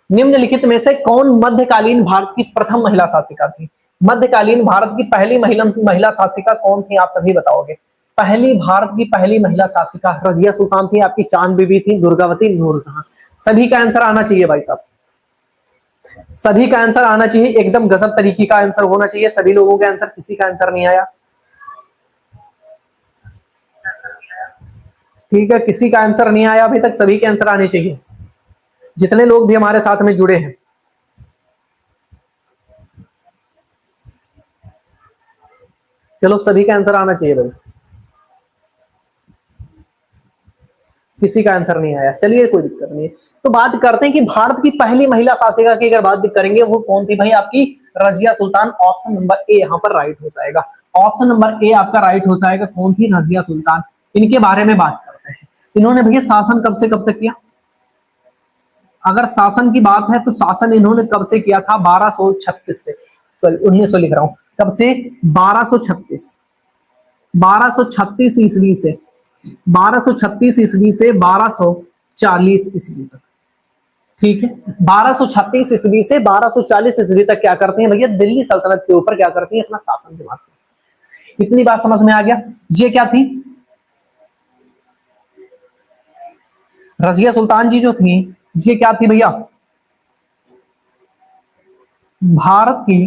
निम्नलिखित में से कौन मध्यकालीन भारत की प्रथम महिला शासिका थी? मध्यकालीन भारत की पहली महिला शासिका कौन थी, आप सभी बताओगे। भारत की पहली महिला शासिका रजिया सुल्तान थी, आपकी चांद बीबी थी, दुर्गावती, नूरजहां। सभी का आंसर आना चाहिए भाई साहब, सभी का आंसर आना चाहिए, एकदम गजब तरीके का आंसर होना चाहिए। सभी लोगों का आंसर, किसी का आंसर नहीं आया। ठीक है, किसी का आंसर नहीं आया अभी तक, सभी के आंसर आने चाहिए, जितने लोग भी हमारे साथ में जुड़े हैं। चलो, सभी का आंसर आना चाहिए भाई, किसी का आंसर नहीं आया। चलिए, कोई दिक्कत नहीं है। तो बात करते हैं कि भारत की पहली महिला शासिका की अगर बात करेंगे, वो कौन थी भाई? आपकी रजिया सुल्तान। ऑप्शन नंबर ए यहां पर राइट हो जाएगा। ऑप्शन नंबर ए आपका राइट हो जाएगा। कौन थी? रजिया सुल्तान। इनके बारे में बात करते हैं। इन्होंने भैया शासन कब से कब तक किया? अगर शासन की बात है तो शासन इन्होंने कब से किया था? 1236 से, सॉरी 1900 लिख रहा हूं। कब से? 1236, 1236 ईस्वी से, 1236 ईस्वी से 1240 ईस्वी तक। ठीक है, 1236 ईस्वी से 1240 ईस्वी तक क्या करते हैं भैया? दिल्ली सल्तनत के ऊपर क्या करती हैं? अपना शासन दिलाती हैं। इतनी बात समझ में आ गया। ये क्या थी? रजिया सुल्तान जी जो थी, ये क्या थी भैया? भारत की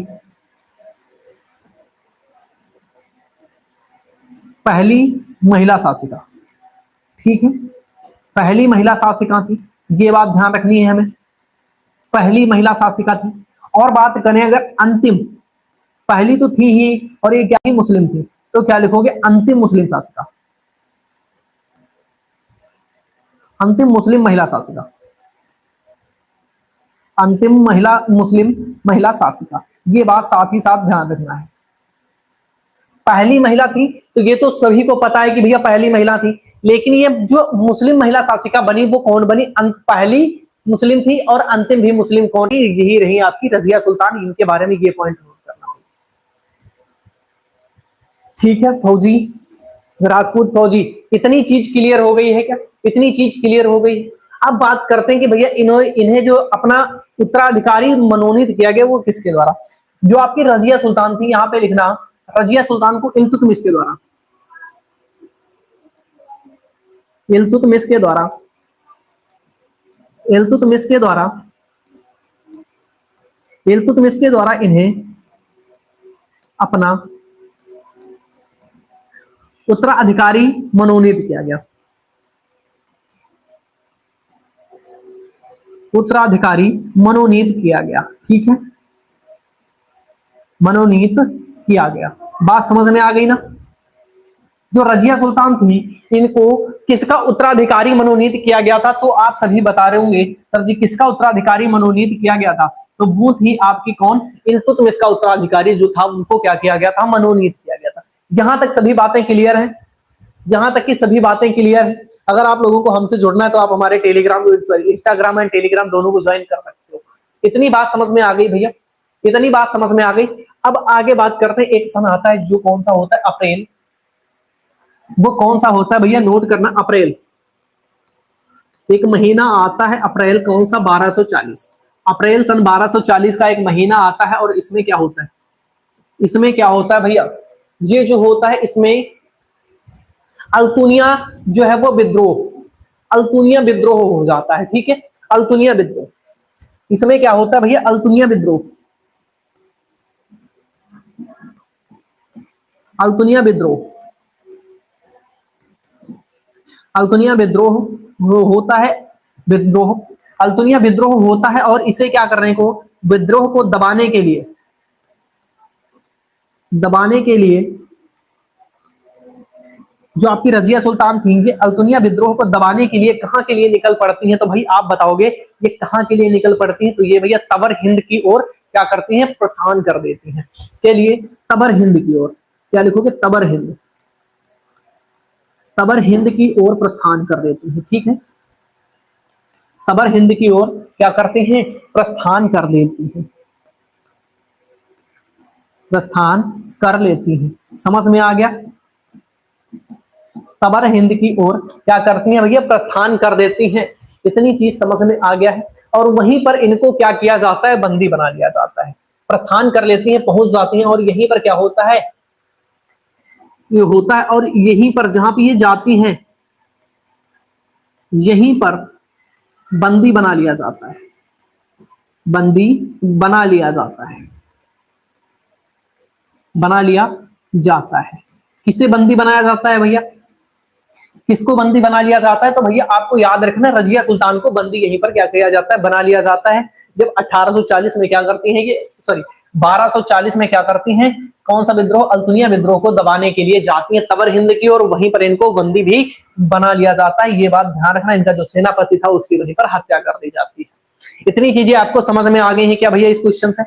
पहली महिला शासिका। ठीक है, पहली महिला शासिका थी, ये बात ध्यान रखनी है हमें, पहली महिला शासिका थी। और बात करें अगर अंतिम, पहली तो थी ही, और ये क्या थी? मुस्लिम थी, तो क्या लिखोगे? अंतिम मुस्लिम शासिका, अंतिम मुस्लिम महिला शासिका, अंतिम महिला मुस्लिम महिला शासिका। ये बात साथ ही साथ ध्यान रखना है। पहली महिला थी तो ये तो सभी को पता है कि भैया पहली महिला थी, लेकिन ये जो मुस्लिम महिला शासिका बनी वो कौन बनी? पहली मुस्लिम थी और अंतिम भी मुस्लिम कौन? यही रही आपकी रजिया सुल्तान। इनके बारे में ये पॉइंट नोट करना। ठीक है फौजी, राजपूत फौजी, इतनी चीज क्लियर हो गई है क्या? इतनी चीज क्लियर हो गई। अब बात करते हैं कि भैया इन्हें जो अपना उत्तराधिकारी मनोनीत किया गया वो किसके द्वारा? जो आपकी रजिया सुल्तान थी, यहां पे लिखना, रजिया सुल्तान को इल्तुतमिश के द्वारा, इल्तुतमिश के द्वारा, इल्तुतमिश के द्वारा, इल्तुतमिश के द्वारा इन्हें अपना उत्तराधिकारी मनोनीत किया गया, उत्तराधिकारी मनोनीत किया गया। ठीक है, मनोनीत किया गया। बात समझ में आ गई ना? जो रजिया सुल्तान थी, इनको किसका उत्तराधिकारी मनोनीत किया गया था? तो आप सभी बता रहे होंगे सर जी किसका उत्तराधिकारी मनोनीत किया गया था? तो वो थी आपकी कौन? इल्तुतमिश का उत्तराधिकारी जो था उनको क्या किया गया था? मनोनीत किया गया था। यहां तक सभी बातें क्लियर हैं? यहां तक की सभी बातें क्लियर है? अगर आप लोगों को हमसे जुड़ना है तो आप हमारे टेलीग्राम, इंस्टाग्राम एंड टेलीग्राम दोनों को ज्वाइन कर सकते हो। इतनी बात समझ में आ गई भैया? इतनी बात समझ में आ गई। अब आगे बात करते हैं। एक सन आता है जो कौन सा होता है? अप्रैल। वो कौन सा होता है भैया? नोट करना, अप्रैल। एक महीना आता है अप्रैल, कौन सा? 1240। अप्रैल सन 1240 का एक महीना आता है, और इसमें क्या होता है? इसमें क्या होता है भैया? ये जो होता है इसमें अल्तुनिया जो है वो विद्रोह, अल्तुनिया विद्रोह हो जाता है। ठीक है, अल्तुनिया विद्रोह। इसमें क्या होता है भैया? अल्तुनिया विद्रोह, अल्तुनिया विद्रोह, अल्तुनिया विद्रोह होता है, विद्रोह, अल्तुनिया विद्रोह होता है। और इसे क्या करने को? विद्रोह को दबाने के लिए, दबाने के लिए जो आपकी रजिया सुल्तान थी, ये अल्तुनिया विद्रोह को दबाने के लिए कहां के लिए निकल पड़ती हैं? तो भाई आप बताओगे ये कहां के लिए निकल पड़ती हैं? तो ये भैया तबर हिंद की ओर क्या करती हैं? प्रस्थान कर देती हैं। के लिए तबर हिंद की ओर, क्या लिखोगे? तबर हिंद, तबर हिंद की ओर प्रस्थान कर देती हैं। ठीक है, तबर हिंद की ओर क्या करते हैं? प्रस्थान कर लेती हैं, प्रस्थान कर लेती हैं। समझ में आ गया? तबर हिंद की ओर क्या करती हैं भैया? प्रस्थान कर देती हैं। इतनी चीज समझ में आ गया है। और वहीं पर इनको क्या किया जाता है, बंदी बना लिया जाता है, प्रस्थान कर लेती हैं, पहुंच जाती हैं और यहीं पर क्या होता है, ये होता है और यहीं पर जहां पे ये जाती हैं यहीं पर बंदी बना लिया जाता है, बंदी बना लिया जाता है, बना लिया जाता है। किसे बंदी बनाया जाता है भैया, किसको बंदी बना लिया जाता है, तो भैया आपको याद रखना रजिया सुल्तान को बंदी यहीं पर क्या किया जाता है, बना लिया जाता है। जब 1840 में क्या करती हैं ये, सॉरी 1240 में क्या करती हैं, कौन सा विद्रोह, अल्तुनिया विद्रोह को दबाने के लिए जाती है तबर हिंद की, और वहीं पर इनको बंदी भी बना लिया जाता है। ये बात ध्यान रखना, इनका जो सेनापति था उसकी वहीं पर हत्या कर दी जाती है। इतनी चीजें आपको समझ में आ गई हैं क्या भैया इस क्वेश्चन से?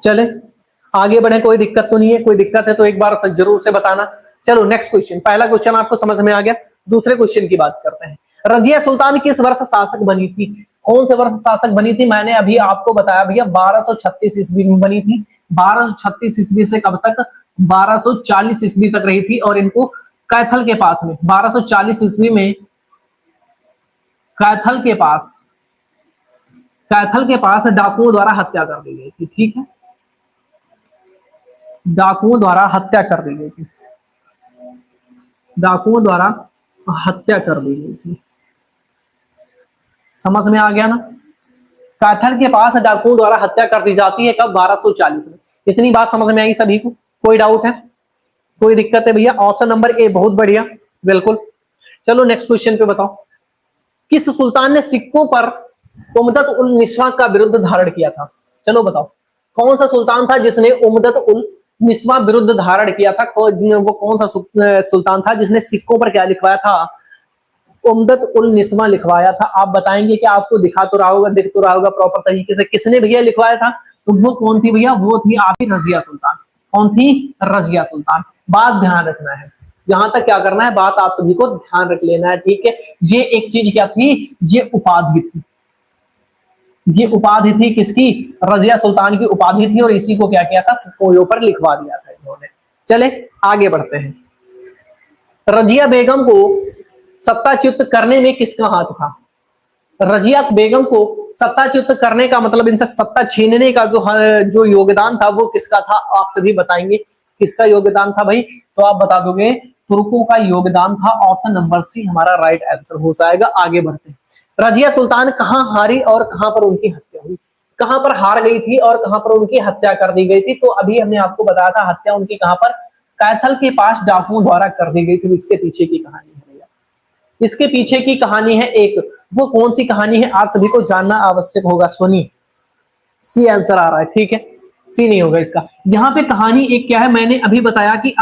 चले आगे बढ़े, कोई दिक्कत तो नहीं है? कोई दिक्कत है तो एक बार जरूर से बताना। चलो नेक्स्ट क्वेश्चन, पहला क्वेश्चन आपको समझ में आ गया, दूसरे क्वेश्चन की बात करते हैं। रजिया सुल्तान किस वर्ष शासक बनी थी? कौन से वर्ष शासक बनी थी? मैंने अभी आपको बताया भैया 1236 ईस्वी में बनी थी। 1236 ईस्वी से कब तक? 1240 ईस्वी तक रही थी, और इनको कैथल के पास में 1240 ईस्वी में कैथल के पास डाकुओं द्वारा हत्या कर दी गई थी। ठीक है, डाकुओं द्वारा हत्या कर दी गई थी, डाकुओं द्वारा हत्या कर दी गई थी। समझ में आ गया ना? कैथल के पास डाकुओं द्वारा हत्या कर दी जाती है कब? 1240 में। इतनी बात समझ में आई सभी को? कोई डाउट है, कोई दिक्कत है भैया? ऑप्शन नंबर ए बहुत बढ़िया, बिल्कुल। चलो नेक्स्ट क्वेश्चन पे बताओ, किस सुल्तान ने सिक्कों पर उमदत उल निस्वा का विरुद्ध धारण किया था? चलो बताओ, कौन सा सुल्तान था जिसने उमदत उल निस्वा विरुद्ध धारण किया था? वो कौन सा सुल्तान था जिसने सिक्कों पर क्या लिखवाया था? उमदत उल निस्वा लिखवाया था। आप बताएंगे कि आपको दिखा तो रहा होगा, दिख तो रहा होगा प्रॉपर तरीके से, किसने भैया लिखवाया था? तो वो कौन थी भैया? वो थी आपकी रजिया सुल्तान। कौन थी? रजिया सुल्तान। बात ध्यान रखना है, यहां तक क्या करना है, बात आप सभी को ध्यान रख लेना है। ठीक है, ये एक चीज क्या थी, ये उपाधि थी, ये उपाधि थी किसकी? रजिया सुल्तान की उपाधि थी, और इसी को क्या किया था, सिक्कों पर लिखवा दिया था इन्होंने। चले आगे बढ़ते हैं। रजिया बेगम को सत्ताच्युत करने में किसका हाथ था? रजिया बेगम को सत्ताच्युत करने का मतलब इनसे सत्ता छीनने का जो योगदान था वो किसका था? आप सभी बताएंगे किसका योगदान था भाई? तो आप बता दोगे तुर्कों का योगदान था। ऑप्शन नंबर सी हमारा राइट आंसर हो जाएगा। आगे बढ़ते हैं, रजिया सुल्तान कहां हारी और कहां पर उनकी हत्या हुई? कहां पर हार गई थी और कहां पर उनकी हत्या कर दी गई थी? तो अभी हमने आपको बताया था हत्या उनकी कहां पर? कैथल के पास डाकुओं द्वारा कर दी गई थी। इसके पीछे की कहानी है भैया, इसके पीछे की कहानी है एक, वो कौन सी कहानी है आप सभी को जानना आवश्यक होगा। सुनिए, सी आंसर आ रहा है, ठीक है, सी नहीं होगा इसका। यहां पे कहानी एक क्या है, मैंने अभी बताया कि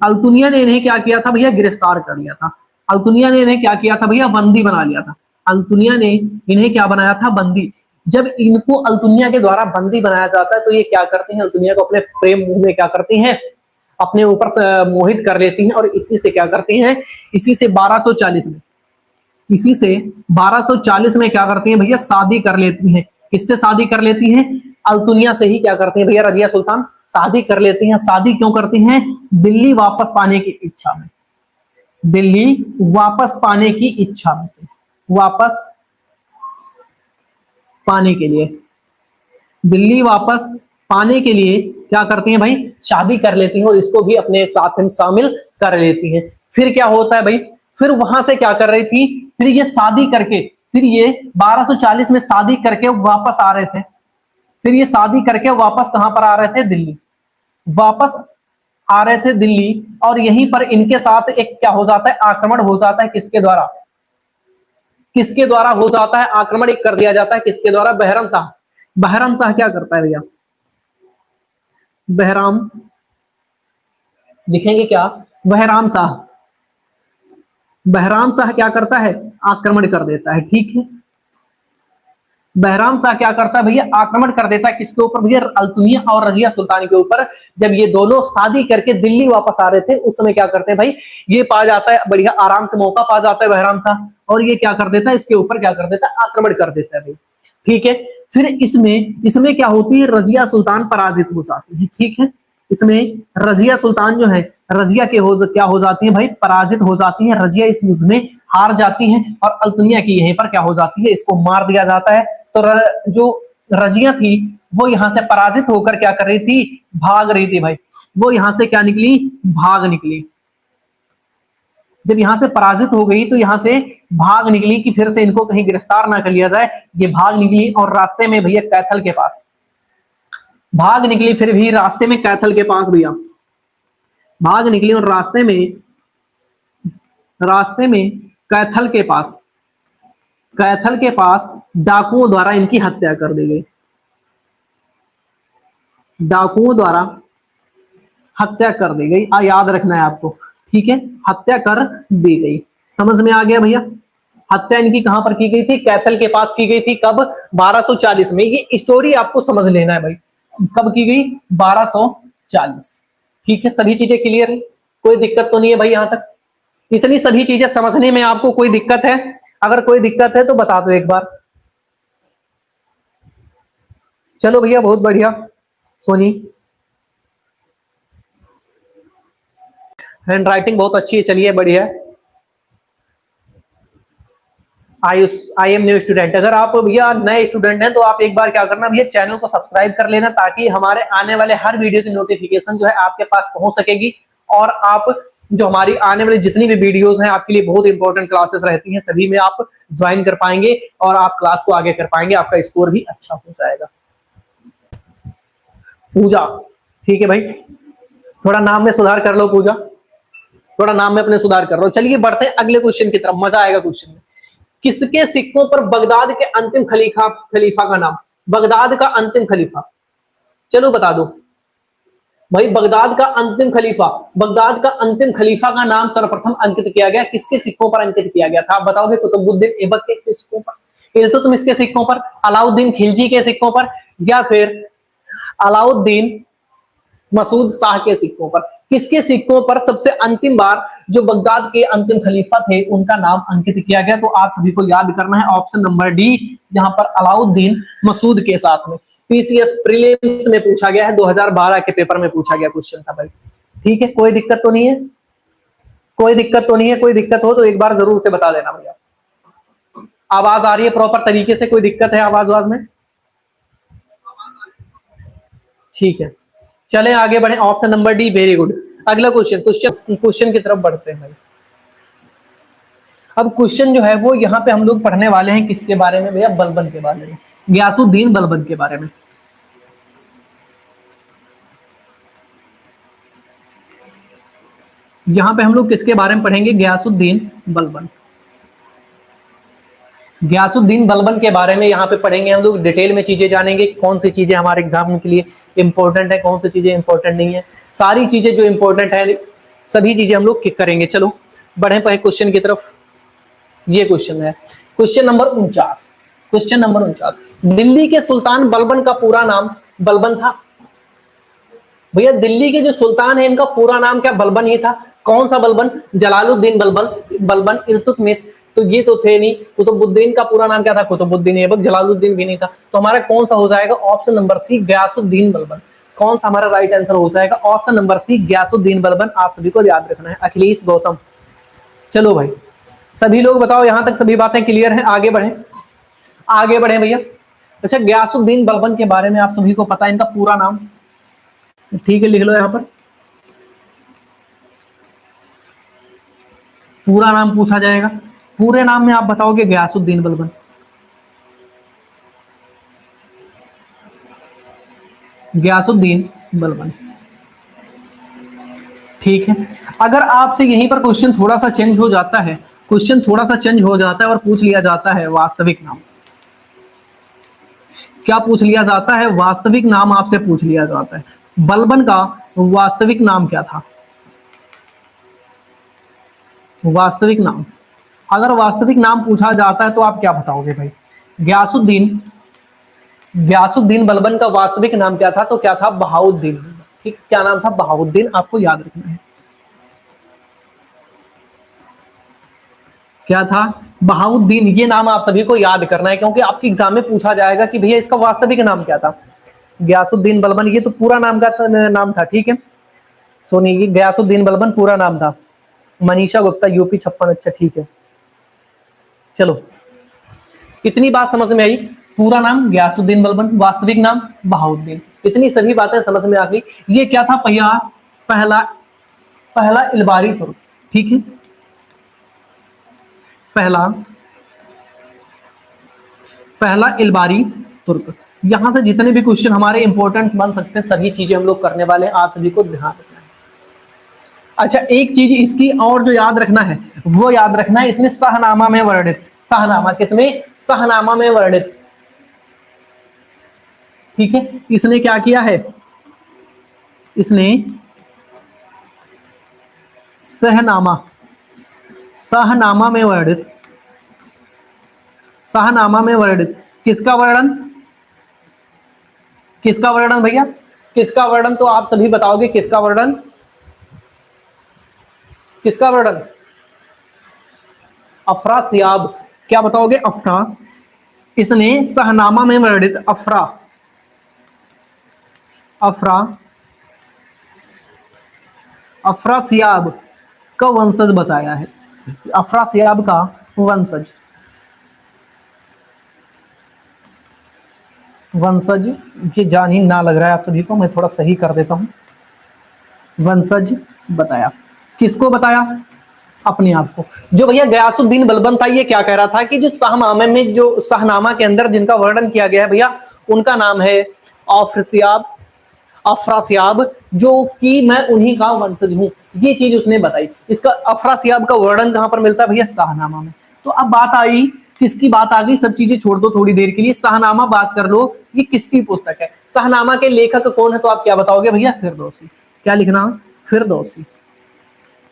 अल्तुनिया ने इन्हें क्या किया था भैया? गिरफ्तार कर लिया था। अल्तुनिया ने इन्हें क्या किया था भैया? बंदी बना लिया था। अल्तुनिया ने इन्हें क्या बनाया था? बंदी। जब इनको अल्तुनिया के द्वारा बंदी बनाया जाता है तो ये क्या करते हैं? अल्तुनिया को अपने प्रेम मुंह में क्या करती हैं? अपने ऊपर मोहित कर लेती हैं, और इसी से क्या करती हैं? इसी से 1240 में, इसी से 1240 में क्या करती हैं भैया? शादी कर लेती हैं। किससे शादी कर लेती हैं? अल्तुनिया से ही क्या करती हैं भैया? रजिया सुल्तान शादी कर लेती हैं। शादी क्यों करती हैं? दिल्ली वापस पाने की इच्छा में, दिल्ली वापस पाने की इच्छा में से, वापस पाने के लिए, दिल्ली वापस पाने के लिए क्या करती हैं भाई? शादी कर लेती हैं, और इसको भी अपने साथ में शामिल कर लेती हैं। फिर क्या होता है भाई? फिर वहां से क्या कर रही थी? फिर ये शादी करके, फिर ये 1240 में शादी करके वापस आ रहे थे। फिर ये शादी करके वापस कहां पर आ रहे थे? दिल्ली वापस आ रहे थे, दिल्ली। और यहीं पर इनके साथ एक क्या हो जाता है? आक्रमण हो जाता है। किसके द्वारा? किसके द्वारा हो जाता है आक्रमण? एक कर दिया जाता है किसके द्वारा? बहरम शाह। बहरम शाह क्या करता है भैया? बहराम लिखेंगे क्या? बहराम शाह। बहराम शाह क्या करता है? आक्रमण कर देता है। ठीक है, बहराम शाह क्या करता है भैया? आक्रमण कर देता है। किसके ऊपर भैया? अल्तुनिया और रजिया सुल्तान के ऊपर। जब ये दोनों शादी करके दिल्ली वापस आ रहे थे उस समय क्या करते हैं भाई? ये पा जाता है बढ़िया आराम से मौका पा जाता है बहराम शाह, और ये क्या कर देता है? इसके ऊपर क्या कर देता है? आक्रमण कर देता है भाई। ठीक है, फिर इसमें क्या होती है? रजिया सुल्तान पराजित हो जाती है। ठीक है, इसमें रजिया सुल्तान जो है, रजिया क्या हो जाती है भाई? पराजित हो जाती है। रजिया इस युद्ध में हार जाती हैं और अल्तुनिया की यहीं पर क्या हो जाती है, इसको मार दिया जाता है। तो जो रजिया थी वो यहां से पराजित होकर क्या कर रही थी, भाग रही थी भाई। वो यहां से क्या निकली, भाग निकली। जब यहां से पराजित हो गई तो यहां से भाग निकली कि फिर से इनको कहीं गिरफ्तार ना कर लिया जाए, ये भाग निकली और रास्ते में भैया कैथल के पास भाग निकली, फिर भी रास्ते में कैथल के पास भैया भाग निकली और रास्ते में कैथल के पास डाकुओं द्वारा इनकी हत्या कर दी गई। डाकुओं द्वारा हत्या कर दी गई, याद रखना है आपको, ठीक है, हत्या कर दी गई। समझ में आ गया भैया। हत्या इनकी कहां पर की गई थी, कैथल के पास की गई थी। कब, 1240 में। ये स्टोरी आपको समझ लेना है भाई, कब की गई, 1240। ठीक है, सभी चीजें क्लियर है, कोई दिक्कत तो नहीं है भाई यहां तक। इतनी सभी चीजें समझने में आपको कोई दिक्कत है? अगर कोई दिक्कत है तो बता दो एक बार। चलो भैया, बहुत बढ़िया। सोनी, हैंड राइटिंग बहुत अच्छी है, चलिए बढ़िया। I am new student. अगर आप भैया नए स्टूडेंट हैं तो आप एक बार क्या करना भैया, चैनल को सब्सक्राइब कर लेना, ताकि हमारे आने वाले हर वीडियो की नोटिफिकेशन जो है आपके पास पहुंच सकेगी। और आप जो हमारी आने वाली जितनी भी वीडियोस हैं आपके लिए बहुत इंपॉर्टेंट क्लासेस रहती हैं, सभी में आप ज्वाइन कर पाएंगे और आप क्लास को आगे कर पाएंगे, आपका स्कोर भी अच्छा हो जाएगा। पूजा, ठीक है भाई, थोड़ा नाम में सुधार कर लो पूजा, थोड़ा नाम में अपने सुधार कर लो। चलिए बढ़ते हैं अगले क्वेश्चन की तरफ, मजा आएगा क्वेश्चन में। किसके सिक्कों पर बगदाद के अंतिम खलीफा का नाम, बगदाद का अंतिम खलीफा, चलो बता दो भाई। बगदाद का अंतिम खलीफा का नाम सर्वप्रथम अंकित किया गया, किसके सिक्कों पर अंकित किया गया था? आप बताओगे, कुतुबुद्दीन ऐबक के सिक्कों पर, इल्तुतमिश के सिक्कों पर, अलाउद्दीन खिलजी के सिक्कों पर, या फिर अलाउद्दीन मसूद शाह के सिक्कों पर? किसके सिक्कों पर सबसे अंतिम बार जो बगदाद के अंतिम खलीफा थे उनका नाम अंकित किया गया? तो आप सभी को याद करना है ऑप्शन नंबर डी, यहां पर अलाउद्दीन मसूद के साथ में। पीसीएस प्रीलिम्स में पूछा गया है, 2012 के पेपर में पूछा गया क्वेश्चन था भाई। ठीक है, कोई दिक्कत तो नहीं है? कोई दिक्कत हो तो एक बार जरूर से बता देना भैया। आवाज आ रही है प्रॉपर तरीके से? कोई दिक्कत है आवाज में? ठीक है, चलें आगे बढ़े। Option number D, very good. अगला क्वेश्चन की तरफ बढ़ते हैं भाई। अब क्वेश्चन जो है वो यहाँ पे हम लोग पढ़ने वाले हैं किसके बारे में भैया? बलबन के बारे में, गयासुद्दीन बलबन के बारे में। यहां पे हम लोग किसके बारे में पढ़ेंगे? गयासुद्दीन बलबन। गयासुद्दीन बलबन के बारे में यहाँ पे पढ़ेंगे हम लोग, डिटेल में चीजें जानेंगे, कौन सी चीजें हमारे एग्जाम के लिए इंपॉर्टेंट है, कौन सी चीजें इंपॉर्टेंट नहीं है। सारी चीजें जो इंपॉर्टेंट है सभी चीजें हम लोग करेंगे। चलो बढ़े पहले क्वेश्चन की तरफ। ये क्वेश्चन है, क्वेश्चन नंबर 49। दिल्ली के सुल्तान बलबन का पूरा नाम बलबन था? भैया दिल्ली के जो सुल्तान है इनका पूरा नाम क्या बलबन ही था? कौन सा बलबन? जलालुद्दीन बलबन, इल्तुतमिश तो ये तो थे नहीं। कुतुबुद्दीन का पूरा नाम क्या था? कुतुबुद्दीन ऐबक। जलालुद्दीन भी नहीं था। तो हमारा कौन सा हो जाएगा? Option number C, Ghiyasuddin Balban. कौन सा हमारा राइट आंसर हो जाएगा? Option number C, Ghiyasuddin Balban. आप सभी को याद रखना है। अखिलेश गौतम। चलो भाई, सभी लोग बताओ यहां तक सभी बातें क्लियर हैं? आगे बढ़े भैया। अच्छा, गयासुद्दीन बलबन के बारे में आप सभी को पता है इनका पूरा नाम? ठीक है, लिख लो यहां पर, पूरा नाम पूछा जाएगा। पूरे नाम में आप बताओगे गयासुद्दीन बलबन। गयासुद्दीन बलबन, ठीक है। अगर आपसे यहीं पर क्वेश्चन थोड़ा सा चेंज हो जाता है, और पूछ लिया जाता है वास्तविक नाम, क्या पूछ लिया जाता है? वास्तविक नाम आपसे पूछ लिया जाता है। बलबन का वास्तविक नाम क्या था? वास्तविक नाम, अगर वास्तविक नाम पूछा जाता है तो आप क्या बताओगे भाई? गयासुद्दीन बलबन का वास्तविक नाम क्या था? तो क्या था? बहाउद्दीन। ठीक, क्या नाम था? बहाउद्दीन। आपको याद रखना है क्या था? बहाउद्दीन। ये नाम आप सभी को याद करना है, क्योंकि आपके एग्जाम में पूछा जाएगा कि भैया इसका वास्तविक नाम क्या था। गयासुद्दीन बलबन, ये तो पूरा नाम का नाम था। ठीक है सोनी, गयासुद्दीन बलबन पूरा नाम था। मनीषा गुप्ता, यूपी 56। अच्छा ठीक है, चलो, कितनी बात समझ में आई? पूरा नाम गयासुद्दीन बलबन, वास्तविक नाम बहाउद्दीन, इतनी सभी बातें समझ में आ गई। ये क्या था? पहला पहला इलबारी तुर्क, ठीक है, पहला इलबारी तुर्क। यहां से जितने भी क्वेश्चन हमारे इंपॉर्टेंट बन सकते हैं सभी चीजें हम लोग करने वाले हैं, आप सभी को ध्यान रखना है। अच्छा, एक चीज इसकी और जो याद रखना है वो याद रखना है, इसने शाहनामा में वर्णित, शाहनामा किसमें? शाहनामा में वर्णित, ठीक है। इसने क्या किया है? इसने शाहनामा में वर्णित, शाहनामा में वर्णित किसका वर्णन? किसका वर्णन भैया? किसका वर्णन? तो आप सभी बताओगे किसका वर्णन? किसका वर्णन? अफरासियाब। क्या बताओगे? अफरा। इसने शाहनामा में वर्णित अफरासियाब का वंशज बताया है, अफरासियाब का वंशज ये जान ही ना लग रहा है आप सभी को, मैं थोड़ा सही कर देता हूं। वंशज बताया, किसको बताया? अपने आप को। जो भैया गयासुद्दीन बलबन था ये क्या कह रहा था कि जो शाहनामा में, जो शाहनामा के अंदर जिनका वर्णन किया गया है भैया, उनका नाम है अफरासियाब, जो कि मैं उन्हीं का वंशज हूं, ये चीज उसने बताई। इसका अफरासियाब का वर्णन कहां पर मिलता है भैया? शाहनामा में। तो अब बात आई, किसकी बात आ गई? सब चीजें छोड़ दो थोड़ी देर के लिए, शाहनामा बात कर लो। ये किसकी पुस्तक है? शाहनामा के लेखक कौन है? तो आप क्या बताओगे भैया? फिरदौसी। क्या लिखना? फिरदौसी।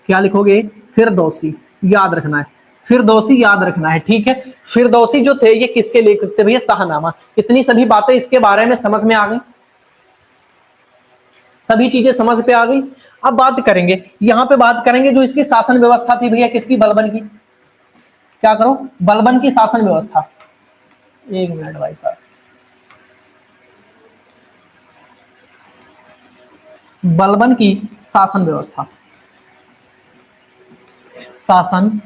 क्या लिखोगे? फिरदौसी। याद रखना है, फिरदौसी याद रखना है, ठीक है। फिरदौसी जो थे ये किसके लेखक थे भैया? शाहनामा। इतनी सभी बातें इसके बारे में समझ में आ गई, सभी चीजें समझ पे आ गई। अब बात करेंगे, यहां पे बात करेंगे जो इसकी शासन व्यवस्था थी भैया, किसकी? बलबन की। क्या करो? बलबन की शासन व्यवस्था। एक मिनट भाई साहब, बलबन की शासन व्यवस्था, शासन,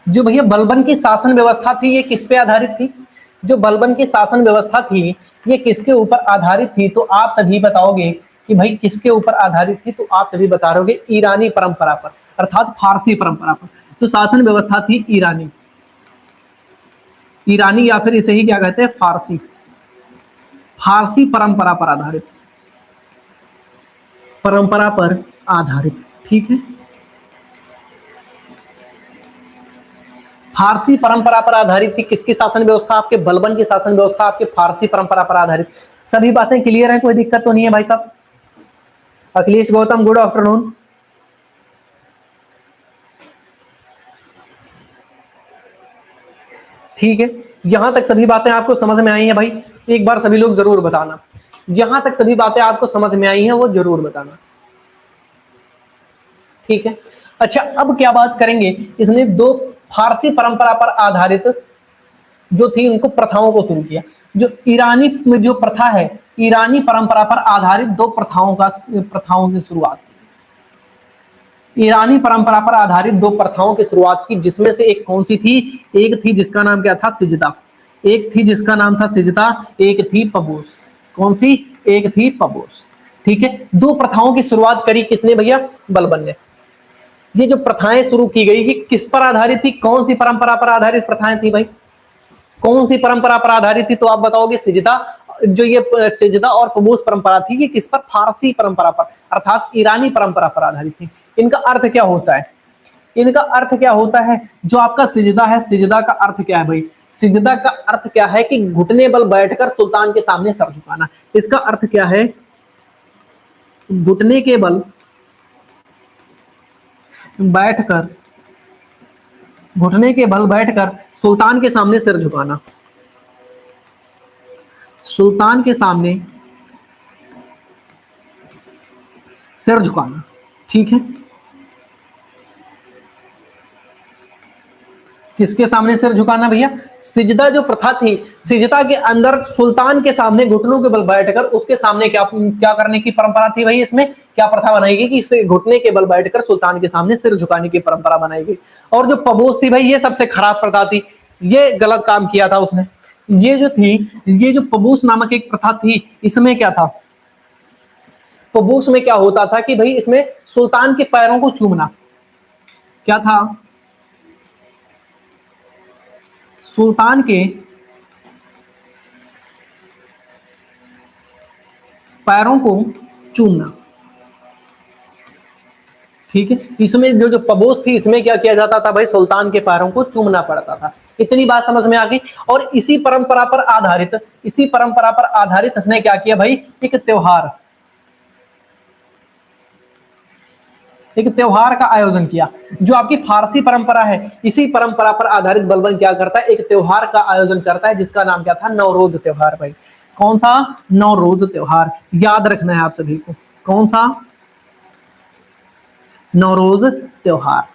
जो भैया बलबन की शासन व्यवस्था थी ये किस पे आधारित थी? जो बलबन की शासन व्यवस्था थी ये किसके ऊपर आधारित थी? तो आप सभी बताओगे कि भाई किसके ऊपर आधारित थी? तो आप सभी बता रहे ईरानी परंपरा पर, अर्थात फारसी परंपरा पर। तो शासन व्यवस्था थी ईरानी, ईरानी या फिर इसे ही क्या कहते हैं? फारसी, फारसी परंपरा पर आधारित, परंपरा पर आधारित, ठीक है। फारसी परंपरा पर आधारित थी। किसकी शासन व्यवस्था? आपके बलबन की शासन व्यवस्था आपके फारसी परंपरा पर आधारित। सभी बातें क्लियर है? कोई दिक्कत तो नहीं है भाई साहब? Akhilesh Gautam, good afternoon. ठीक है, यहां तक सभी बातें आपको समझ में आई हैं भाई? एक बार सभी लोग जरूर बताना, यहां तक सभी बातें आपको समझ में आई हैं वो जरूर बताना, ठीक है। अच्छा, अब क्या बात करेंगे? इसने दो फारसी परंपरा पर आधारित जो थी उनको प्रथाओं को शुरू किया। जो ईरानी में जो प्रथा है, ईरानी परंपरा पर आधारित दो प्रथाओं की शुरुआत, ईरानी परंपरा पर आधारित दो प्रथाओं की शुरुआत की, जिसमें से एक कौन सी थी? एक थी जिसका नाम क्या था? सिजदा। एक थी जिसका नाम था सिजदा, एक थी पबूस। कौन सी? एक थी पबूस, ठीक है। दो प्रथाओं की शुरुआत करी किसने भैया? बलबन ने। ये जो प्रथाएं शुरू की गई ये किस पर आधारित थी? कौन सी परंपरा पर आधारित प्रथाएं थी भाई? कौन सी परंपरा पर आधारित थी? तो आप बताओगे सिजदा। जो ये सिजदा और पबूस परंपरा थी ये किस पर? फारसी परंपरा पर, अर्थात ईरानी परंपरा पर आधारित थी। इनका अर्थ क्या होता है? इनका अर्थ क्या होता है? जो आपका सिजदा है, सिजदा का अर्थ क्या है भाई? सिजदा का अर्थ क्या है कि घुटने बल बैठकर सुल्तान के सामने सर झुकाना। इसका अर्थ क्या है? घुटने के बल बैठकर, घुटने के बल बैठकर सुल्तान के सामने सिर झुकाना, सुल्तान के सामने सिर झुकाना, ठीक है। किसके सामने सिर झुकाना भैया? सिजदा जो प्रथा थी, सिजदा के अंदर सुल्तान के सामने घुटनों के बल बैठकर उसके सामने क्या क्या करने की परंपरा थी भाई? इसमें क्या प्रथा बनाई गई कि इसे घुटने के बल बैठकर सुल्तान के सामने सिर झुकाने की परंपरा बनाई गई। और जो पबोस थी भाई, ये सबसे खराब प्रथा थी, ये गलत काम किया था उसने। ये जो थी, ये जो पबूस नामक एक प्रथा थी, इसमें क्या था, पबूस में क्या होता था कि भाई इसमें सुल्तान के पैरों को चूमना, क्या था, सुल्तान के पैरों को चूमना, ठीक है। इसमें जो जो पबोस थी, इसमें क्या किया जाता था भाई, सुल्तान के पैरों को चूमना पड़ता था। इतनी बात समझ में आ गई। और इसी परंपरा पर आधारित, इसी परंपरा पर आधारित इसने क्या किया भाई, एक त्योहार, एक त्योहार का आयोजन किया। जो आपकी फारसी परंपरा है, इसी परंपरा पर आधारित बलबन क्या करता है, एक त्योहार का आयोजन करता है, जिसका नाम क्या था, नवरोज त्योहार। भाई कौन सा, नवरोज त्योहार, याद रखना है आप सभी को, कौन सा, नवरोज त्योहार।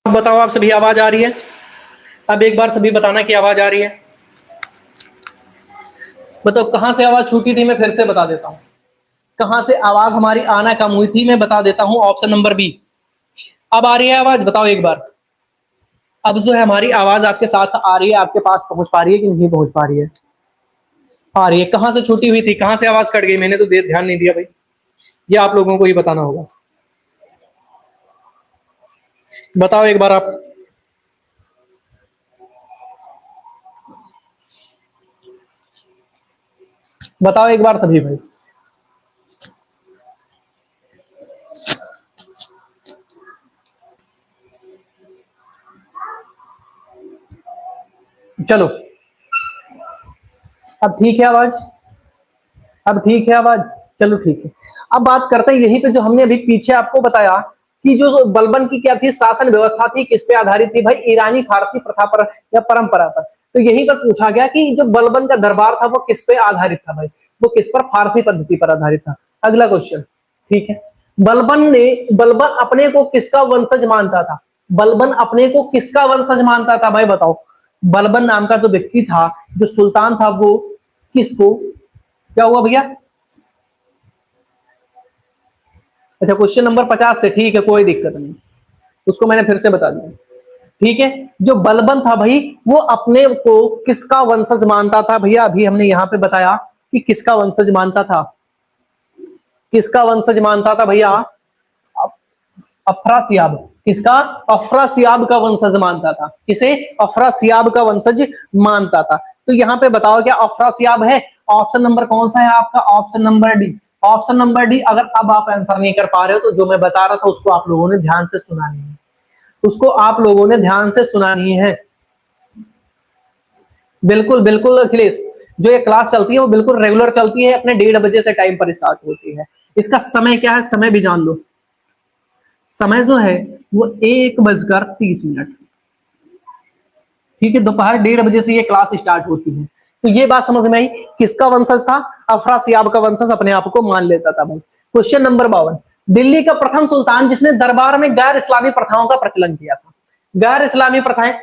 बताओ आप सभी, आवाज आ रही है? अब एक बार सभी बताना कि आवाज आ रही है। बताओ कहां से आवाज छूटी थी, मैं फिर से बता देता हूं, कहां से आवाज हमारी आना कम हुई थी, मैं बता देता हूं, ऑप्शन नंबर बी। अब आ रही है आवाज, बताओ एक बार। अब जो है हमारी आवाज आपके साथ आ रही है, आपके पास पहुंच पा रही है कि नहीं पहुंच पा रही है? आ रही है। कहां से छूटी हुई थी, कहां से आवाज कट गई? मैंने तो ध्यान नहीं दिया भाई, ये आप लोगों को ही बताना होगा। बताओ एक बार आप। बताओ एक बार सभी भाई। चलो, अब ठीक है आवाज, अब ठीक है आवाज, चलो ठीक है। अब बात करते हैं यहीं पे, जो हमने अभी पीछे आपको बताया कि जो बलबन की क्या थी, शासन व्यवस्था थी, किस पे आधारित थी भाई, ईरानी फारसी प्रथा पर या परंपरा पर। तो यहीं पर पूछा गया कि जो बलबन का दरबार था वो किस पे आधारित था भाई, वो किस पर, फारसी पद्धति पर आधारित था। अगला क्वेश्चन, ठीक है। बलबन अपने को किसका वंशज मानता था, बलबन अपने को किसका वंशज मानता था भाई, बताओ। बलबन नाम का जो व्यक्ति था, जो सुल्तान था, वो किसको, क्या हुआ भैया? अच्छा, क्वेश्चन नंबर 50 से, ठीक है, कोई दिक्कत नहीं, उसको मैंने फिर से बता दिया। ठीक है, जो बलबन था भाई, वो अपने को किसका वंशज मानता था भैया? अभी हमने यहां पे बताया कि किसका वंशज मानता था, किसका वंशज मानता था भैया? अफरासियाब। किसका? अफरासियाब का वंशज मानता था। किसे? अफरासियाब का वंशज मानता था। तो यहां पे बताओ क्या अफरासियाब है? ऑप्शन नंबर कौन सा है आपका? Option number D. Option number D. अगर अब आप आंसर नहीं कर पा रहे हो तो जो मैं बता रहा था उसको आप लोगों ने ध्यान से सुनानी है, उसको आप लोगों ने ध्यान से सुनानी है। बिल्कुल बिल्कुल अखिलेश, जो ये क्लास चलती है वो बिल्कुल रेगुलर चलती है, अपने 1:30 से टाइम पर स्टार्ट होती है। इसका समय क्या है, समय भी जान लो। समय जो है वो 1:30। ठीक है, दोपहर 1:30 से ये क्लास स्टार्ट होती है। तो ये बात समझ में आई, किसका वंशज था? अफरासियाब का वंशज अपने आप को मान लेता था भाई। क्वेश्चन नंबर 52, दिल्ली का प्रथम सुल्तान जिसने दरबार में गैर इस्लामी प्रथाओं का प्रचलन किया था। गैर इस्लामी प्रथाएं,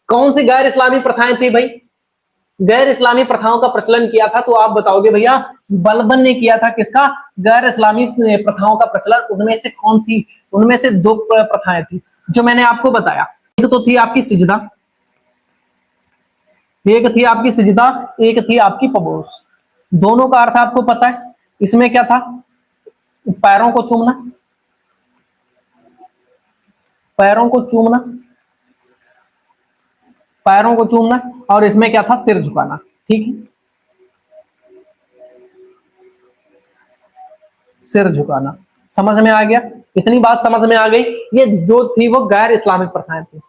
कौन सी गैर इस्लामी प्रथाएं थी भाई? गैर इस्लामी प्रथाओं का प्रचलन किया था, तो आप बताओगे भैया बलबन ने किया था। किसका? गैर इस्लामी प्रथाओं का प्रचलन। उनमें से कौन थी? उनमें से दो प्रथाएं थी जो मैंने आपको बताया। एक तो थी आपकी सिजदा, एक थी आपकी सिजदा, एक थी आपकी पबोस। दोनों का अर्थ आपको पता है। इसमें क्या था? पैरों को चूमना, पैरों को चूमना, पैरों को चूमना, और इसमें क्या था? सिर झुकाना। ठीक है, सिर झुकाना। समझ में आ गया? इतनी बात समझ में आ गई। ये जो थी वो गैर इस्लामिक प्रथाएं थी।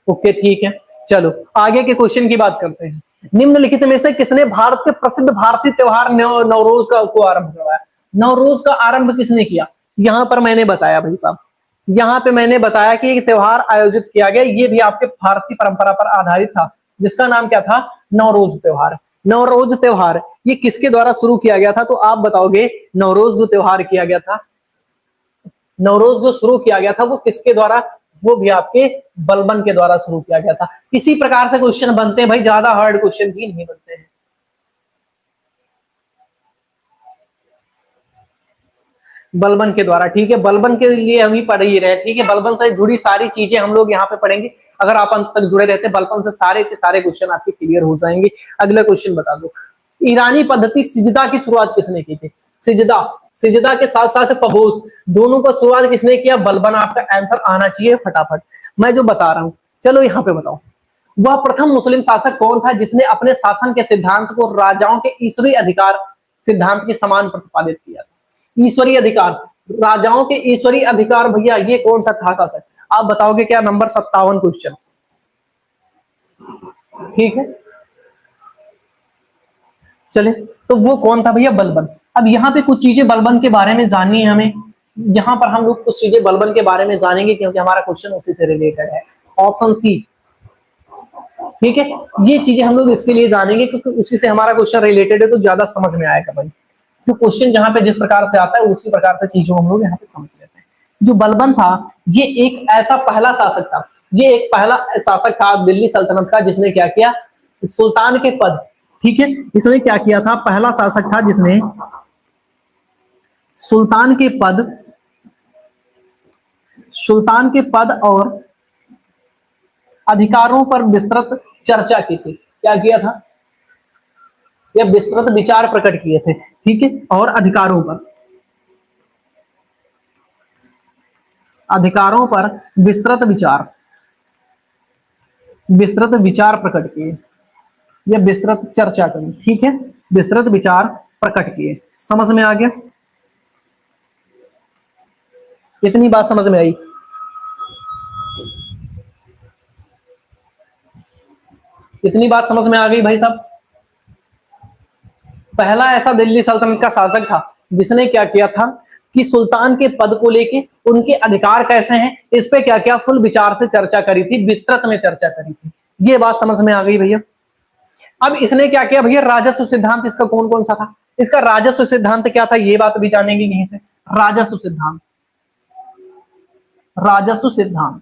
ओके, ठीक है। चलो आगे के क्वेश्चन की बात करते हैं। निम्नलिखित में से किसने भारत के प्रसिद्ध भारतीय त्योहार नवरोज को आरंभ करवाया? नवरोज का आरंभ किसने किया? यहां पर मैंने बताया भाई साहब, यहां पे मैंने बताया कि एक त्योहार आयोजित किया गया, ये भी आपके फारसी परंपरा पर आधारित था, जिसका नाम क्या था? नवरोज त्योहार। नवरोज त्योहार ये किसके द्वारा शुरू किया गया था? तो आप बताओगे नवरोज जो त्योहार किया गया था, नवरोज जो शुरू किया गया था वो किसके द्वारा? वो भी आपके बलबन के द्वारा शुरू किया गया था। इसी प्रकार से क्वेश्चन बनते हैं भाई, ज्यादा हार्ड क्वेश्चन भी नहीं बनते हैं। बलबन के द्वारा, ठीक है। बलबन के लिए हम ही पढ़ ही रहे, ठीक है। बलबन से जुड़ी सारी चीजें हम लोग यहाँ पे पढ़ेंगे। अगर आप अंत तक जुड़े रहते, बलबन से सारे के सारे क्वेश्चन आपके क्लियर हो जाएंगे। अगला क्वेश्चन बता दो, ईरानी पद्धति सिजदा की शुरुआत किसने की थी? सिजदा, सिजदा के साथ साथ पबोस, दोनों का शुरुआत किसने किया? बलबन। आपका आंसर आना चाहिए फटाफट, मैं जो बता रहा हूं। चलो यहाँ पे बताओ, वह प्रथम मुस्लिम शासक कौन था जिसने अपने शासन के सिद्धांत को राजाओं के ईश्वरीय अधिकार सिद्धांत के समान प्रतिपादित किया था? ईश्वरीय अधिकार, राजाओं के ईश्वरीय अधिकार, भैया ये कौन सा था शासक? आप बताओगे क्या? नंबर 57 क्वेश्चन, ठीक है। चले, तो वो कौन था भैया? बलबन। अब यहाँ पे कुछ चीजें बलबन के बारे में जाननी है हमें। यहाँ पर हम लोग कुछ चीजें बलबन के बारे में जानेंगे क्योंकि हमारा क्वेश्चन उसी से रिलेटेड है। ऑप्शन सी, ठीक है। ये चीजें हम लोग इसके लिए जानेंगे क्योंकि उसी से हमारा क्वेश्चन रिलेटेड है, तो ज्यादा समझ में आएगा भाई। तो क्वेश्चन जहां पे जिस प्रकार से आता है उसी प्रकार से चीजों हम लोग यहाँ पे समझ लेते हैं। जो बलबन था ये एक ऐसा पहला शासक था, ये एक पहला शासक था दिल्ली सल्तनत का जिसने क्या किया? सुल्तान के पद, ठीक है, इसने क्या किया था? पहला शासक था जिसने सुल्तान के पद, सुल्तान के पद और अधिकारों पर विस्तृत चर्चा की थी। क्या किया था? या विस्तृत विचार प्रकट किए थे, ठीक है। और अधिकारों पर, अधिकारों पर विस्तृत विचार, विस्तृत विचार प्रकट किए या विस्तृत चर्चा करी, ठीक है। विस्तृत विचार प्रकट किए। समझ में आ गया? इतनी बात समझ में आई? इतनी बात समझ में आ गई भाई साहब? पहला ऐसा दिल्ली सल्तनत का शासक था जिसने क्या किया था कि सुल्तान के पद को लेके उनके अधिकार कैसे हैं इस पे क्या क्या फुल विचार से चर्चा करी थी, विस्तृत में चर्चा करी थी। ये बात समझ में आ गई भैया? अब इसने क्या किया भैया? राजस्व सिद्धांत इसका कौन कौन सा था? इसका राजस्व सिद्धांत क्या था ये बात भी जानेंगे यहीं से। राजस्व सिद्धांत, राजस्व सिद्धांत,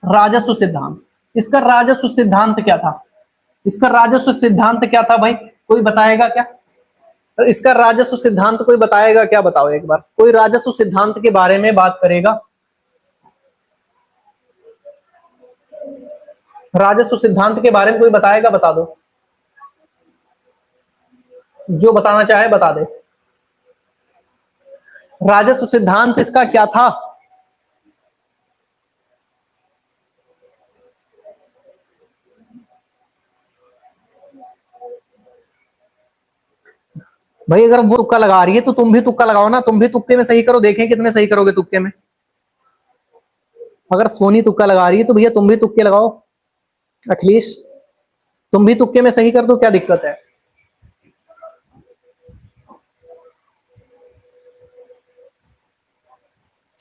राजस्व सिद्धांत, इसका राजस्व सिद्धांत क्या था? इसका राजस्व सिद्धांत क्या था भाई? कोई बताएगा क्या? तो इसका राजस्व सिद्धांत कोई बताएगा क्या? बताओ एक बार, कोई राजस्व सिद्धांत के बारे में बात करेगा? राजस्व सिद्धांत के बारे में कोई बताएगा? बता दो, जो बताना चाहे बता दे। राजस्व सिद्धांत इसका क्या था? भाई अगर वो तुक्का लगा रही है तो तुम भी तुक्का लगाओ ना, तुम भी तुक्के में सही करो, देखें कितने सही करोगे तुक्के में। अगर सोनी तुक्का लगा रही है तो भैया तुम भी तुक्के लगाओ, एटलीस्ट तुम भी तुक्के में सही कर दो, क्या दिक्कत है?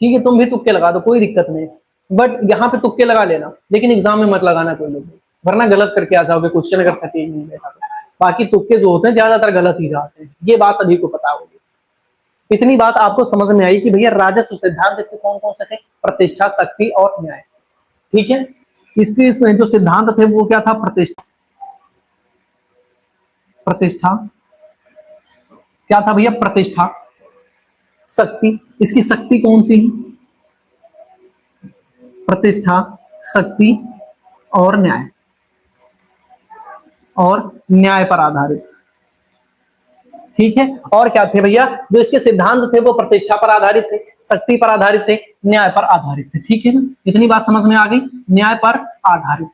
ठीक है, तुम भी तुक्के लगा दो, कोई दिक्कत नहीं। बट यहाँ पे तुक्के लगा लेना, लेकिन एग्जाम में मत लगाना कोई लोग, वरना गलत करके आ जाओगे क्वेश्चन अगर सटीक नहीं बैठा तो। बाकी तुक्के जो होते हैं ज्यादातर गलत ही जाते हैं, ये बात सभी को पता होगी। इतनी बात आपको समझ में आई कि भैया राजस्व सिद्धांत इसके कौन कौन से थे? प्रतिष्ठा, शक्ति और न्याय, ठीक है। इसके जो सिद्धांत थे वो क्या था? प्रतिष्ठा। प्रतिष्ठा क्या था भैया? प्रतिष्ठा। शक्ति, इसकी शक्ति कौन सी? प्रतिष्ठा, शक्ति और न्याय, और न्याय पर आधारित। ठीक है, और क्या थे भैया? जो इसके सिद्धांत थे वो प्रतिष्ठा पर आधारित थे, शक्ति पर आधारित थे, न्याय पर आधारित थे। ठीक है ना, इतनी बात समझ में आ गई? न्याय पर आधारित।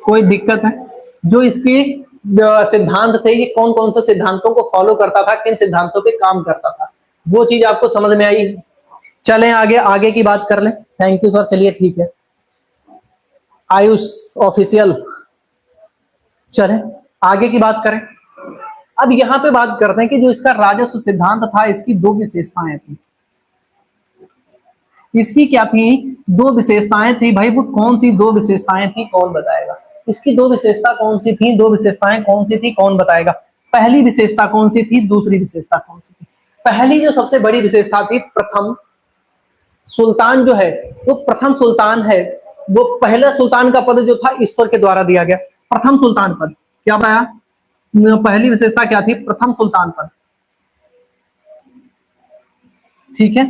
कोई दिक्कत है? जो इसके सिद्धांत थे ये कौन कौन से सिद्धांतों को फॉलो करता था, किन सिद्धांतों पे काम करता था, वो चीज आपको समझ में आई? चलें आगे, आगे की बात कर लें। Thank you sir. चलिए ठीक है, आयुष ऑफिशियल। चलें आगे की बात करें। अब यहां पे बात करते हैं कि जो इसका राजस्व सिद्धांत था, इसकी दो विशेषताएं थी। इसकी क्या थी? दो विशेषताएं थी भाई। वो कौन सी दो विशेषताएं थी, कौन बताएगा? इसकी दो विशेषता कौन सी थी, दो विशेषताएं कौन सी थी, कौन बताएगा? पहली विशेषता कौन सी थी, दूसरी विशेषता कौन सी थी? पहली जो सबसे बड़ी विशेषता थी, प्रथम सुल्तान जो है वो प्रथम सुल्तान है, वो पहला सुल्तान का पद जो था ईश्वर के द्वारा दिया गया। प्रथम सुल्तान पद क्या बताया? पहली विशेषता क्या थी? प्रथम सुल्तान पद। ठीक है,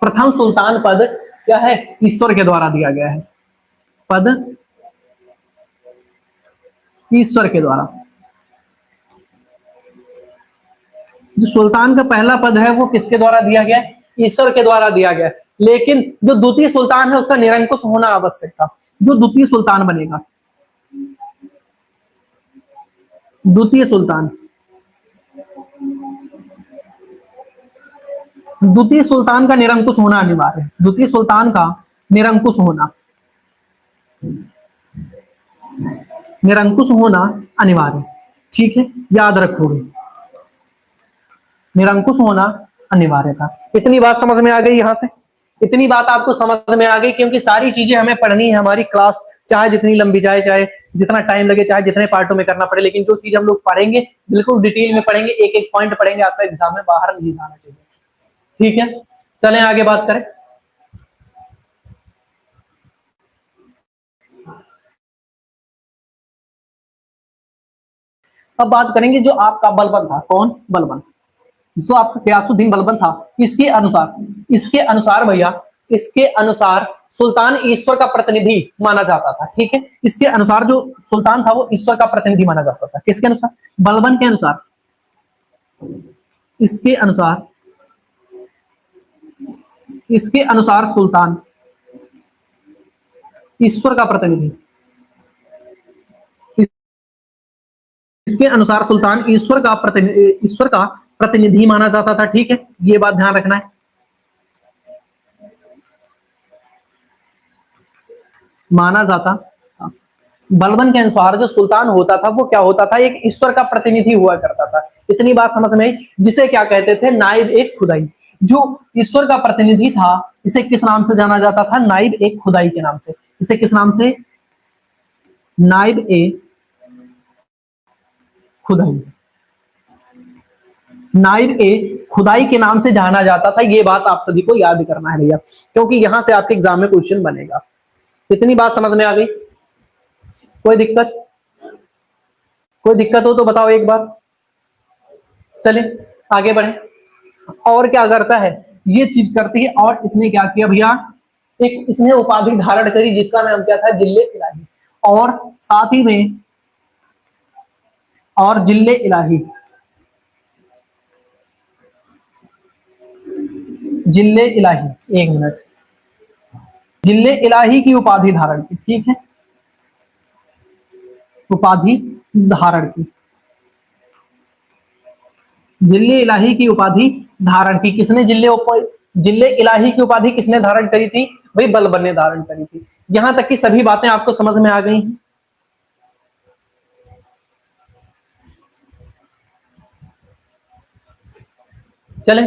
प्रथम सुल्तान पद क्या है? ईश्वर के द्वारा दिया गया है। पद ईश्वर के द्वारा। जो सुल्तान का पहला पद है वो किसके द्वारा दिया गया? ईश्वर के द्वारा दिया गया। लेकिन जो द्वितीय सुल्तान है उसका निरंकुश होना आवश्यक था। जो द्वितीय सुल्तान बनेगा, द्वितीय सुल्तान, द्वितीय सुल्तान का निरंकुश होना अनिवार्य है। द्वितीय सुल्तान का निरंकुश होना, निरंकुश होना अनिवार्य। ठीक है, याद रखोगे, निरंकुश होना अनिवार्य था। इतनी बात समझ में आ गई? यहां से इतनी बात आपको समझ में आ गई? क्योंकि सारी चीजें हमें पढ़नी है। हमारी क्लास चाहे जितनी लंबी जाए, चाहे जितना टाइम लगे, चाहे जितने पार्टों में करना पड़े, लेकिन जो चीज हम लोग पढ़ेंगे बिल्कुल डिटेल में पढ़ेंगे, एक एक पॉइंट पढ़ेंगे। आपका एग्जाम में बाहर नहीं जाना चाहिए। ठीक है, चलें आगे बात करें। अब बात करेंगे जो आपका बलबन था। कौन? बलबन। जो आपका गयासुद्दीन बलबन था, इसके अनुसार भैया, इसके अनुसार सुल्तान ईश्वर का प्रतिनिधि माना जाता था। ठीक है, इसके अनुसार जो सुल्तान था वो ईश्वर का प्रतिनिधि माना जाता था। किसके अनुसार? बलबन के अनुसार। इसके अनुसार, इसके अनुसार सुल्तान ईश्वर का प्रतिनिधि, इसके अनुसार सुल्तान ईश्वर का प्रतिनिधि माना जाता था। ठीक है, ये बात ध्यान रखना है। माना जाता। बलबन के अनुसार जो सुल्तान होता था वो क्या होता था? एक ईश्वर का प्रतिनिधि हुआ करता था। इतनी बात समझ में आई? जिसे क्या कहते थे? नाइब ए खुदाई। जो ईश्वर का प्रतिनिधि था इसे किस नाम से जाना जाता था? नाइब ए खुदाई के नाम से। इसे किस नाम से? नाइब ए खुदाई। नाइब ए खुदाई के नाम से जाना जाता था। ये बात आप सभी को याद करना है भैया, क्योंकि यहां से आपके एग्जाम में क्वेश्चन बनेगा। इतनी बात समझ में आ गई? कोई दिक्कत? कोई दिक्कत हो तो बताओ एक बार। चले आगे बढ़े। और क्या करता है? ये चीज करती है। और इसने क्या किया भैया? एक इसने उपाधि धारण करी जिसका नाम क्या था? जिल्ले इलाही। और साथ ही में और जिल्ले इलाही, जिल्ले इलाही, एक मिनट, जिल्ले इलाही की उपाधि धारण की। ठीक है, उपाधि धारण की, जिल्ले इलाही की उपाधि धारण की। किसने जिल्ले इलाही की उपाधि किसने धारण करी थी? भाई बलबन ने धारण करी थी। यहां तक की सभी बातें आपको समझ में आ गई? चले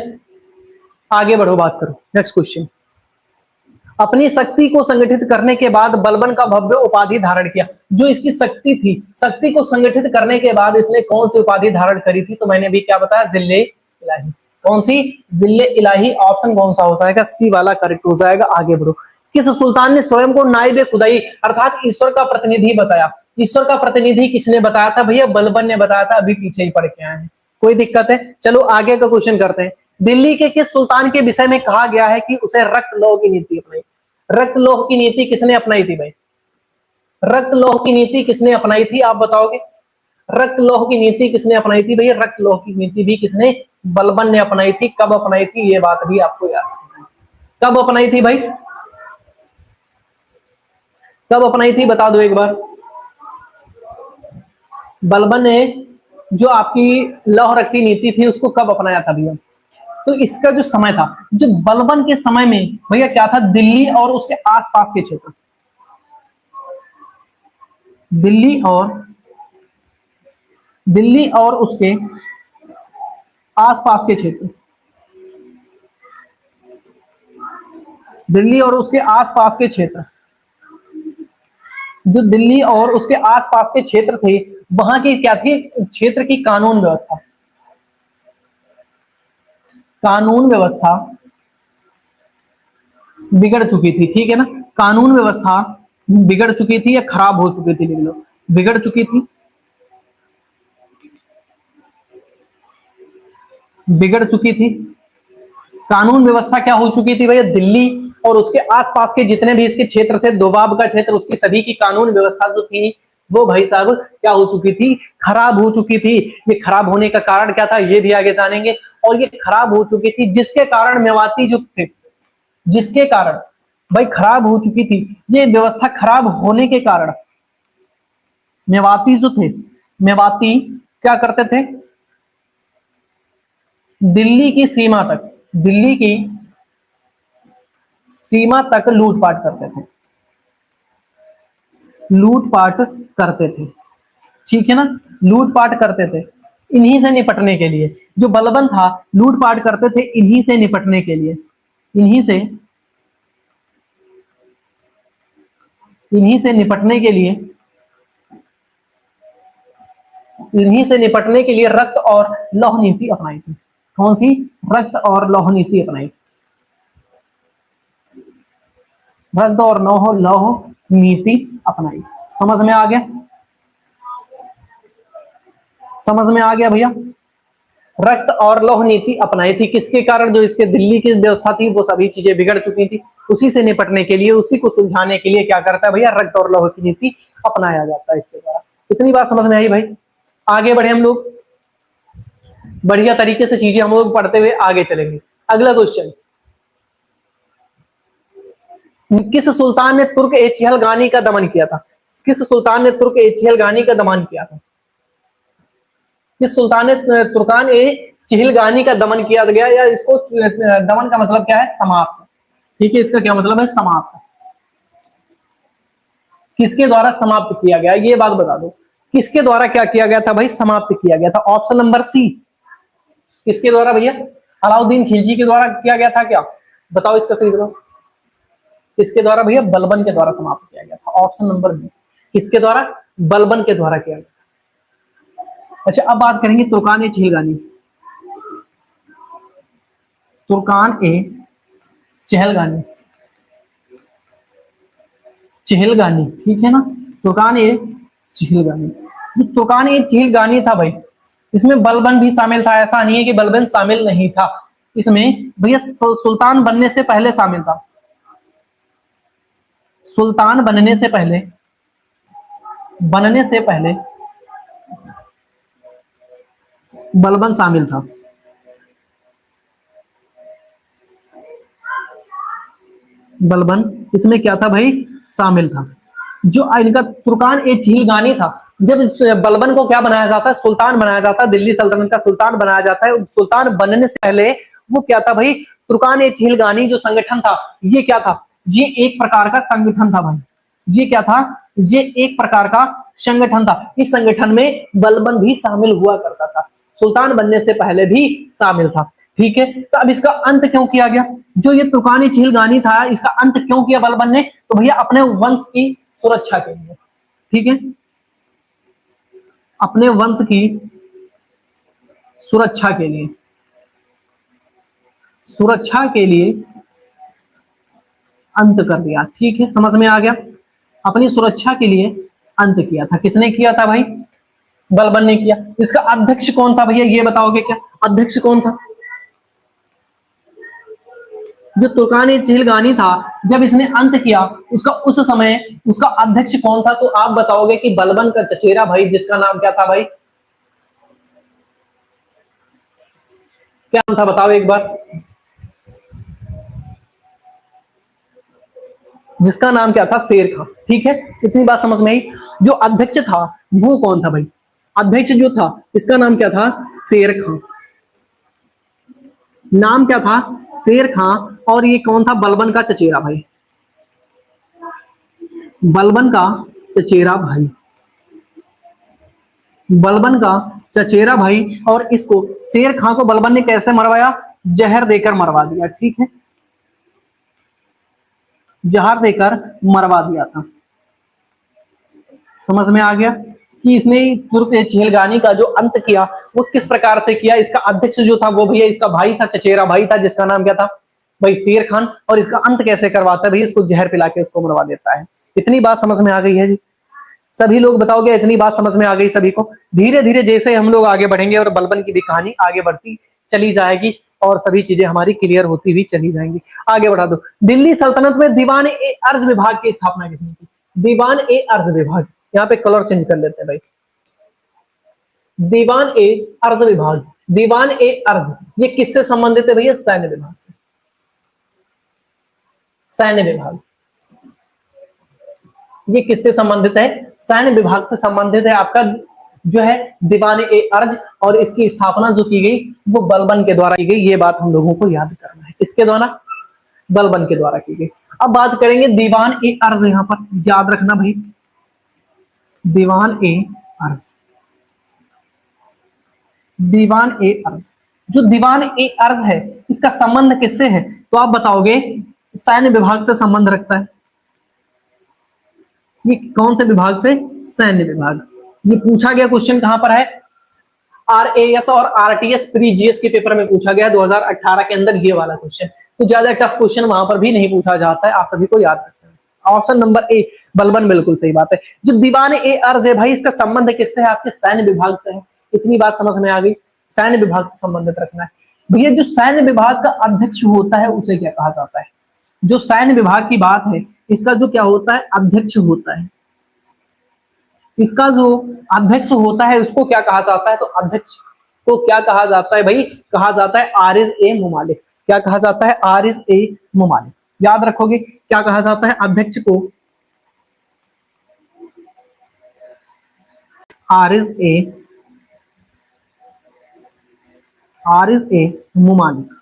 आगे बढ़ो, बात करो। Next question. अपनी शक्ति को संगठित करने के बाद बलबन का भव्य उपाधि धारण किया। जो इसकी शक्ति थी, शक्ति को संगठित करने के बाद इसने कौन सी उपाधि धारण करी थी? तो मैंने भी क्या बताया? जिल्ले इलाही। कौन सी? दिल्ले इलाही। ऑप्शन कौन सा हो जाएगा? सी वाला करेक्ट हो जाएगा। आगे बढ़ो। किस सुल्तान ने स्वयं को नाइबे खुदाई अर्थात ईश्वर का प्रतिनिधि बताया? ईश्वर का प्रतिनिधि किसने बताया था भैया? बलबन ने बताया था। अभी पीछे ही पढ़ के आए हैं, कोई दिक्कत है? चलो आगे का क्वेश्चन करते हैं। दिल्ली के किस सुल्तान के विषय में कहा गया है कि उसे रक्त लौह की नीति अपनाई? रक्त लौह की नीति किसने अपनाई थी भाई? रक्त लौह की नीति किसने अपनाई थी, आप बताओगे? रक्त लौह की नीति किसने अपनाई थी भैया? रक्त लौह की नीति भी किसने? बलबन ने अपनाई थी। कब अपनाई थी, ये बात भी आपको याद रखना है। कब अपनाई थी भाई? कब अपनाई थी, बता दो एक बार। बलबन ने जो आपकी लौह रक्त की नीति थी उसको कब अपनाया था भैया? तो इसका जो समय था, जो बलबन के समय में भैया क्या था? दिल्ली और उसके आसपास के क्षेत्र, दिल्ली और उसके आसपास के क्षेत्र, दिल्ली और उसके आसपास के क्षेत्र, जो दिल्ली और उसके आसपास के क्षेत्र थे, वहां की क्या थी? क्षेत्र की कानून व्यवस्था, कानून व्यवस्था बिगड़ चुकी थी। ठीक है ना? कानून व्यवस्था बिगड़ चुकी थी या खराब हो चुकी थी, लिख लो। बिगड़ चुकी थी, बिगड़ चुकी थी। कानून व्यवस्था क्या हो चुकी थी भैया? दिल्ली और उसके आसपास के जितने भी इसके क्षेत्र थे, दोबाब का क्षेत्र, उसकी सभी की कानून व्यवस्था जो थी वो भाई साहब क्या हो चुकी थी? खराब हो चुकी थी। ये खराब होने का कारण क्या था, ये भी आगे जानेंगे। और ये खराब हो चुकी थी जिसके कारण मेवाती जो थे, जिसके कारण भाई खराब हो चुकी थी, ये व्यवस्था खराब होने के कारण मेवाती जो थे, मेवाती क्या करते थे? दिल्ली की सीमा तक, दिल्ली की सीमा तक लूटपाट करते थे, लूटपाट करते थे। ठीक है ना? लूटपाट करते थे इन्हीं से निपटने के लिए। जो बलबन था लूटपाट करते थे इन्हीं से निपटने के लिए, इन्हीं से, इन्हीं से निपटने के लिए, इन्हीं से निपटने के लिए रक्त और लौह नीति अपनाई थी। कौन सी? रक्त और लौह नीति अपनाई। रक्त और लौह नीति अपनाई। समझ में आ गया? समझ में आ गया भैया? रक्त और लौह नीति अपनाई थी किसके कारण? जो इसके दिल्ली की व्यवस्था थी वो सभी चीजें बिगड़ चुकी थी, उसी से निपटने के लिए, उसी को सुलझाने के लिए क्या करता है भैया? रक्त और लौह की नीति अपनाया जाता है इसके द्वारा। इतनी बात समझ में आई भाई? आगे बढ़े हम लोग, बढ़िया तरीके से चीजें हम लोग पढ़ते हुए आगे चलेंगे। अगला क्वेश्चन, किस सुल्तान ने तुर्क ए चहलगानी का दमन किया था? किस सुल्तान ने तुर्क ए चहलगानी का दमन किया था? किस सुल्तान ने तुर्कान ए चिहलगानी का दमन किया गया, या इसको दमन का मतलब क्या है? समाप्त। ठीक है, इसका क्या मतलब है? समाप्त। किसके द्वारा समाप्त किया गया, ये बात बता दो। किसके द्वारा क्या किया गया था भाई? समाप्त किया गया था। Option number C. किसके द्वारा भैया? अलाउद्दीन खिलजी के द्वारा किया गया था क्या? बताओ इसका सही जवाब। किसके द्वारा भैया? बलबन के द्वारा समाप्त किया गया था। Option number B. किसके द्वारा? बलबन के द्वारा किया गया। अच्छा, अब बात करेंगे तुर्कान ए चहलगानी। तुर्कान ए चहलगानी, चहलगानी, ठीक है ना? तुर्कान ए चहलगानी, जो तुर्कान ए चहलगानी था भाई, इसमें बलबन भी शामिल था। ऐसा नहीं है कि बलबन शामिल नहीं था इसमें भैया। सुल्तान बनने से पहले शामिल था, सुल्तान बनने से पहले, बनने से पहले बलबन शामिल था। बलबन इसमें क्या था भाई? शामिल था। जो इनका तुर्कान ए चहलगानी था, जब बलबन को क्या बनाया जाता है? सुल्तान बनाया जाता है, दिल्ली सल्तनत का सुल्तान बनाया जाता है। सुल्तान बनने से पहले वो क्या था भाई? तुर्कान ए चहलगानी जो संगठन था, ये क्या था? ये एक प्रकार का संगठन था भाई। ये क्या था? ये एक प्रकार का संगठन था। इस संगठन में बलबन भी शामिल हुआ करता था, सुल्तान बनने से पहले भी शामिल था। ठीक है, तो अब इसका अंत क्यों किया गया? जो ये तुर्कानी चहलगानी था, इसका अंत क्यों किया बलबन ने? तो भैया अपने वंश की सुरक्षा के लिए। ठीक है, अपने वंश की सुरक्षा के लिए, सुरक्षा के लिए अंत कर दिया। ठीक है, समझ में आ गया। अपनी सुरक्षा के लिए अंत किया था। किसने किया था भाई? बलबन ने किया। इसका अध्यक्ष कौन था भैया, ये बताओगे क्या? अध्यक्ष कौन था? जो तुर्कानी चिलगानी था, जब इसने अंत किया, उसका उस समय उसका अध्यक्ष कौन था? तो आप बताओगे कि बलबन का चचेरा भाई, जिसका नाम क्या था भाई? क्या नाम था बताओ एक बार। जिसका नाम क्या था? शेर खां। ठीक है, इतनी बात समझ में आई। जो अध्यक्ष था वो कौन था भाई? अध्यक्ष जो था इसका नाम क्या था? शेर खां। नाम क्या था? शेर खां। और ये कौन था? बलबन का चचेरा भाई। बलबन का चचेरा भाई। बलबन का चचेरा भाई। और इसको शेर खां को बलबन ने कैसे मरवाया? जहर देकर मरवा दिया। ठीक है, जहर देकर मरवा दिया था। समझ में आ गया कि इसने तुर्क चिलगानी का जो अंत किया वो किस प्रकार से किया। इसका अध्यक्ष जो था वो भैया इसका भाई था, चचेरा भाई था, जिसका नाम क्या था भाई? शेर खान। और इसका अंत कैसे करवाता है भैया? इसको जहर पिला के उसको मरवा देता है। इतनी बात समझ में आ गई है जी? सभी लोग बताओगे इतनी बात समझ में आ गई सभी को? धीरे धीरे जैसे हम लोग आगे बढ़ेंगे और बलबन की भी कहानी आगे बढ़ती चली जाएगी और सभी चीजें हमारी क्लियर होती हुई चली जाएंगी। आगे बढ़ा दो। दिल्ली सल्तनत में दीवान ए अर्ज विभाग की स्थापना किसने की? दीवान ए अर्ज विभाग। यहाँ पे कलर चेंज कर लेते हैं भाई। दीवान ए अर्ज विभाग। दीवान ए अर्ज ये किससे संबंधित है भैया? सैन्य विभाग से। सैन्य विभाग ये किससे संबंधित है? सैन्य विभाग से संबंधित है आपका जो है दीवान ए अर्ज। और इसकी स्थापना जो की गई वो बलबन के द्वारा की गई। ये बात हम लोगों को याद करना है। किसके द्वारा? बलबन के द्वारा की गई। अब बात करेंगे दीवान ए अर्ज। यहां पर याद रखना भाई, दीवान ए अर्ज। दीवान ए अर्ज, जो दीवान ए अर्ज है इसका संबंध किससे है? तो आप बताओगे सैन्य विभाग से संबंध रखता है। ये कौन से विभाग से? सैन्य विभाग। ये पूछा गया क्वेश्चन कहां पर है? आरएएस और आरटीएस प्री जीएस के पेपर में पूछा गया 2018 के अंदर ये वाला क्वेश्चन। तो ज्यादा टफ क्वेश्चन वहां पर भी नहीं पूछा जाता है, आप सभी को याद रखना है। ऑप्शन नंबर ए बलबन बिल्कुल सही बात है। जो दीवान ए अर्ज है भाई इसका संबंध किससे है? आपके सैन्य विभाग से है। इतनी बात समझ में आ गई? सैन्य विभाग से संबंधित रखना है भैया। जो सैन्य विभाग का अध्यक्ष होता है उसे क्या कहा जाता है? जो सैन्य विभाग की बात है इसका जो क्या होता है? अध्यक्ष होता है। इसका जो अध्यक्ष होता है उसको क्या कहा जाता है? तो अध्यक्ष को क्या कहा जाता है भाई? कहा जाता है आरिज ए मुमालिक। क्या कहा जाता है? आरिज ए मुमालिक। याद रखोगे क्या कहा जाता है अध्यक्ष को? आरिज ए मुमालिक।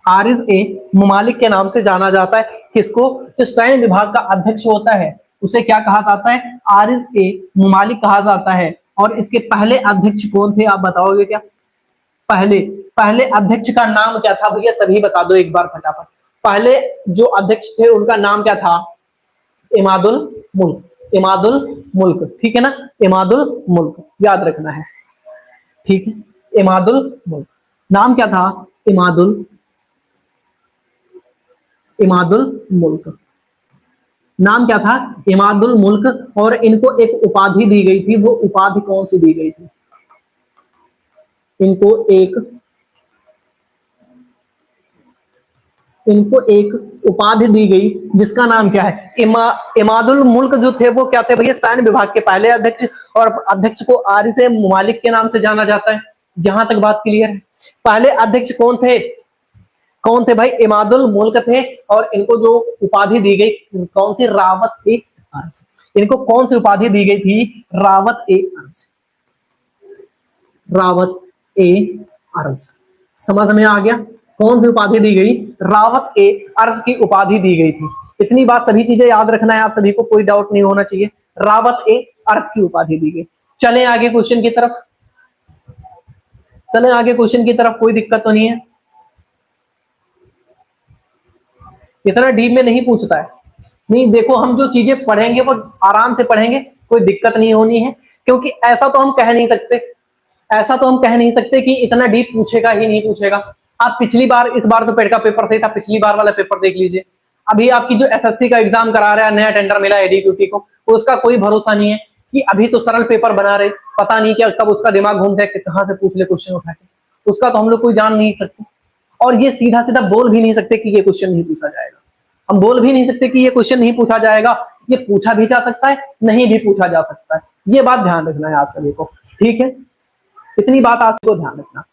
आरिज ए मुमालिक के नाम से जाना जाता है। किसको? जो सैन्य विभाग का अध्यक्ष होता है उसे क्या कहा जाता है? आरिज ए मुमालिक कहा जाता है। और इसके पहले अध्यक्ष कौन थे? आप बताओगे क्या? पहले अध्यक्ष का नाम क्या था भैया? सभी बता दो एक बार फटाफट। पहले जो अध्यक्ष थे उनका नाम क्या था? इमादुल मुल्क। इमादुल मुल्क, ठीक है ना? इमादुल मुल्क याद रखना है। ठीक है, इमादुल मुल्क। नाम क्या था? इमादुल मुल्क। नाम क्या था? इमादुल मुल्क। और इनको एक उपाधि दी गई थी। वो उपाधि कौन सी दी गई थी? इनको एक उपाधि दी गई जिसका नाम क्या है? इमादुल मुल्क जो थे वो क्या थे भैया? सैन्य विभाग के पहले अध्यक्ष। और अध्यक्ष को आरिज ए मुमालिक के नाम से जाना जाता है। यहां तक बात क्लियर है? पहले अध्यक्ष कौन थे? कौन थे भाई? इमादुल मुल्क थे। और इनको जो उपाधि दी गई कौन सी? रावत ए अर्ज। इनको कौन सी उपाधि दी गई थी? रावत ए अर्ज। रावत ए अर्ज। समझ में आ गया? कौन सी उपाधि दी गई? रावत ए अर्ज की उपाधि दी गई थी। इतनी बात सभी चीजें याद रखना है आप सभी को, कोई डाउट नहीं होना चाहिए। रावत ए अर्ज की उपाधि दी गई। चले आगे क्वेश्चन की तरफ। चले आगे क्वेश्चन की तरफ, कोई दिक्कत तो नहीं है? इतना डीप में नहीं पूछता है। नहीं, देखो हम जो चीजें पढ़ेंगे वो आराम से पढ़ेंगे, कोई दिक्कत नहीं होनी है। क्योंकि ऐसा तो हम कह नहीं सकते ऐसा तो हम कह नहीं सकते कि इतना डीप पूछेगा ही नहीं पूछेगा। आप पिछली बार, इस बार तो पेड का पेपर सही था, पिछली बार वाला पेपर देख लीजिए। अभी आपकी जो एसएससी का एग्जाम करा रहा है, नया टेंडर मिला है एडीक्यूटी को, उसका कोई भरोसा नहीं है कि अभी तो सरल पेपर बना रहे, पता नहीं क्या कब उसका दिमाग घूम जाए कि कहां से पूछ ले क्वेश्चन उठा के, उसका तो हम लोग कोई जान नहीं सकते। और ये सीधा सीधा बोल भी नहीं सकते कि ये क्वेश्चन नहीं पूछा जाएगा। हम बोल भी नहीं सकते कि ये क्वेश्चन नहीं पूछा जाएगा। ये पूछा भी जा सकता है, नहीं भी पूछा जा सकता है। ये बात ध्यान रखना है आप सभी को, ठीक है। इतनी बात आप सबको ध्यान रखना।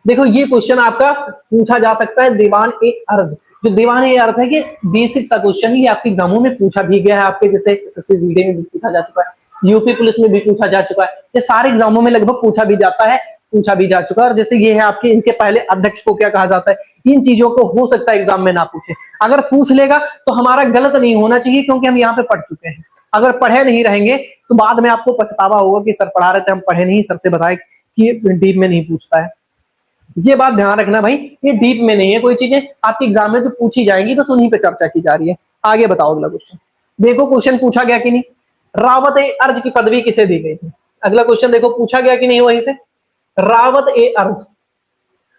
देखो ये क्वेश्चन आपका पूछा जा सकता है, दीवान ए अर्ज। जो दीवान ए अर्ज है ये बेसिक सा क्वेश्चन, ये आपके एग्जामों में पूछा भी गया है। आपके जैसे एसएससी जीडी में भी पूछा जा चुका है, यूपी पुलिस में भी पूछा जा चुका है, ये सारे एग्जामों में लगभग पूछा भी जाता है, पूछा भी जा चुका है। और जैसे ये है आपके, इनके पहले अध्यक्ष को क्या कहा जाता है, इन चीजों को हो सकता है एग्जाम में ना पूछे। अगर पूछ लेगा तो हमारा गलत नहीं होना चाहिए, क्योंकि हम यहाँ पे पढ़ चुके हैं। अगर पढ़े नहीं रहेंगे तो बाद में आपको पछतावा होगा कि सर पढ़ा रहे थे, हम पढ़े नहीं, सर से बताए कि डीप में नहीं पूछता है। ये बात ध्यान रखना भाई, ये डीप में नहीं है, कोई चीजें आपके एग्जाम में तो पूछी जाएंगी, बस उन्हीं पे चर्चा की जा रही है। आगे बताओ अगला क्वेश्चन। देखो क्वेश्चन पूछा गया कि नहीं, रावत ए अर्ज की पदवी किसे दी गई थी। अगला क्वेश्चन देखो पूछा गया कि नहीं वहीं से, रावत ए अर्ज,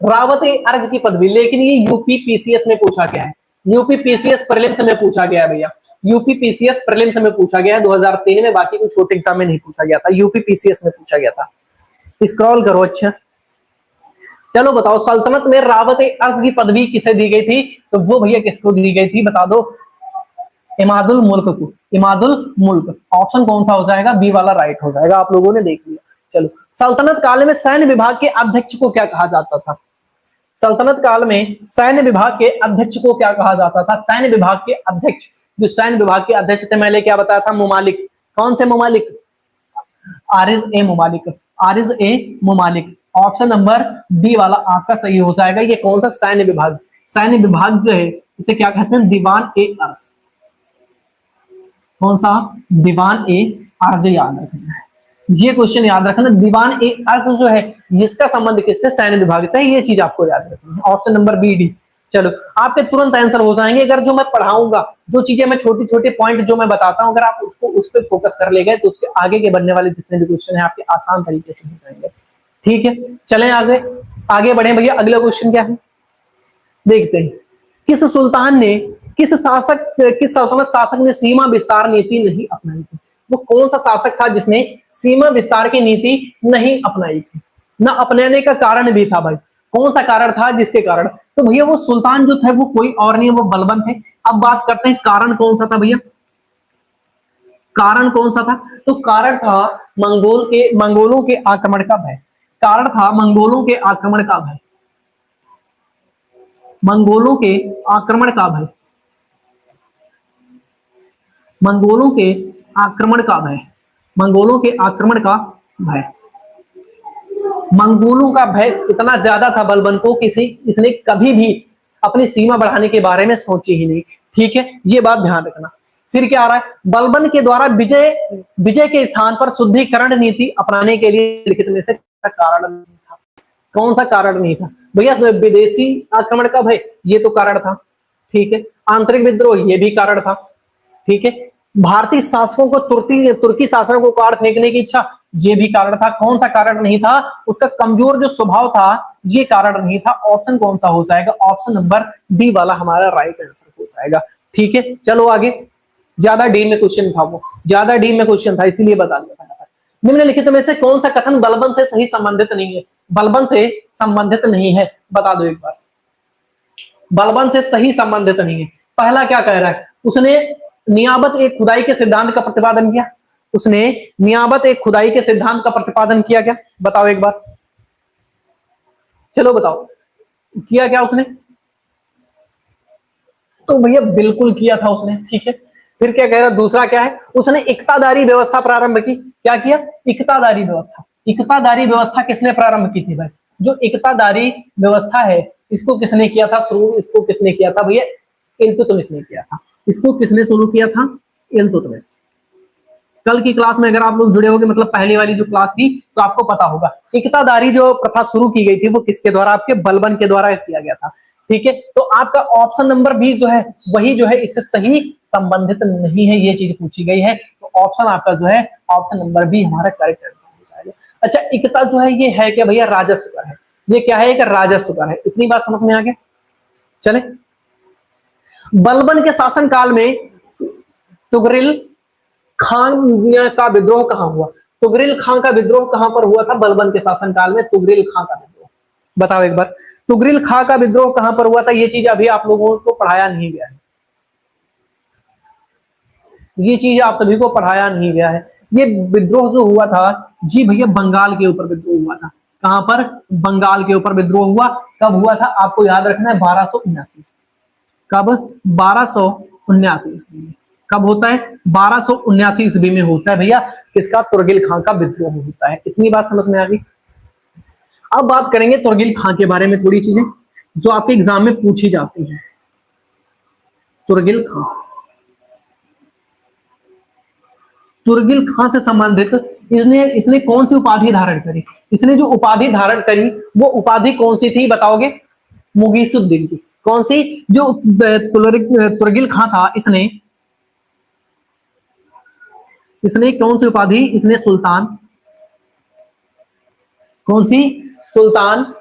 रावत ए अर्ज की पदवी। लेकिन ये यूपी पीसीएस में पूछा गया है, यूपी पीसीएस प्रीलिम्स में पूछा गया है भैया, यूपी पीसीएस प्रीलिम्स में पूछा गया है 2003 में। बाकी कुछ छोटे एग्जाम में नहीं पूछा गया था, यूपी पीसीएस में पूछा गया था। स्क्रॉल करो। अच्छा चलो बताओ, सल्तनत में रावत ए अर्ज की पदवी किसे दी गई थी, तो वो भैया किसको दी गई थी बता दो, इमादुल मुल्क को। इमादुल मुल्क ऑप्शन कौन सा हो जाएगा, बी वाला राइट हो जाएगा, आप लोगों ने देख लिया। चलो, सल्तनत काल में सैन्य विभाग के अध्यक्ष को क्या कहा जाता था। सल्तनत काल में सैन्य विभाग के अध्यक्ष को क्या कहा जाता था। सैन्य विभाग के अध्यक्ष, जो सैन्य विभाग के अध्यक्ष थे, मैंने क्या बताया था, मुमालिक। कौन से मुमालिक, आरिज ए मुमालिक, आरिज ए मुमालिक। ऑप्शन नंबर बी वाला आपका सही हो जाएगा। ये कौन सा, सैन्य विभाग। सैन्य विभाग जो है इसे क्या कहते हैं, दीवान ए अर्ज। कौन सा, दीवान ए अर्ज याद रखना है, ये क्वेश्चन याद रखना। दीवान ए अर्ज जो है जिसका संबंध किससे, सैन्य विभाग से, ये चीज आपको याद रखनी है। Option number B D. चलो आपके तुरंत आंसर हो जाएंगे अगर जो मैं पढ़ाऊंगा, जो चीजें मैं छोटी छोटे पॉइंट जो मैं बताता हूं, अगर आप उसको उस पर फोकस कर ले गए तो उसके आगे के बनने वाले जितने भी क्वेश्चन है आपके आसान तरीके से हो जाएंगे। ठीक है, चलें आगे, आगे बढ़े भैया। अगला क्वेश्चन क्या है देखते हैं। किस सुल्तान ने, किस सल्तनत शासक ने सीमा विस्तार नीति नहीं अपनाई थी। वो कौन सा शासक था जिसने सीमा विस्तार की नीति नहीं अपनाई थी। न अपनाने का कारण भी था भाई, कौन सा कारण था जिसके कारण, तो भैया वो सुल्तान जो थे वो कोई और नहीं, वो बलबन थे। अब बात करते हैं कारण कौन सा था भैया, कारण कौन सा था, तो कारण था मंगोलों के आक्रमण का भय। कारण था मंगोलों के आक्रमण का भय, मंगोलों के आक्रमण का भय, मंगोलों के आक्रमण का भय, मंगोलों के आक्रमण का भय। मंगोलों का भय इतना ज्यादा था बलबन को, किसी इसने कभी भी अपनी सीमा बढ़ाने के बारे में सोची ही नहीं। ठीक है, ये बात ध्यान रखना। फिर क्या आ रहा है, बलबन के द्वारा विजय के स्थान पर शुद्धिकरण नीति अपनाने के लिए लिखित में से कारण नहीं था। कौन सा कारण नहीं था भैया, विदेशी आक्रमण का भय, ये तो कारण था। ठीक है, आंतरिक विद्रोह, ये भी कारण था। ठीक है, भारतीय शासकों को तुर्की शासकों को काट फेंकने की इच्छा, ये भी कारण था। कौन सा कारण नहीं था, उसका कमजोर जो स्वभाव था, ये कारण नहीं था। ऑप्शन कौन सा हो जाएगा, ऑप्शन नंबर डी वाला हमारा राइट आंसर हो जाएगा। ठीक है, चलो आगे। ज्यादा डी में क्वेश्चन था, वो ज्यादा डी में क्वेश्चन था, इसीलिए बता दिया। निम्नलिखित में से कौन सा कथन बलबन से सही संबंधित नहीं है, बलबन से संबंधित नहीं है, बता दो एक बार। बलबन से सही संबंधित नहीं है। पहला क्या कह रहा है, उसने नियाबत एक खुदाई के सिद्धांत का प्रतिपादन किया, उसने नियाबत एक खुदाई के सिद्धांत का प्रतिपादन किया क्या, बताओ एक बार, चलो बताओ, किया क्या उसने, तो भैया बिल्कुल किया था उसने। ठीक है, फिर क्या कह रहा, दूसरा क्या है, उसने इक्तादारी व्यवस्था प्रारंभ की। क्या किया, इक्तादारी व्यवस्था। इक्तादारी व्यवस्था किसने प्रारंभ की थी भाई, जो इक्तादारी व्यवस्था है इसको किसने किया था शुरू, इसको किसने किया था भैया, इल्तुतमिश ने किया था। इसको किसने शुरू किया था, इल्तुतमिश। कल की क्लास में अगर आप लोग जुड़े होंगे, मतलब पहली वाली जो क्लास थी, तो आपको पता होगा इक्तादारी जो प्रथा शुरू की गई थी वो किसके द्वारा, आपके बलबन के द्वारा किया गया था। ठीक है, तो आपका ऑप्शन नंबर बी जो है वही जो है इससे सही संबंधित नहीं है, ये चीज पूछी गई है। तो ऑप्शन आपका जो है ऑप्शन नंबर बी हमारा करेक्ट आंसर हो जाएगा। अच्छा, इकता जो है ये है क्या भैया? राजस्व कर है। ये क्या है? एक राजस्व कर है। इतनी बात समझ में आ गया? चले, बलबन के शासन काल में तुगरिल खान का विद्रोह कहां हुआ? तुगरिल खान का विद्रोह कहां पर हुआ था? बलबन के शासन काल में तुगरिल खान का विद्रोह, बताओ एक बार, तुगरिल खां का विद्रोह कहां पर हुआ था? ये चीज अभी आप लोगों को पढ़ाया नहीं गया है, ये चीज आप सभी को पढ़ाया नहीं गया है। ये विद्रोह जो हुआ था जी भैया, बंगाल के ऊपर विद्रोह हुआ था। कहां पर? बंगाल के ऊपर विद्रोह हुआ। कब हुआ था आपको याद रखना है? 1279। कब? 1279 ईस्वी में। कब होता है? 1279 ईस्वी में होता है भैया। किसका? तुर्गिल खां का विद्रोह होता है। इतनी बात समझ में आ गई? अब बात करेंगे तुर्गिल खां के बारे में, थोड़ी चीजें जो आपके एग्जाम में पूछी जाती हैं। तुर्गिल खां, तुर्गिल खां से संबंधित इसने इसने कौन सी उपाधि धारण करी? इसने जो उपाधि धारण करी वो उपाधि कौन सी थी बताओगे? मुगीसुद्दीन की। कौन सी? जो तुर्गिल खां था इसने इसने कौन सी उपाधि? इसने सुल्तान, कौन सी? सुल्तान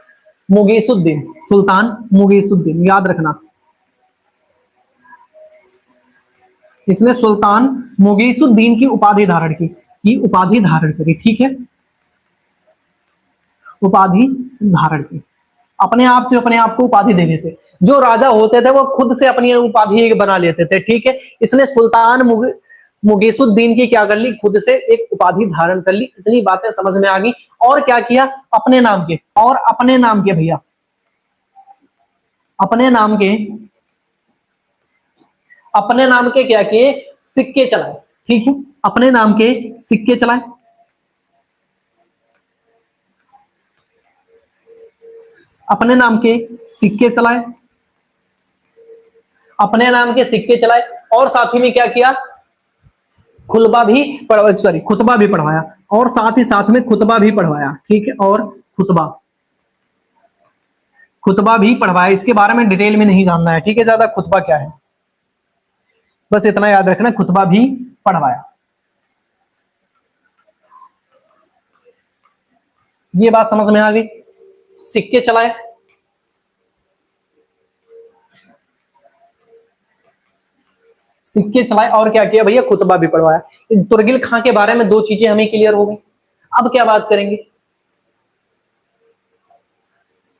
मुगीसुद्दीन, सुल्तान मुगीसुद्दीन, याद रखना। इसने सुल्तान मुगीसुद्दीन की उपाधि धारण की उपाधि धारण करी। ठीक है, उपाधि धारण की। अपने आप से अपने आप को उपाधि दे लेते, जो राजा होते थे वो खुद से अपनी उपाधि बना लेते थे। ठीक है, इसने सुल्तान मुगीसुद्दीन की क्या कर ली? खुद से एक उपाधि धारण कर ली। इतनी बातें समझ में आ गई। और क्या किया? अपने नाम के, और अपने नाम के भैया, अपने नाम के, अपने नाम के क्या किए? सिक्के चलाए। ठीक है, अपने नाम के सिक्के चलाए। अपने नाम के सिक्के चलाए, अपने नाम के सिक्के चलाए। और साथ ही में क्या किया? खुतबा भी खुतबा भी पढ़वाया। और साथ ही साथ में खुतबा भी पढ़वाया। ठीक है, और खुतबा खुतबा भी पढ़वाया। इसके बारे में डिटेल में नहीं जानना है। ठीक है, ज्यादा खुतबा क्या है बस इतना याद रखना, खुतबा भी पढ़वाया। ये बात समझ में आ गई? सिक्के चलाए, सिक्के चलाए, और क्या किया भैया? खुतबा भी पढ़वाया। तुर्गिल खां के बारे में दो चीजें हमें क्लियर हो गई। अब क्या बात करेंगे?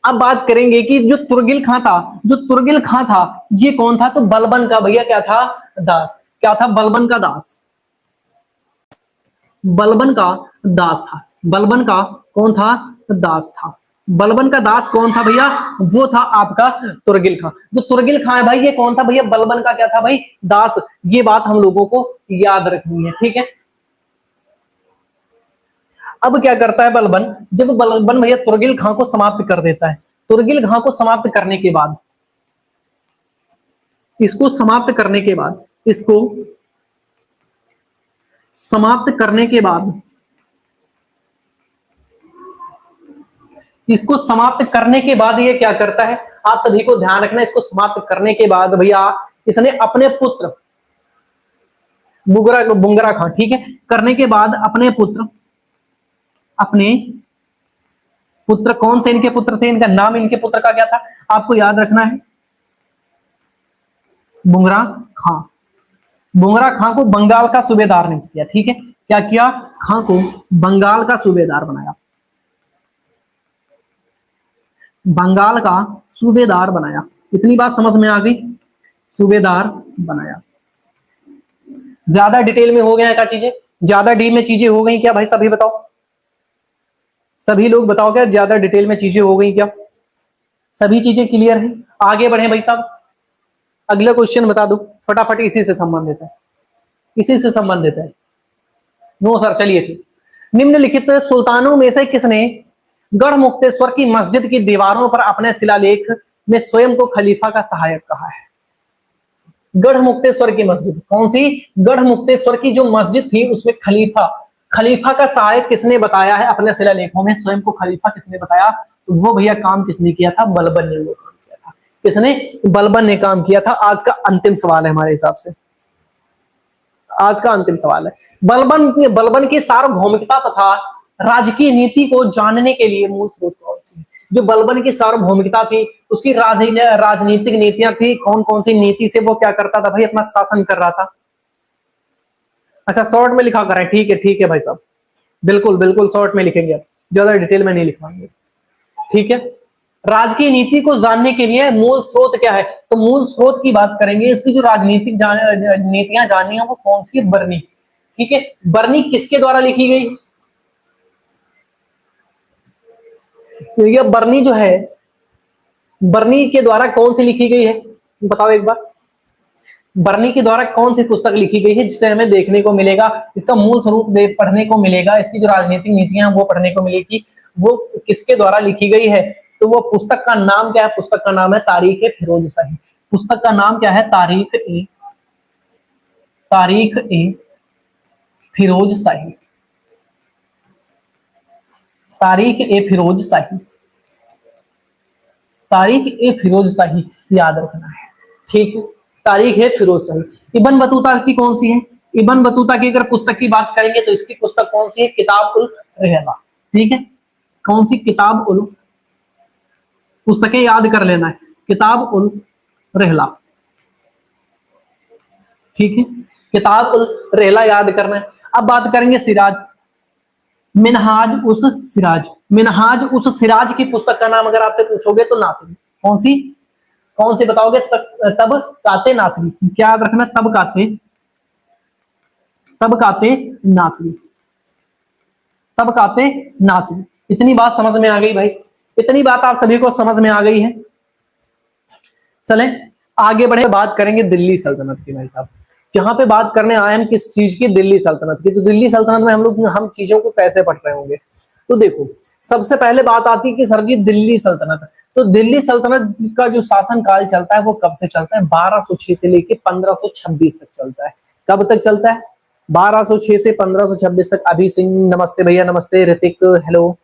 अब बात करेंगे कि जो तुर्गिल खां था, जो तुर्गिल खां था ये कौन था? तो बलबन का भैया क्या था? दास। क्या था? बलबन का दास, बलबन का दास था। बलबन का कौन था? दास था। बलबन का दास कौन था भैया? वो था आपका तुर्गिल खां। जो तुर्गिल खां है भाई ये कौन था भैया? बलबन का क्या था भाई? दास। ये बात हम लोगों को याद रखनी है। ठीक है, अब क्या करता है बलबन? जब बलबन भैया तुर्गिल खां को समाप्त कर देता है, तुर्गिल खां को समाप्त करने के बाद, इसको समाप्त करने के बाद, इसको समाप्त करने के बाद, इसको समाप्त करने के बाद ये क्या करता है? आप सभी को ध्यान रखना, इसको समाप्त करने के बाद भैया इसने अपने पुत्र बुंगरा खां, ठीक है, करने के बाद अपने पुत्र कौन से इनके पुत्र थे? इनका नाम, इनके पुत्र का क्या था आपको याद रखना है? बुंगरा खां। बुंगरा खां को बंगाल का सूबेदार ने किया। ठीक है, क्या किया? खां को बंगाल का सूबेदार बनाया, बंगाल का सूबेदार बनाया। इतनी बात समझ में आ गई? सूबेदार बनाया। ज्यादा डिटेल में हो गया क्या चीजें? ज्यादा डीप में चीजें हो गई क्या भाई? सभी बताओ, सभी लोग बताओ, क्या ज्यादा डिटेल में चीजें हो गई क्या? सभी चीजें क्लियर है? आगे बढ़े भाई साहब, अगला क्वेश्चन बता दो फटाफट, इसी से संबंधित है, इसी से संबंधित है। नो सर, चलिए ठीक। निम्नलिखित सुल्तानों में से किसने गढ़मुक्तेश्वर की मस्जिद की दीवारों पर अपने शिलालेख में स्वयं को खलीफा का सहायक कहा है? गढ़मुक्तेश्वर की मस्जिद कौन सी? गढ़मुक्तेश्वर की जो मस्जिद थी उसमें खलीफा का सहायक किसने बताया है अपने शिलालेखों में? स्वयं को खलीफा किसने बताया? तो वो भैया काम किसने किया था? बलबन ने वो काम किया था। किसने? बलबन ने काम किया था। आज का अंतिम सवाल है हमारे हिसाब से, आज का अंतिम सवाल है। बलबन की सार्वभौमिकता तथा राजकीय नीति को जानने के लिए मूल स्रोत कौन सी? जो बलबन की सार्वभौमिकता थी, उसकी राजनीतिक नीतियां थी, कौन कौन सी नीति से वो क्या करता था भाई, अपना शासन कर रहा था। अच्छा, शॉर्ट में लिखा करें, ठीक है भाई साहब, बिल्कुल बिल्कुल शॉर्ट में लिखेंगे, ज्यादा डिटेल में नहीं लिखवाएंगे, ठीक है। राजकीय नीति को जानने के लिए मूल स्रोत क्या है, तो मूल स्रोत की बात करेंगे, इसकी जो राजनीतिक नीतियां जाननी है वो कौन सी है, बरनी, ठीक है। बरनी किसके द्वारा लिखी गई, तो ये बरनी जो है, बरनी के द्वारा कौन सी लिखी गई है, बताओ एक बार। बरनी के द्वारा कौन सी पुस्तक लिखी गई है जिसे हमें देखने को मिलेगा, इसका मूल स्वरूप पढ़ने को मिलेगा, इसकी जो राजनीतिक नीतियां वो पढ़ने को मिलेगी, वो किसके द्वारा लिखी गई है, तो वो पुस्तक का नाम क्या है, पुस्तक का नाम है तारीख ए फिरोज शाही। पुस्तक का नाम क्या है, तारीख ए फिरोज शाही, तारीख ए फिरोज शाही, तारीख ए फिरोज शाही याद रखना है, ठीक है। तारीख है फिरोज शाही। इब्न बतूता की कौन सी है, इब्न बतूता की अगर पुस्तक की बात करेंगे तो इसकी पुस्तक कौन सी है, किताब उल रहला, ठीक है। कौन सी, किताब उल, पुस्तकें याद कर लेना है, किताब उल रहला, ठीक है, किताब उल रहला याद करना है। अब बात करेंगे सिराज, मिनहाज उस सिराज, मिनहाज उस सिराज की पुस्तक का नाम अगर आपसे पूछोगे तो नासिरी, कौन सी बताओगे, तब काते नासिरी, क्या याद रखना, तब काते नासिरी, तब काते नासिरी। इतनी बात समझ में आ गई भाई, इतनी बात आप सभी को समझ में आ गई है। चलें आगे बढ़े, बात करेंगे दिल्ली सल्तनत की भाई साहब। यहाँ पे बात करने आए हम किस चीज की, दिल्ली सल्तनत की। तो दिल्ली सल्तनत में हम चीजों को कैसे पढ़ रहे होंगे, तो देखो सबसे पहले बात आती है कि सर जी दिल्ली सल्तनत, तो दिल्ली सल्तनत का जो शासन काल चलता है वो कब से चलता है, 1206 से लेके 1526 तक चलता है। कब तक चलता है, 1206 से 1526 तक। अभी सिंह नमस्ते भैया, नमस्ते ऋतिक, हेलो,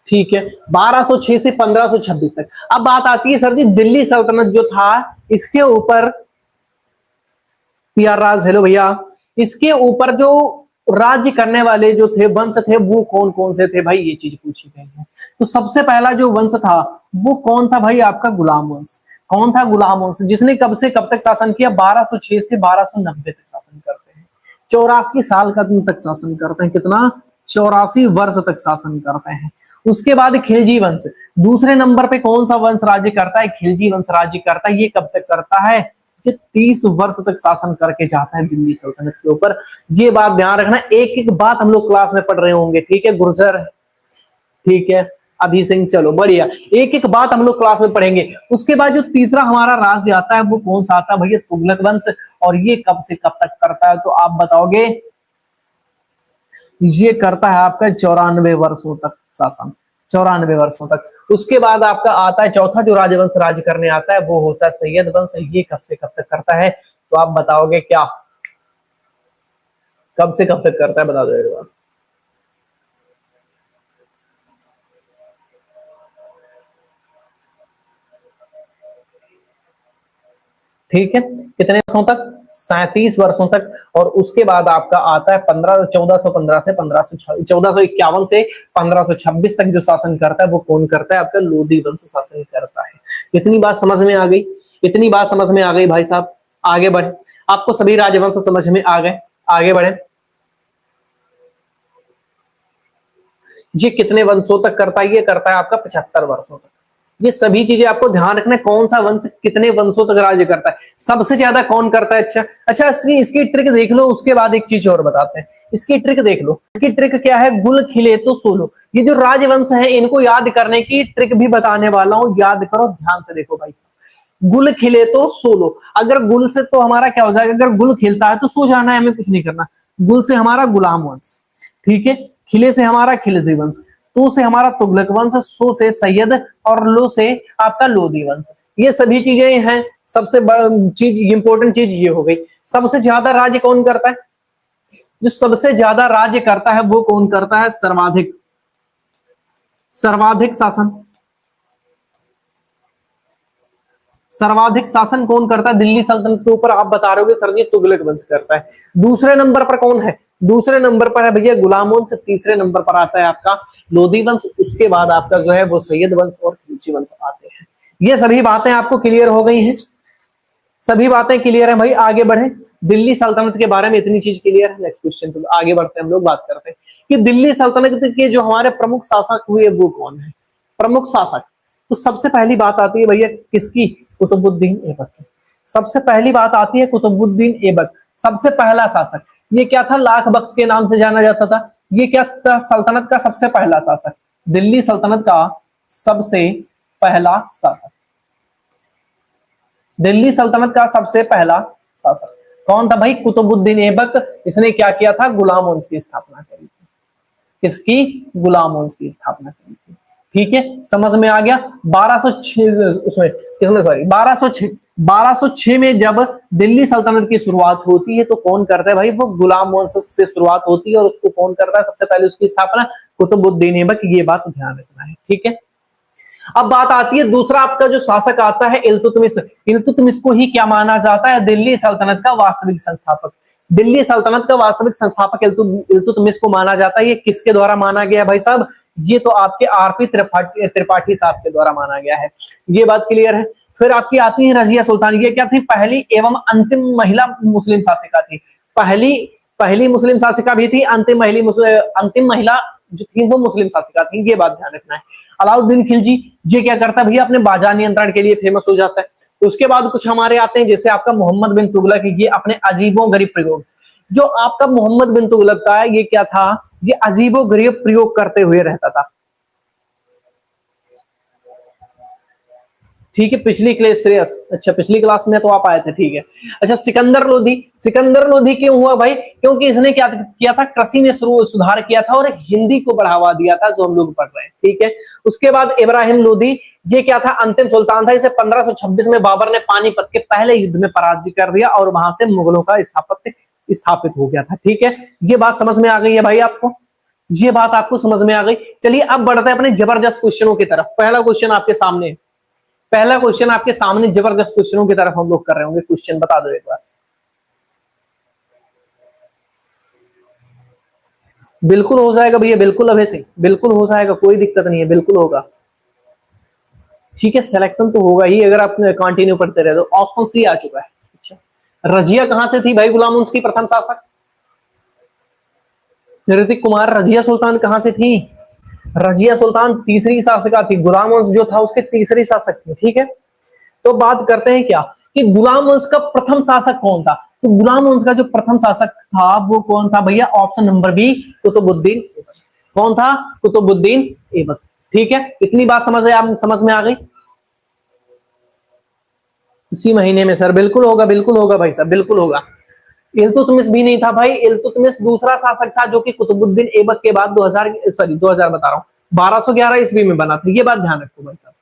ठीक है, 1206 से 1526 तक। अब बात आती है सर जी दिल्ली सल्तनत जो था इसके ऊपर, पीआर राज हेलो भैया, इसके ऊपर जो राज्य करने वाले जो थे वंश थे वो कौन कौन से थे भाई, ये चीज पूछी गई है। तो सबसे पहला जो वंश था वो कौन था भाई, आपका गुलाम वंश। कौन था, गुलाम वंश, जिसने कब से कब तक शासन किया, 1206 से 1290 तक शासन करते हैं, 84 साल का तक शासन करते हैं, कितना, 84 वर्ष तक शासन करते हैं। उसके बाद खिलजी वंश, दूसरे नंबर पे कौन सा वंश राज्य करता है, खिलजी वंश राज्य करता है। ये कब तक करता है, कि 30 वर्ष तक शासन करके जाता है दिल्ली सल्तनत के ऊपर। ये बात ध्यान रखना, एक एक बात हम लोग क्लास में पढ़ रहे होंगे, ठीक है। गुर्जर, ठीक है, अभी सिंह, चलो बढ़िया, एक एक बात हम लोग क्लास में पढ़ेंगे। उसके बाद जो तीसरा हमारा राज्य आता है वो कौन सा आता है भैया, तुगलक वंश। और ये कब से कब तक करता है, तो आप बताओगे, ये करता है आपका 94 वर्षों तक शासन, 94 वर्षों तक। उसके बाद आपका आता है चौथा जो राजवंश राज्य करने आता है वो होता है सैयद वंश। ये कब से कब तक करता है, तो आप बताओगे क्या, कब से कब तक करता है, बता दो एक बार। ठीक है, कितने वर्षों तक, 37 वर्षों तक। और उसके बाद आपका आता है 1415 से 1451 से 1526 तक जो शासन करता है वो कौन करता है, आपका लोधी वंश शासन करता है। इतनी बात समझ में आ गई, इतनी बात समझ में आ गई भाई साहब। आगे बढ़े, आपको सभी राजवंश समझ में आ गए, आगे बढ़े। ये कितने वंशों तक करता है, ये करता है आपका 75 वर्षों तक। ये सभी चीजें आपको ध्यान रखना है, कौन सा वंश कितने वंशों तक राज्य करता है, सबसे ज्यादा कौन करता है। अच्छा इसकी ट्रिक देख लो, उसके बाद एक चीज और बताते हैं। इसकी ट्रिक देख लो, इसकी ट्रिक क्या है, गुल खिले तो सोलो। ये जो राजवंश है इनको याद करने की ट्रिक भी बताने वाला हूं, याद करो ध्यान से, देखो भाई, गुल खिले तो सोलो। अगर गुल से तो हमारा क्या हो जाएगा, अगर गुल खिलता है तो सो जाना है, हमें कुछ नहीं करना। गुल से हमारा गुलाम वंश, ठीक है, खिले से हमारा खिलजी वंश, तो से हमारा तुगलक वंश, सो से सैयद, और लो से आपका लोधी वंश। ये सभी चीजें हैं। सबसे बड़ी चीज, इंपॉर्टेंट चीज ये हो गई। सबसे ज्यादा राज्य कौन करता है, जो सबसे ज्यादा राज्य करता है वो कौन करता है, सर्वाधिक शासन। सर्वाधिक शासन कौन करता है दिल्ली सल्तनत के ऊपर, आप बता रहे हो सर जी तुगलक वंश करता है। दूसरे नंबर पर कौन है, दूसरे नंबर पर है भैया गुलाम वंश, तीसरे नंबर पर आता है आपका लोधी वंश, उसके बाद आपका जो है वो सैयद वंश और खिलजी वंश आते हैं। ये सभी बातें आपको क्लियर हो गई हैं, सभी बातें क्लियर है भाई। आगे बढ़े, दिल्ली सल्तनत के बारे में इतनी चीज क्लियर है। नेक्स्ट क्वेश्चन पे आगे बढ़ते हैं, हम लोग बात करते हैं कि दिल्ली सल्तनत के जो हमारे प्रमुख शासक हुए वो कौन है। प्रमुख शासक, तो सबसे पहली बात आती है भैया किसकी, कुतुबुद्दीन ऐबक की। सबसे पहली बात आती है कुतुबुद्दीन ऐबक, सबसे पहला शासक। ये क्या था, लाख बख्श के नाम से जाना जाता था। ये क्या था, सल्तनत का सबसे पहला शासक, दिल्ली सल्तनत का सबसे पहला शासक, दिल्ली सल्तनत का सबसे पहला शासक कौन था भाई, कुतुबुद्दीन ऐबक। इसने क्या किया था, गुलाम वंश की स्थापना करी थी। किसकी, गुलाम वंश की स्थापना करी थी। ठीक है, समझ में आ गया। 1206 उसमें किसमें, सॉरी 1206 में जब दिल्ली सल्तनत की शुरुआत होती है तो कौन करता है भाई, वो गुलाम वंश से शुरुआत होती है। और उसको कौन करता है सबसे पहले उसकी स्थापना, कुतुबुद्दीन ऐबक। ये बात ध्यान रखना है, ठीक है। अब बात आती है दूसरा आपका जो शासक आता है इल्तुतमिश। इल्तुतमिश को ही क्या माना जाता है, दिल्ली सल्तनत का वास्तविक संस्थापक। दिल्ली सल्तनत का वास्तविक संस्थापक इल्तुतमिश को माना जाता है। ये किसके द्वारा माना गया भाई साहब, ये तो आपके आरपी त्रिपाठी साहब के द्वारा माना गया है। ये बात क्लियर है। फिर आपकी आती है रजिया सुल्तान। ये क्या थी, पहली एवं अंतिम महिला मुस्लिम शासिका थी। पहली मुस्लिम शासिका भी थी, अंतिम महिला जो थी वो मुस्लिम शासिका थी। ये बात ध्यान रखना है। अलाउद्दीन खिलजी, ये क्या करता है भैया, अपने बाजार नियंत्रण के लिए फेमस हो जाता है। तो उसके बाद कुछ हमारे आते हैं जैसे आपका मोहम्मद बिन तुगलक, ये अपने अजीबो गरीब प्रयोग, जो आपका मोहम्मद बिन तुगलक का ये क्या था, ये अजीबो गरीब प्रयोग करते हुए रहता था। ठीक है, पिछली क्लास श्रेयस, अच्छा पिछली क्लास में तो आप आए थे, ठीक है। अच्छा सिकंदर लोधी, सिकंदर लोधी क्यों हुआ भाई, क्योंकि इसने क्या किया था, कृषि में सुधार किया था और हिंदी को बढ़ावा दिया था, जो हम लोग पढ़ रहे हैं, ठीक है। उसके बाद इब्राहिम लोधी, ये क्या था, अंतिम सुल्तान था। इसे 1526 में बाबर ने पानीपत के पहले युद्ध में पराजित कर दिया और वहां से मुगलों का स्थापित हो गया था, ठीक है। ये बात समझ में आ गई है भाई आपको, ये बात आपको समझ में आ गई। चलिए अब बढ़ते हैं अपने जबरदस्त क्वेश्चनों की तरफ। पहला क्वेश्चन आपके सामने, पहला क्वेश्चन आपके सामने, जबरदस्त क्वेश्चनों की तरफ हम लोग कर रहे होंगे। क्वेश्चन बता दो एक बार। बिल्कुल हो जाएगा भैया, बिल्कुल अभय सिंह, बिल्कुल हो जाएगा, कोई दिक्कत नहीं है, बिल्कुल होगा। ठीक है, सिलेक्शन तो होगा ही अगर आप कंटिन्यू पढ़ते रहे तो। ऑप्शन सी आ चुका है। अच्छा, रजिया कहां से थी भाई गुलाम वंश की प्रथम शासक, ऋतिक कुमार, रजिया सुल्तान कहां से थी, रजिया सुल्तान तीसरी शासिका थी। गुलाम वंश जो था उसके तीसरी शासक थी, ठीक है। तो बात करते हैं क्या कि गुलाम वंश का प्रथम शासक कौन था। तो गुलाम वंश का जो प्रथम शासक था वो कौन था भैया, option number B, Qutbuddin Aibak. कौन था, कुतुबुद्दीन ऐबक, ठीक है। इतनी बात समझ में आ गई। इसी महीने में सर, बिल्कुल होगा, बिल्कुल होगा भाई साहब, बिल्कुल होगा। इल्तुतमिश भी नहीं था भाई, इल्तुतमिश दूसरा शासक था जो कि कुतुबुद्दीन ऐबक के बाद 2000 बता रहा हूँ 1211 ईस्वी में बना था। ये बात ध्यान रखो भाई साहब,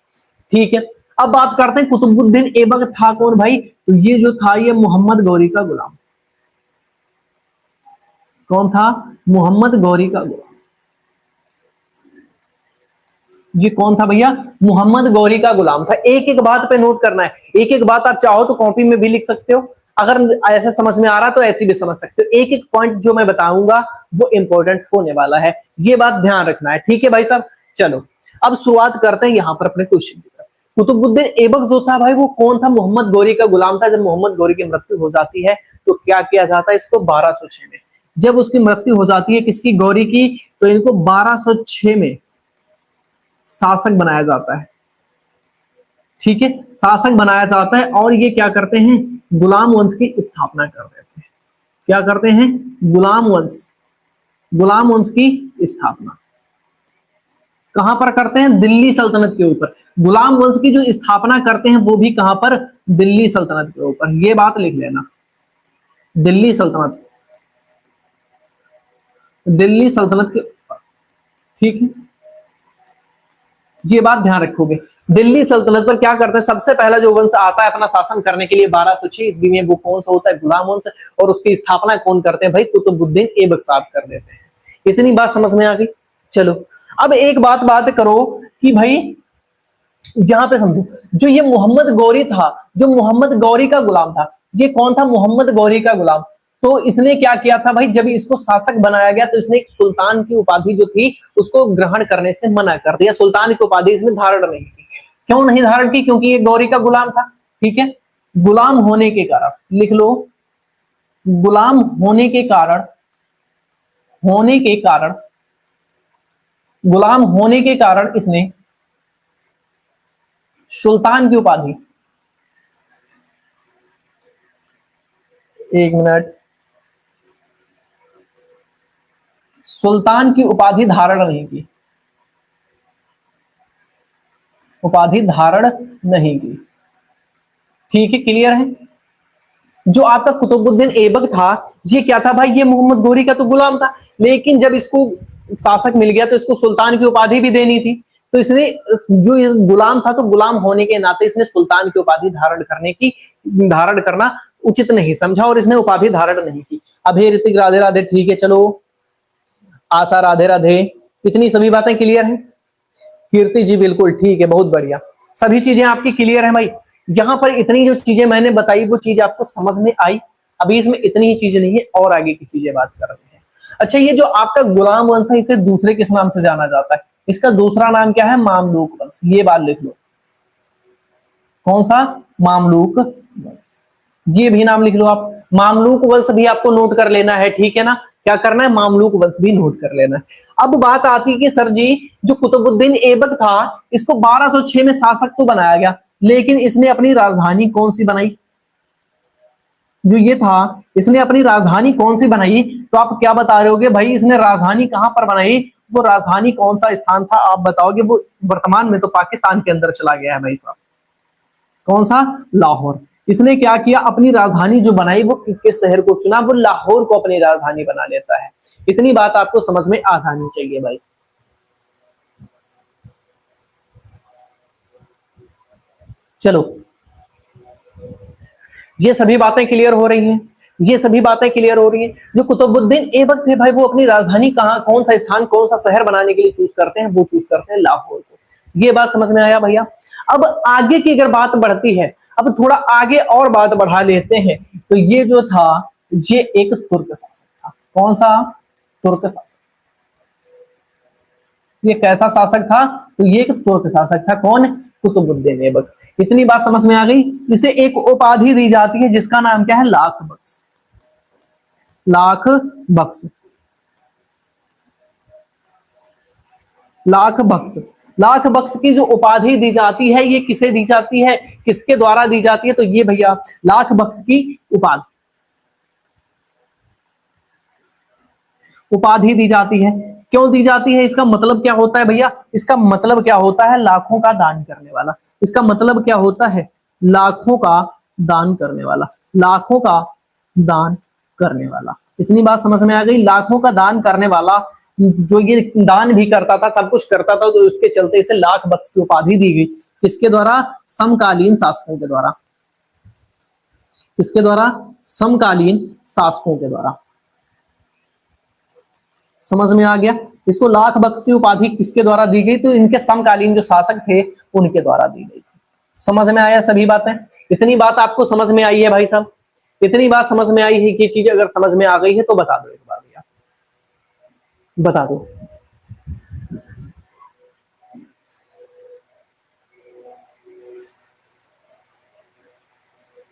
ठीक है। अब बात करते हैं कुतुबुद्दीन ऐबक था कौन भाई, तो ये जो था ये मोहम्मद गौरी का गुलाम। कौन था, मोहम्मद गौरी का गुलाम। ये कौन था भैया, मोहम्मद गौरी का गुलाम था। एक एक बात पे नोट करना है, एक एक बात आप चाहो तो कॉपी में भी लिख सकते हो, अगर ऐसे समझ में आ रहा तो ऐसे भी समझ सकते हो। एक एक पॉइंट जो मैं बताऊंगा वो इंपॉर्टेंट होने वाला है, ये बात ध्यान रखना है, ठीक है भाई साहब। चलो अब शुरुआत करते हैं यहां पर अपने क्वेश्चन की तरफ। कुतुबुद्दीन ऐबक जो था भाई वो कौन था, मोहम्मद गौरी का गुलाम था। जब मोहम्मद गौरी की मृत्यु हो जाती है तो क्या किया जाता है, इसको 1206 में जब उसकी मृत्यु हो जाती है किसकी, गौरी की, तो इनको 1206 में शासक बनाया जाता है, ठीक है। शासक बनाया जाता है और ये क्या करते हैं, गुलाम वंश की स्थापना कर देते हैं। क्या करते हैं, गुलाम वंश की स्थापना कहां पर करते हैं, दिल्ली सल्तनत के ऊपर। गुलाम वंश की जो स्थापना करते हैं वो भी कहां पर, दिल्ली सल्तनत के ऊपर। ये बात लिख लेना, दिल्ली सल्तनत, दिल्ली सल्तनत के ऊपर, ठीक है। ये बात ध्यान रखोगे, दिल्ली सल्तनत पर क्या करते हैं, सबसे पहला जो वंश आता है अपना शासन करने के लिए 1206 ईस्वी में, वो कौन सा होता है, गुलाम वंश। और उसकी स्थापना कौन करते हैं भाई, कुतुबुद्दीन ऐबक साहब कर देते हैं। इतनी बात समझ में आ गई। चलो अब एक बात करो कि भाई यहां पे समझो, जो ये मोहम्मद गौरी था, जो मोहम्मद गौरी का गुलाम था, ये कौन था, मोहम्मद गौरी का गुलाम। तो इसने क्या किया था भाई, जब इसको शासक बनाया गया तो इसने एक सुल्तान की उपाधि जो थी उसको ग्रहण करने से मना कर दिया। सुल्तान की उपाधि इसने धारण नहीं की। क्यों नहीं धारण की? क्योंकि ये गौरी का गुलाम था। ठीक है, गुलाम होने के कारण, लिख लो, गुलाम होने के कारण, होने के कारण, गुलाम होने के कारण इसने सुल्तान की उपाधि, एक मिनट, सुल्तान की उपाधि धारण नहीं की, उपाधि धारण नहीं की। ठीक है, क्लियर है? जो आपका कुतुबुद्दीन ऐबक था, ये क्या था भाई, ये मोहम्मद गोरी का तो गुलाम था, लेकिन जब इसको शासक मिल गया तो इसको सुल्तान की उपाधि भी देनी थी। तो इसने, जो इस गुलाम था, तो गुलाम होने के नाते इसने सुल्तान की उपाधि धारण करना उचित नहीं समझा और इसने उपाधि धारण नहीं की। अब हे ऋतिक, राधे राधे। ठीक है, चलो, आशा राधे राधे। इतनी सभी बातें क्लियर हैं? कीर्ति जी बिल्कुल ठीक है, बहुत बढ़िया, सभी चीजें आपकी क्लियर है भाई। यहाँ पर इतनी जो चीजें मैंने बताई वो चीज आपको समझ में आई? अभी इसमें इतनी ही चीजें नहीं है, और आगे की चीजें बात कर रहे हैं। अच्छा, ये जो आपका गुलाम वंश है, इसे दूसरे किस नाम से जाना जाता है? इसका दूसरा नाम क्या है? मामलूक वंश। ये बात लिख लो। कौन सा? मामलूक वंश। ये भी नाम लिख लो आप। मामलूक वंश भी आपको नोट कर लेना है, ठीक है ना? क्या करना है? मामलूक वंश भी नोट कर लेना है। अब बात आती है कि सर जी, जो कुतुबुद्दीन ऐबक था, इसको 1206 में शासक तो बनाया गया, लेकिन इसने अपनी राजधानी कौन सी बनाई? जो ये था, इसने अपनी राजधानी कौन सी बनाई? तो आप क्या बता रहे होगे भाई, इसने राजधानी कहां पर बनाई? वो राजधानी कौन सा स्थान था आप बताओगे? वो वर्तमान में तो पाकिस्तान के अंदर चला गया है भाई साहब। कौन सा? लाहौर। इसने क्या किया, अपनी राजधानी जो बनाई वो किस शहर को चुना? वो लाहौर को अपनी राजधानी बना लेता है। इतनी बात आपको समझ में आ जानी चाहिए भाई। चलो, ये सभी बातें क्लियर हो रही हैं? ये सभी बातें क्लियर हो रही हैं? जो कुतुबुद्दीन ऐबक थे भाई, वो अपनी राजधानी कहां, कौन सा स्थान, कौन सा शहर बनाने के लिए चूज करते हैं? वो चूज करते हैं लाहौर को। ये बात समझ में आया भैया? अब आगे की अगर बात बढ़ती है, अब थोड़ा आगे और बात बढ़ा लेते हैं, तो ये जो था, ये एक तुर्क शासक था। कौन सा? तुर्क शासक। ये कैसा शासक था? तो ये एक तुर्क शासक था। कौन? कुतुबुद्दीन ऐबक। इतनी बात समझ में आ गई? इसे एक उपाधि दी जाती है जिसका नाम क्या है? लाख बख्श। लाख बख्श। लाख बख्श। लाख बख्श की जो उपाधि दी जाती है, ये किसे दी जाती है, किसके द्वारा दी जाती है? तो ये भैया लाख बख्श की उपाधि, उपाधि दी जाती है। क्यों दी जाती है? इसका मतलब क्या होता है भैया? इसका मतलब क्या होता है? लाखों का दान करने वाला। इसका मतलब क्या होता है? लाखों का दान करने वाला। लाखों का दान करने वाला। इतनी बात समझ में आ गई? लाखों का दान करने वाला, जो ये दान भी करता था, सब कुछ करता था, तो उसके चलते इसे लाख बख्श की उपाधि दी गई। किसके द्वारा? समकालीन शासकों के द्वारा। किसके द्वारा? समकालीन शासकों के द्वारा। समझ में आ गया? इसको लाख बख्श की उपाधि किसके द्वारा दी गई? तो इनके समकालीन जो शासक थे उनके द्वारा दी गई। समझ में आया सभी बातें? इतनी बात आपको समझ में आई है भाई साहब? इतनी बात समझ में आई है कि चीज अगर समझ में आ गई है तो बता दो एक बार भैया, बता दो।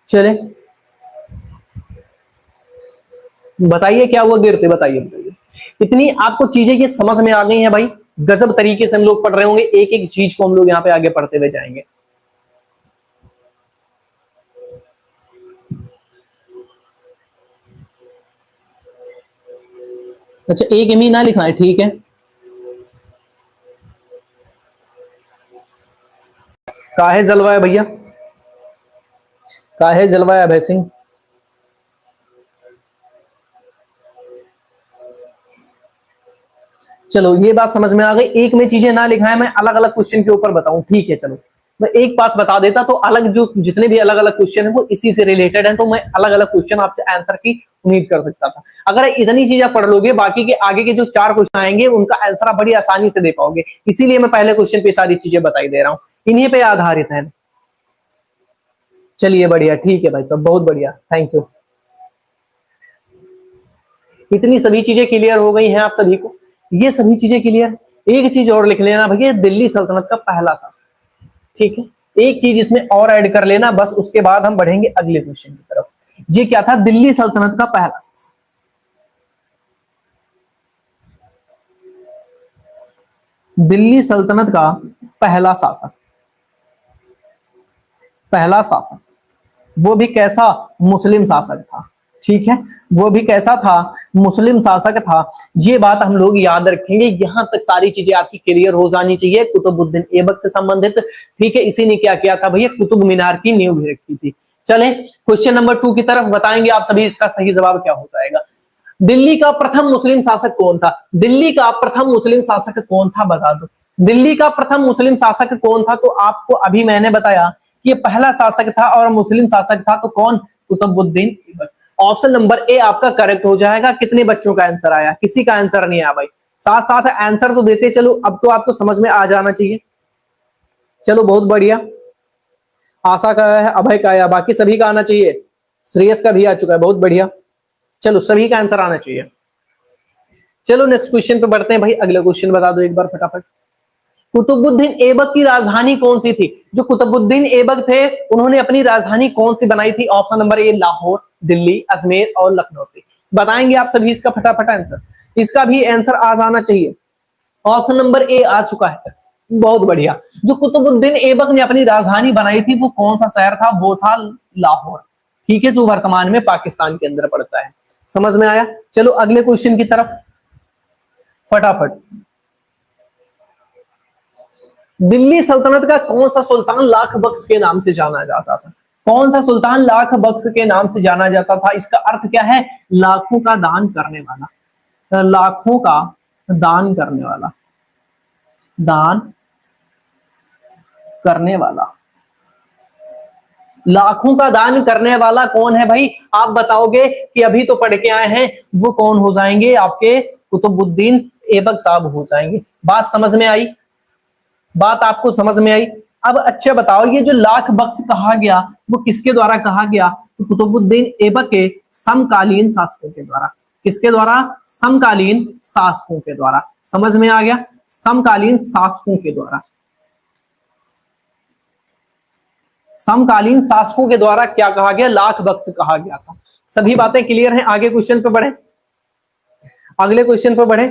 चले, बताइए क्या हुआ गिरते, बताइए बताइए। इतनी आपको चीजें ये समझ में आ गई हैं भाई? गजब तरीके से हम लोग पढ़ रहे होंगे, एक एक चीज को हम लोग यहाँ पे आगे पढ़ते हुए जाएंगे। अच्छा, एक एम ही ना लिखा है, ठीक है। काहे जलवाया भैया? काहे जलवाया भय सिंह? चलो, ये बात समझ में आ गई। एक में चीजें ना लिखा है, मैं अलग अलग क्वेश्चन के ऊपर बताऊं, ठीक है। चलो, मैं एक पास बता देता तो अलग, जो जितने भी अलग अलग क्वेश्चन है वो इसी से रिलेटेड हैं, तो मैं अलग अलग क्वेश्चन आपसे आंसर की उम्मीद कर सकता था। अगर इतनी चीजें पढ़ लोगे, बाकी के आगे के जो 4 क्वेश्चन आएंगे उनका आंसर आप बड़ी आसानी से दे पाओगे। इसीलिए मैं पहले क्वेश्चन पे सारी चीजें बताई दे रहा हूँ, इन्हीं पे आधारित है। चलिए बढ़िया, ठीक है भाई साहब, बहुत बढ़िया, थैंक यू। इतनी सभी चीजें क्लियर हो गई हैं आप सभी को, ये सभी चीजें क्लियर। एक चीज और लिख लेना भैया, दिल्ली सल्तनत का पहला शासक, ठीक है, एक चीज इसमें और ऐड कर लेना, बस उसके बाद हम बढ़ेंगे अगले क्वेश्चन की तरफ। ये क्या था, दिल्ली सल्तनत का पहला शासक। दिल्ली सल्तनत का पहला शासक, पहला शासक, वो भी कैसा, मुस्लिम शासक था, ठीक है, वो भी कैसा था, मुस्लिम शासक था। ये बात हम लोग याद रखेंगे, यहां तक सारी चीजें आपकी क्लियर हो जानी चाहिए कुतुबुद्दीन ऐबक से संबंधित, ठीक है। इसी ने क्या किया था भैया, कुतुब मीनार की नींव भी रखी थी। चले क्वेश्चन नंबर 2 की तरफ, बताएंगे आप सभी इसका सही जवाब क्या हो जाएगा। दिल्ली का प्रथम मुस्लिम शासक कौन था, दिल्ली का प्रथम मुस्लिम शासक कौन था, बता दो। दिल्ली का प्रथम मुस्लिम शासक कौन था, तो आपको अभी मैंने बताया कि ये पहला शासक था और मुस्लिम शासक था, तो कौन, Qutbuddin Aibak. Option number A आपका करेक्ट हो जाएगा। कितने बच्चों का आंसर आया, किसी का आंसर नहीं आया भाई, साथ साथ आंसर तो देते चलो, अब तो आपको समझ में आ जाना चाहिए। चलो बहुत बढ़िया, आशा का है, अभय का आया, बाकी सभी का आना चाहिए, श्रेयस का भी आ चुका है, बहुत बढ़िया। चलो सभी का आंसर आना चाहिए। चलो नेक्स्ट क्वेश्चन पे बढ़ते हैं भाई, अगला क्वेश्चन बता दो एक बार फटाफट। कुतुबुद्दीन ऐबक की राजधानी कौन सी थी, जो कुतुबुद्दीन ऐबक थे उन्होंने अपनी राजधानी कौन सी बनाई थी। ऑप्शन नंबर ए लाहौर, दिल्ली, अजमेर और लखनऊ थी। बताएंगे आप सभी इसका फटाफट आंसर, इसका भी आंसर आ जाना चाहिए। ऑप्शन नंबर ए आ चुका है, बहुत बढ़िया। जो कुतुबुद्दीन ऐबक ने अपनी राजधानी बनाई थी वो कौन सा शहर था, वो था लाहौर, ठीक है, जो वर्तमान में पाकिस्तान के अंदर पड़ता है। समझ में आया। चलो अगले क्वेश्चन की तरफ फटाफट। दिल्ली सल्तनत का कौन सा सुल्तान लाख बख्श के नाम से जाना जाता था, कौन सा सुल्तान लाख बख्श के नाम से जाना जाता था। इसका अर्थ क्या है, लाखों का दान करने वाला, लाखों का दान करने वाला, दान करने वाला, लाखों का दान करने वाला कौन है भाई, आप बताओगे कि अभी तो पढ़ के आए हैं, वो कौन हो जाएंगे, आपके कुतुबुद्दीन ऐबक साहब हो जाएंगे। बात समझ में आई, बात आपको समझ में आई। अब अच्छा बताओ, ये जो लाख बख्श कहा गया वो किसके द्वारा कहा गया, तो कुतुबुद्दीन ऐबक के समकालीन शासकों के द्वारा। किसके द्वारा, समकालीन शासकों के द्वारा। समझ में आ गया, समकालीन शासकों के द्वारा, समकालीन शासकों के द्वारा क्या कहा गया, लाख बख्श कहा गया था। सभी बातें क्लियर हैं, आगे क्वेश्चन पे बढ़े, अगले क्वेश्चन पे बढ़े।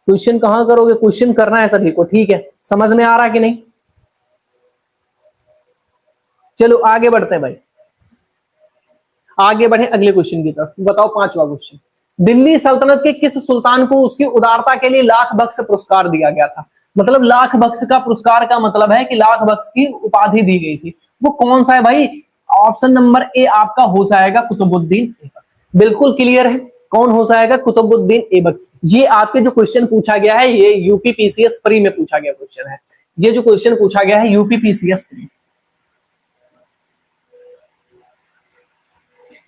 क्वेश्चन कहां करोगे, क्वेश्चन करना है सभी को, ठीक है, समझ में आ रहा है कि नहीं। चलो आगे बढ़ते हैं भाई, आगे बढ़े अगले क्वेश्चन की तरफ। बताओ पांचवा क्वेश्चन, दिल्ली सल्तनत के किस सुल्तान को उसकी उदारता के लिए लाख बख्श पुरस्कार दिया गया था। मतलब लाख बख्श का पुरस्कार का मतलब है कि लाख बख्श की उपाधि दी गई थी, वो कौन सा है भाई। ऑप्शन नंबर ए आपका हो जाएगा कुतुबुद्दीन ऐबक। बिल्कुल क्लियर है, कौन हो जाएगा, कुतुबुद्दीन ऐबक। ये आपके जो क्वेश्चन पूछा गया है ये यूपी पीसीएस प्री में पूछा गया क्वेश्चन है, ये जो क्वेश्चन पूछा गया है UP PCS pre,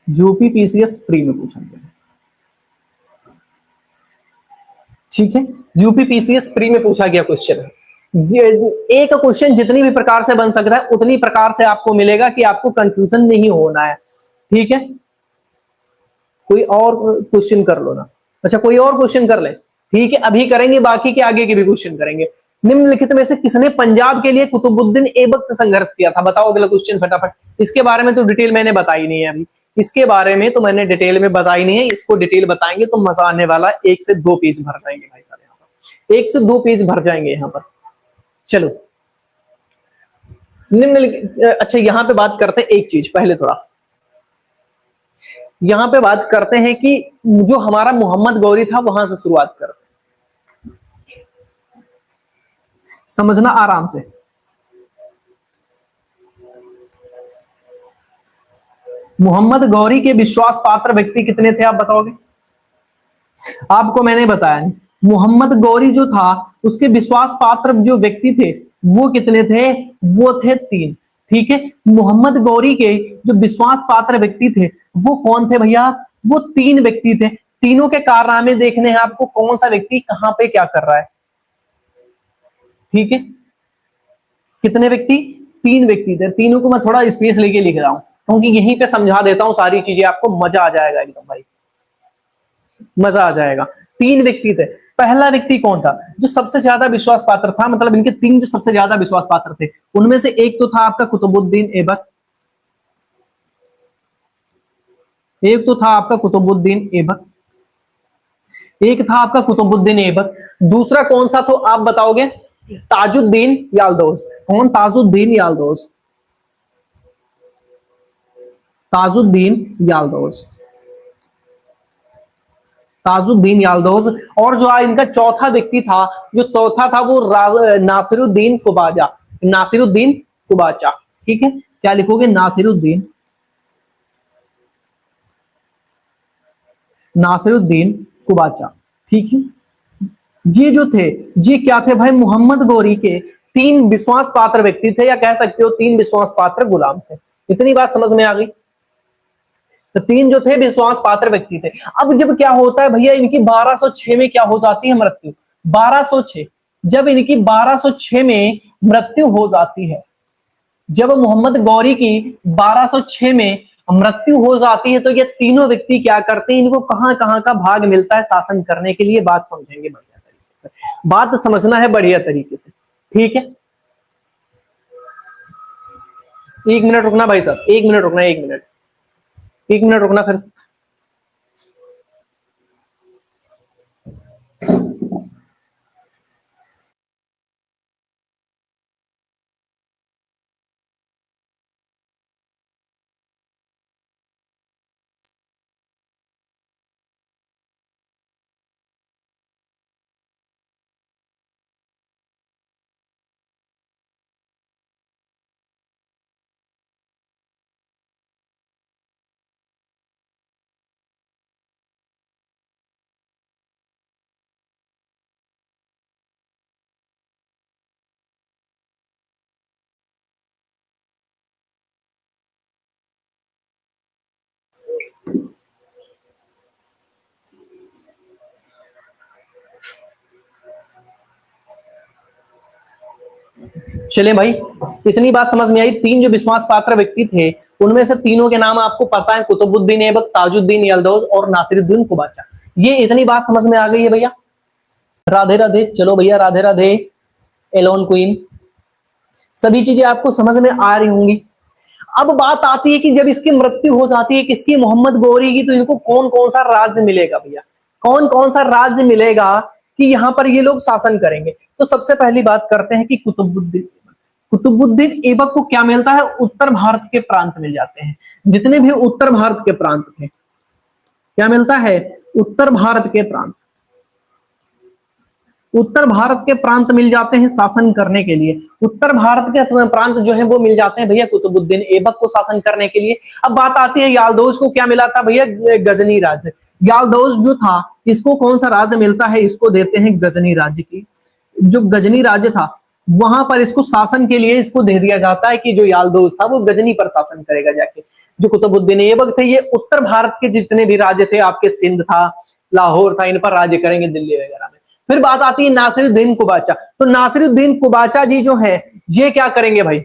UP PCS pre में पूछा गया है, ठीक है, यूपी पीसीएस प्री में पूछा गया क्वेश्चन है। एक क्वेश्चन जितनी भी प्रकार से बन सकता है उतनी प्रकार से आपको मिलेगा कि आपको कंफ्यूजन नहीं होना है, ठीक है। कोई और क्वेश्चन कर लो ना, अच्छा कोई और क्वेश्चन कर ले, ठीक है, अभी करेंगे, बाकी के आगे के भी क्वेश्चन करेंगे। निम्नलिखित में से किसने पंजाब के लिए कुतुबुद्दीन ऐबक से संघर्ष किया था, बताओ अगला क्वेश्चन फटाफट। इसके बारे में तो डिटेल मैंने बताई नहीं है अभी, इसके बारे में तो मैंने डिटेल में बताई नहीं है, इसको डिटेल बताएंगे तो मजा आने वाला, 1 से 2 पेज भर जाएंगे भाई साहब, यहाँ पर 1 से 2 पेज भर जाएंगे यहाँ पर। चलो निम्नलिखित, अच्छा यहाँ पे बात करते हैं एक चीज, पहले थोड़ा यहां पे बात करते हैं कि जो हमारा मोहम्मद गौरी था वहां से शुरुआत करते हैं, समझना आराम से। मोहम्मद गौरी के विश्वास पात्र व्यक्ति कितने थे आप बताओगे, आपको मैंने बताया मोहम्मद गौरी जो था उसके विश्वास पात्र जो व्यक्ति थे वो कितने थे, वो थे 3, ठीक है। मोहम्मद गौरी के जो विश्वास पात्र व्यक्ति थे वो कौन थे भैया, वो 3 व्यक्ति थे। तीनों के कारनामे देखने हैं आपको, कौन सा व्यक्ति कहां पे क्या कर रहा है, ठीक है। कितने व्यक्ति, तीन व्यक्ति थे, तीनों को मैं थोड़ा स्पेस लेके लिख रहा हूं क्योंकि यहीं पे समझा देता हूं सारी चीजें, आपको मजा आ जाएगा एकदम भाई, मजा आ जाएगा। तीन व्यक्ति थे, पहला व्यक्ति कौन था? जो सबसे ज्यादा विश्वास पात्र था, मतलब इनके तीन जो सबसे ज्यादा विश्वास पात्र थे, उनमें से एक तो था आपका कुतुबुद्दीन ऐबक, एक तो था आपका कुतुबुद्दीन ऐबक, एक था आपका कुतुबुद्दीन ऐबक, दूसरा कौन सा तो आप बताओगे? ताजुद्दीन याल्दोज। कौन? ताजुद्दीन याल्दोज, ताजुद्दीन याल्दोज, ताजुद्दीन याल्दोज। और जो इनका चौथा व्यक्ति था, जो चौथा था वो नासिरुद्दीन कुबाजा, नासिरुद्दीन कुबाचा। ठीक है, क्या लिखोगे? नासिरुद्दीन, नासिरुद्दीन कुबाचा। ठीक है, ये जो थे, ये क्या थे भाई? मोहम्मद गौरी के तीन विश्वास पात्र व्यक्ति थे, या कह सकते हो तीन विश्वास पात्र गुलाम थे। इतनी बात समझ में आ गई? तो तीन जो थे विश्वास पात्र व्यक्ति थे। अब जब क्या होता है भैया, इनकी 1206 में क्या हो जाती है? मृत्यु। 1206, जब इनकी 1206 में मृत्यु हो जाती है, जब मोहम्मद गौरी की 1206 में मृत्यु हो जाती है, तो ये तीनों व्यक्ति क्या करते हैं? इनको कहां कहां का भाग मिलता है शासन करने के लिए? बात समझेंगे बढ़िया तरीके से, बात समझना है बढ़िया तरीके से। ठीक है, एक मिनट रुकना भाई साहब, एक मिनट रुकना, एक मिनट, एक मिनट रुकना फिर से। चले भाई, इतनी बात समझ में आई। तीन जो विश्वास पात्र व्यक्ति थे, उनमें से तीनों के नाम आपको पता है, कुतुबुद्दीन ऐबक, ताजुद्दीन यल्दौज और नासिरुद्दीन कुबाचा। ये इतनी बात समझ में आ गई है भैया? राधे राधे, चलो भैया राधे राधे। एलोन क्वीन, सभी चीजें आपको समझ में आ रही होंगी। अब बात आती है कि जब इसकी मृत्यु हो जाती है किसकी? मोहम्मद गौरी की, तो इनको कौन कौन सा राज्य मिलेगा भैया? कौन कौन सा राज्य मिलेगा कि यहां पर ये लोग शासन करेंगे? तो सबसे पहली बात करते हैं कि कुतुबुद्दीन, कुतुबुद्दीन ऐबक को क्या मिलता है? उत्तर भारत के प्रांत मिल जाते हैं। जितने भी उत्तर भारत के प्रांत थे, क्या मिलता है? उत्तर भारत के प्रांत, उत्तर भारत के प्रांत मिल जाते हैं शासन करने के लिए। उत्तर भारत के प्रांत जो है वो मिल जाते हैं भैया कुतुबुद्दीन ऐबक को शासन करने के लिए। अब बात आती है याल्दौज को क्या मिला था भैया? गजनी राज्य। याल्दौज जो था, इसको कौन सा राज्य मिलता है? इसको देते हैं गजनी राज्य की। जो गजनी राज्य था, वहां पर इसको शासन के लिए इसको दे दिया जाता है कि जो याल्दौज था वो गजनी पर शासन करेगा जाके। जो कुतुबुद्दीन ऐबक थे, ये उत्तर भारत के जितने भी राज्य थे, आपके सिंध था, लाहौर था, इन पर राज्य करेंगे, दिल्ली वगैरह में। फिर बात आती है नासिरुद्दीन कुबाचा। तो नासिरुद्दीन कुबाचा जी जो है, ये क्या करेंगे भाई?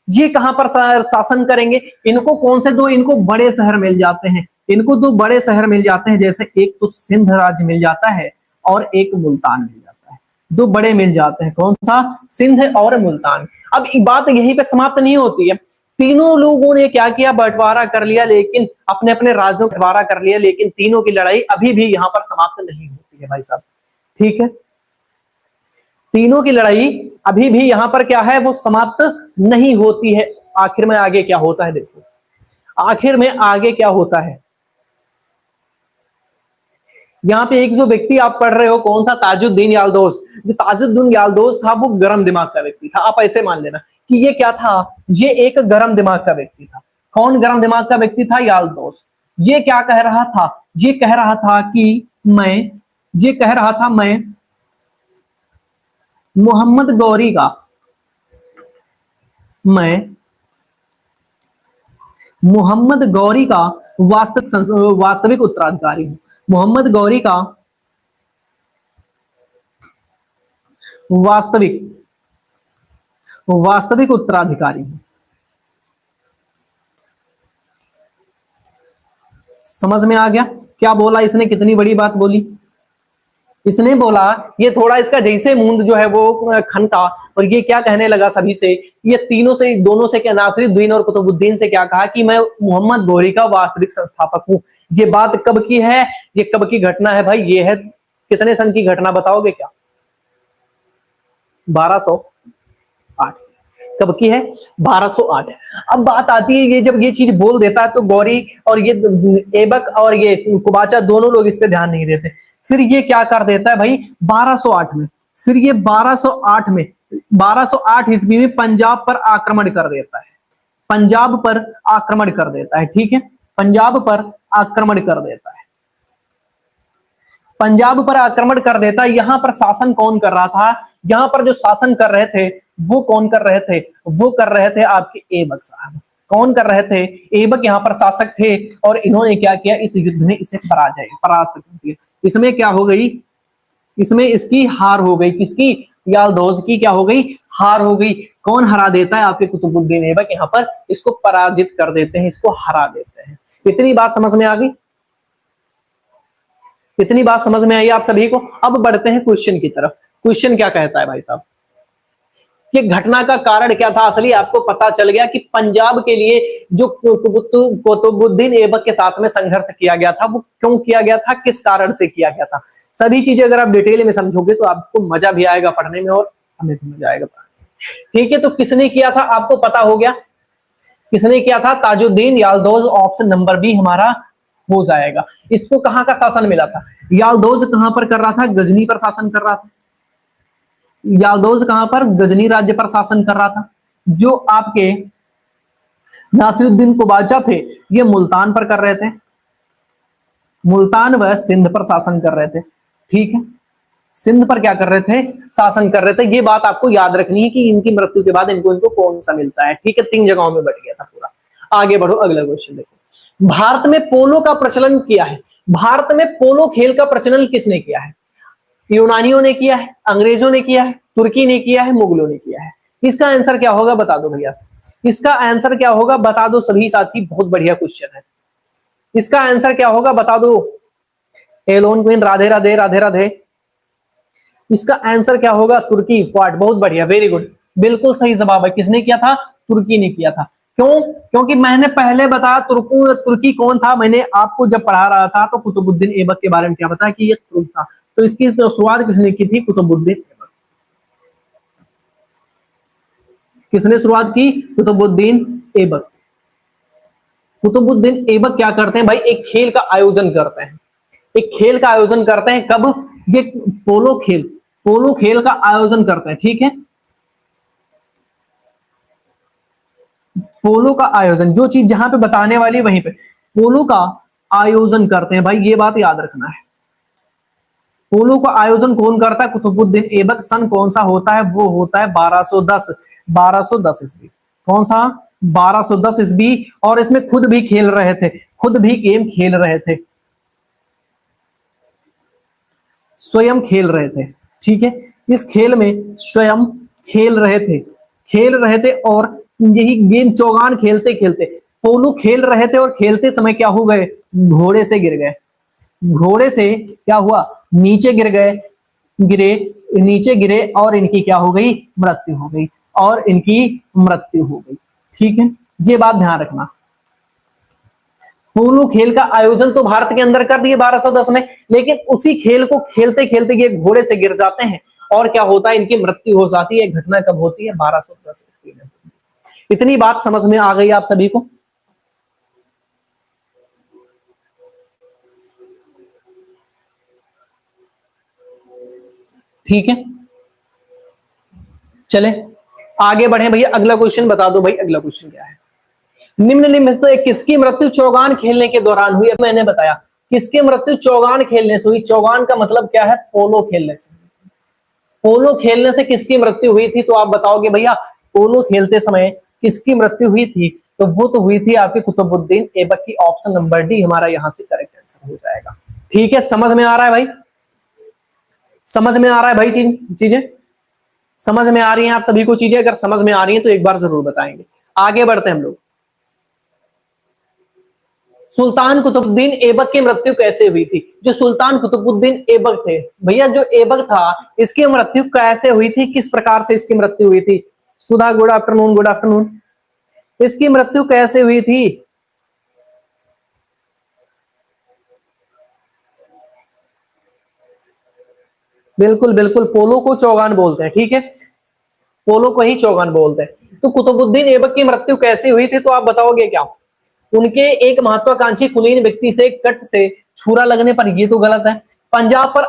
ये कहां पर शासन करेंगे? इनको कौन से दो इनको बड़े शहर मिल जाते हैं? इनको दो बड़े शहर मिल जाते हैं, जैसे एक तो सिंध राज्य मिल जाता है और एक मुल्तान मिल जाता है। दो बड़े मिल जाते हैं, कौन सा? सिंध और मुल्तान। अब बात यहीं पे समाप्त नहीं होती है। तीनों लोगों ने क्या किया? बंटवारा कर लिया, लेकिन अपने अपने राज्यों का बंटवारा कर लिया, लेकिन तीनों की लड़ाई अभी भी यहां पर समाप्त नहीं होती है भाई साहब। ठीक है, तीनों की लड़ाई अभी भी यहां पर क्या है? वो समाप्त नहीं होती है। आखिर में आगे क्या होता है देखो, आखिर में आगे क्या होता है। यहाँ पे एक जो व्यक्ति आप पढ़ रहे हो, कौन सा? ताजुद्दीन याल्दौज। जो ताजुद्दीन याल्दौज था वो गर्म दिमाग का व्यक्ति था। आप ऐसे मान लेना कि ये क्या था? ये एक गर्म दिमाग का व्यक्ति था। कौन गर्म दिमाग का व्यक्ति था? याल्दौज। ये क्या कह रहा था? ये कह रहा था कि ये कह रहा था मैं मोहम्मद गौरी का, मैं मोहम्मद गौरी का वास्तविक उत्तराधिकारी हूं। मोहम्मद गौरी का वास्तविक वास्तविक उत्तराधिकारी हूं। समझ में आ गया क्या बोला इसने, कितनी बड़ी बात बोली इसने। बोला ये थोड़ा इसका जैसे मुंड जो है वो खनका, और ये क्या कहने लगा सभी से, ये तीनों से, दोनों से क्या, नासिरुद्दीन और कुतुबुद्दीन से क्या कहा कि मैं मोहम्मद घोरी का वास्तविक संस्थापक हूं। ये बात कब की है, ये कब की घटना है भाई, ये है कितने सन की घटना बताओगे क्या? 1208। कब की है? 1208। अब बात आती है, ये जब ये चीज बोल देता है तो गौरी और ये ऐबक और ये कुबाचा दोनों लोग इस पे ध्यान नहीं देते। फिर ये क्या कर देता है भाई 1208 में, फिर ये 1208 में, 1208 ईस्वी में पंजाब पर आक्रमण कर देता है, पंजाब पर आक्रमण कर देता है, ठीक है, पंजाब पर आक्रमण कर देता है, पंजाब पर आक्रमण कर देता है। यहां पर शासन कौन कर रहा था? यहां पर जो शासन कर रहे थे वो कौन कर रहे थे? वो कर रहे थे आपके ऐबक साहब। कौन कर रहे थे? ऐबक यहाँ पर शासक थे, और इन्होंने क्या किया, इस युद्ध में इसे परास्त कर दिया। इसमें क्या हो गई? इसमें इसकी हार हो गई, किसकी? यालदौज की क्या हो गई? हार हो गई। कौन हरा देता है? आपके कुतुबुद्दीन ऐबक यहाँ पर इसको पराजित कर देते हैं, इसको हरा देते हैं। इतनी बात समझ में आ गई? इतनी बात समझ में आई आप सभी को? अब बढ़ते हैं क्वेश्चन की तरफ। क्वेश्चन क्या कहता है भाई साहब, कि घटना का कारण क्या था? असली आपको पता चल गया कि पंजाब के लिए जो कुतुबुद्दीन ऐबक के साथ में संघर्ष किया गया था वो क्यों किया गया था, किस कारण से किया गया था। सभी चीजें अगर आप डिटेल में समझोगे तो आपको मजा भी आएगा पढ़ने में, और हमें भी मजा आएगा पढ़ने में। ठीक है, तो किसने किया था आपको पता हो गया, किसने किया था? ताजुद्दीन यालदौज। ऑप्शन नंबर बी हमारा हो जाएगा। इसको कहां का शासन मिला था? यालदौज कहां पर कर रहा था? गजनी पर शासन कर रहा था। यालदौज कहां पर? गजनी राज्य पर शासन कर रहा था। जो आपके नासिरुद्दीन कुबाचा थे ये मुल्तान पर कर रहे थे, मुल्तान व सिंध पर शासन कर रहे थे। ठीक है, सिंध पर क्या कर रहे थे? शासन कर रहे थे। ये बात आपको याद रखनी है कि इनकी मृत्यु के बाद इनको कौन सा मिलता है। ठीक है, 3 जगहों में बट गया था पूरा। आगे बढ़ो, अगला क्वेश्चन देखो। भारत में पोलो का प्रचलन किया है। भारत में पोलो खेल का प्रचलन किसने किया है? यूनानियों ने किया है, अंग्रेजों ने किया है, तुर्की ने किया है, मुगलों ने किया है। इसका आंसर क्या होगा बता दो भैया, इसका आंसर क्या होगा बता दो सभी साथी। बहुत बढ़िया क्वेश्चन है। इसका आंसर क्या होगा बता दो। Alone queen, Radhe Radhe, Radhe Radhe. इसका आंसर क्या होगा? तुर्की। व्हाट, बहुत बढ़िया, वेरी गुड, बिल्कुल सही जवाब है। किसने किया था? तुर्की ने किया था। क्यों? क्योंकि मैंने पहले बताया तुर्की कौन था। मैंने आपको जब पढ़ा रहा था तो कुतुबुद्दीन ऐबक के बारे में क्या बताया कि ये तुर्क था। तो इसकी तो शुरुआत किसने की थी? कुतुबुद्दीन ऐबक। किसने शुरुआत की? कुतुबुद्दीन ऐबक। कुतुबुद्दीन ऐबक क्या करते हैं भाई? एक खेल का आयोजन करते हैं, एक खेल का आयोजन करते हैं। कब? ये पोलो खेल का आयोजन करते हैं। ठीक है, पोलो का आयोजन, जो चीज जहां पे बताने वाली वहीं पे पोलो का आयोजन करते हैं भाई, ये बात याद रखना है। पोलो का आयोजन कौन करता है? कुतुबुद्दीन ऐबक। सन कौन सा होता है? वो होता है 1210, 1210 ईस्वी। कौन सा? 1210 ईस्वी। और इसमें खुद भी खेल रहे थे, खुद भी गेम खेल रहे थे, स्वयं खेल रहे थे। ठीक है, इस खेल में स्वयं खेल रहे थे, खेल रहे थे। और यही गेम चौगान खेलते खेलते पोलो खेल रहे थे, और खेलते समय क्या हो गए? घोड़े से गिर गए। घोड़े से क्या हुआ? नीचे गिर गए, गिरे, नीचे गिरे, और इनकी क्या हो गई? मृत्यु हो गई, और इनकी मृत्यु हो गई। ठीक है, ये बात ध्यान रखना। पोलो खेल का आयोजन तो भारत के अंदर कर दिए 1210 में, लेकिन उसी खेल को खेलते खेलते ये घोड़े से गिर जाते हैं, और क्या होता है? इनकी मृत्यु हो जाती है। घटना कब होती है? 1210 ईस्वी में। इतनी बात समझ में आ गई आप सभी को? ठीक है, चले आगे बढ़े भैया। अगला क्वेश्चन बता दो भाई, अगला क्वेश्चन क्या है? निम्नलिखित में से किसकी मृत्यु चौगान खेलने के दौरान हुई? मैंने बताया किसकी मृत्यु चौगान खेलने से हुई। चौगान का मतलब क्या है? पोलो खेलने से। पोलो खेलने से किसकी मृत्यु हुई थी? तो आप बताओगे भैया पोलो खेलते समय किसकी मृत्यु हुई थी? तो वो तो हुई थी आपके कुतुबुद्दीन ऐबक की। ऑप्शन नंबर डी हमारा यहां से करेक्ट आंसर हो जाएगा। ठीक है, समझ में आ रहा है भाई? समझ में आ रहा है भाई? चीजें समझ में आ रही हैं आप सभी को? चीजें अगर समझ में आ रही हैं तो एक बार जरूर बताएंगे। आगे बढ़ते हैं हम लोग। सुल्तान कुतुबुद्दीन ऐबक की मृत्यु कैसे हुई थी? जो सुल्तान कुतुबुद्दीन ऐबक थे भैया, जो ऐबक था इसकी मृत्यु कैसे हुई थी, किस प्रकार से इसकी मृत्यु हुई थी? सुधा गुड आफ्टरनून, गुड आफ्टरनून। इसकी मृत्यु कैसे हुई थी? बिल्कुल बिल्कुल, पोलो को चौगान बोलते हैं, ठीक है, पोलो को ही चौगान बोलते हैं। तो कुतुबुद्दीन ऐबक की मृत्यु कैसे हुई थी, तो आप बताओगे क्या? उनके एक महत्वाकांक्षी कुलीन व्यक्ति से कट से छुरा लगने पर, ये तो गलत है। पंजाब पर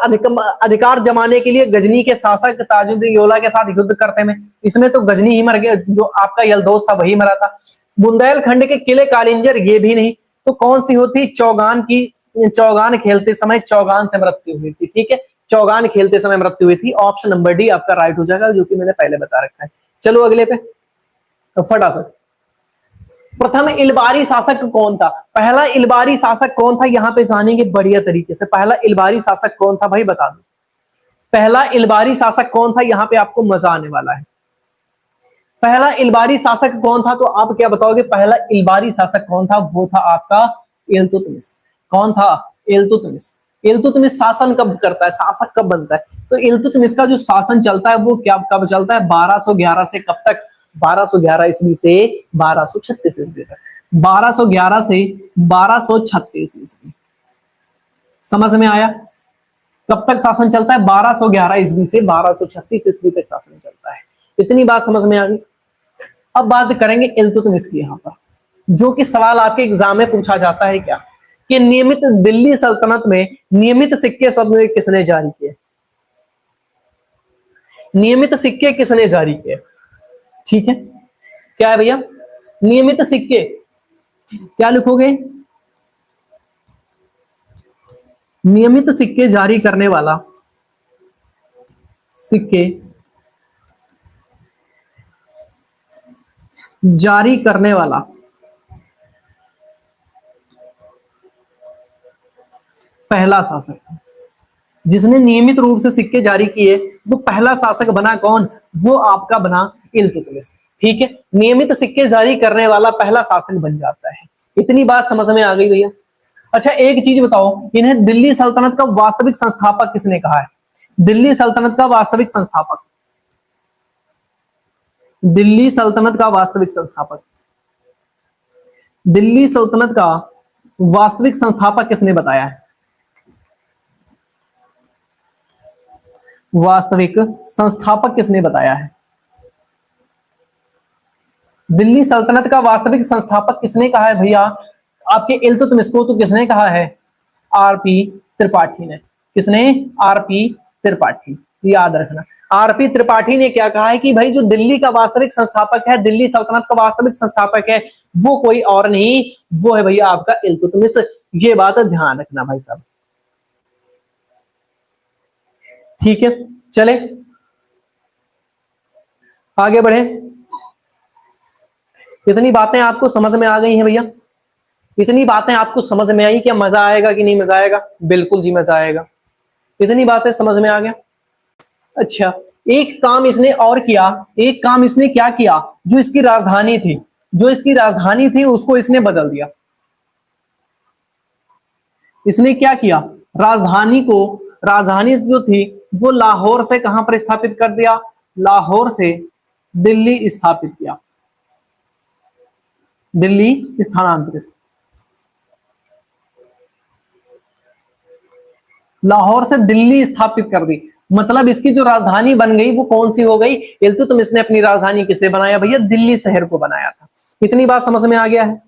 अधिकार जमाने के लिए गजनी के शासक ताजुद्दीन औला के साथ युद्ध करते में, इसमें तो गजनी ही मर गया, जो आपका यलदौस था वही मरा था। बुंदेलखंड के किले कालिंजर, ये भी नहीं। तो कौन सी होती? चौगान की, चौगान खेलते समय चौगान से मृत्यु हुई थी, ठीक है, चौगान खेलते समय मृत्यु हुई थी। ऑप्शन नंबर डी आपका राइट हो जाएगा, जो कि मैंने पहले बता रखा है। चलो अगले पे, तो फटाफट। प्रथम इलबारी शासक कौन था? पहला इलबारी शासक कौन था, यहां पे जानेंगे बढ़िया तरीके से। पहला इलबारी शासक कौन था भाई, बता दो। पहला इलबारी शासक कौन था, यहां पे आपको मजा आने वाला है। पहला इलबारी शासक कौन था, तो आप क्या बताओगे? पहला इलबारी शासक कौन था? वो था आपका इल्तुतमिश। कौन था? इल्तुतमिश। इल्तुतमिश शासन कब करता है, शासक कब बनता है? तो इल्तुतमिश का जो शासन चलता है वो क्या, कब चलता है? 1211 से कब तक? 1211 ईस्वी से 1236 ईस्वी तक। 1211 से 1236 ईस्वी। समझ में आया? कब तक शासन चलता है? 1211 ईस्वी से 1236 ईस्वी तक शासन चलता है। इतनी बात समझ में आ गई। अब बात करेंगे इल्तुतमिश की, यहां पर जो कि सवाल आपके एग्जाम में पूछा जाता है क्या, कि नियमित दिल्ली सल्तनत में नियमित सिक्के शब्द किसने जारी किए? नियमित सिक्के किसने जारी किए? ठीक है, क्या है भैया? नियमित सिक्के, क्या लिखोगे? नियमित सिक्के जारी करने वाला, सिक्के जारी करने वाला पहला शासक, जिसने नियमित रूप से सिक्के जारी किए, वो पहला शासक बना कौन? वो आपका बना इल्तुतमिश। ठीक है, नियमित सिक्के जारी करने वाला पहला शासक बन जाता है। इतनी बात समझ में आ गई भैया? अच्छा एक चीज बताओ, इन्हें दिल्ली सल्तनत का वास्तविक संस्थापक किसने कहा है? दिल्ली सल्तनत का वास्तविक संस्थापक, दिल्ली सल्तनत का वास्तविक संस्थापक, दिल्ली सल्तनत का वास्तविक संस्थापक किसने बताया है? वास्तविक संस्थापक किसने बताया है? दिल्ली सल्तनत का वास्तविक संस्थापक किसने कहा है भैया? आपके इल्तुतमिश को तो किसने कहा है? आरपी त्रिपाठी ने। किसने? आरपी त्रिपाठी, याद रखना। आरपी त्रिपाठी ने क्या कहा है कि भाई जो दिल्ली का वास्तविक संस्थापक है, दिल्ली सल्तनत का वास्तविक संस्थापक है, वो कोई और नहीं, वो है भैया आपका इल्तुतमिश। ये बात ध्यान रखना भाई साहब, ठीक है। चले आगे बढ़े। इतनी बातें आपको समझ में आ गई हैं भैया? इतनी बातें आपको समझ में आई? क्या मजा आएगा कि नहीं मजा आएगा? बिल्कुल जी मजा आएगा। इतनी बातें समझ में आ गया? अच्छा, एक काम इसने और किया, एक काम इसने क्या किया, जो इसकी राजधानी थी, जो इसकी राजधानी थी उसको इसने बदल दिया। इसने क्या किया? राजधानी को, राजधानी जो थी वो लाहौर से कहां पर स्थापित कर दिया? लाहौर से दिल्ली स्थापित किया, दिल्ली स्थानांतरित, लाहौर से दिल्ली स्थापित कर दी। मतलब इसकी जो राजधानी बन गई वो कौन सी हो गई? इल्तुतमिश ने अपनी राजधानी किसे बनाया भैया? दिल्ली शहर को बनाया था। इतनी बात समझ में आ गया है?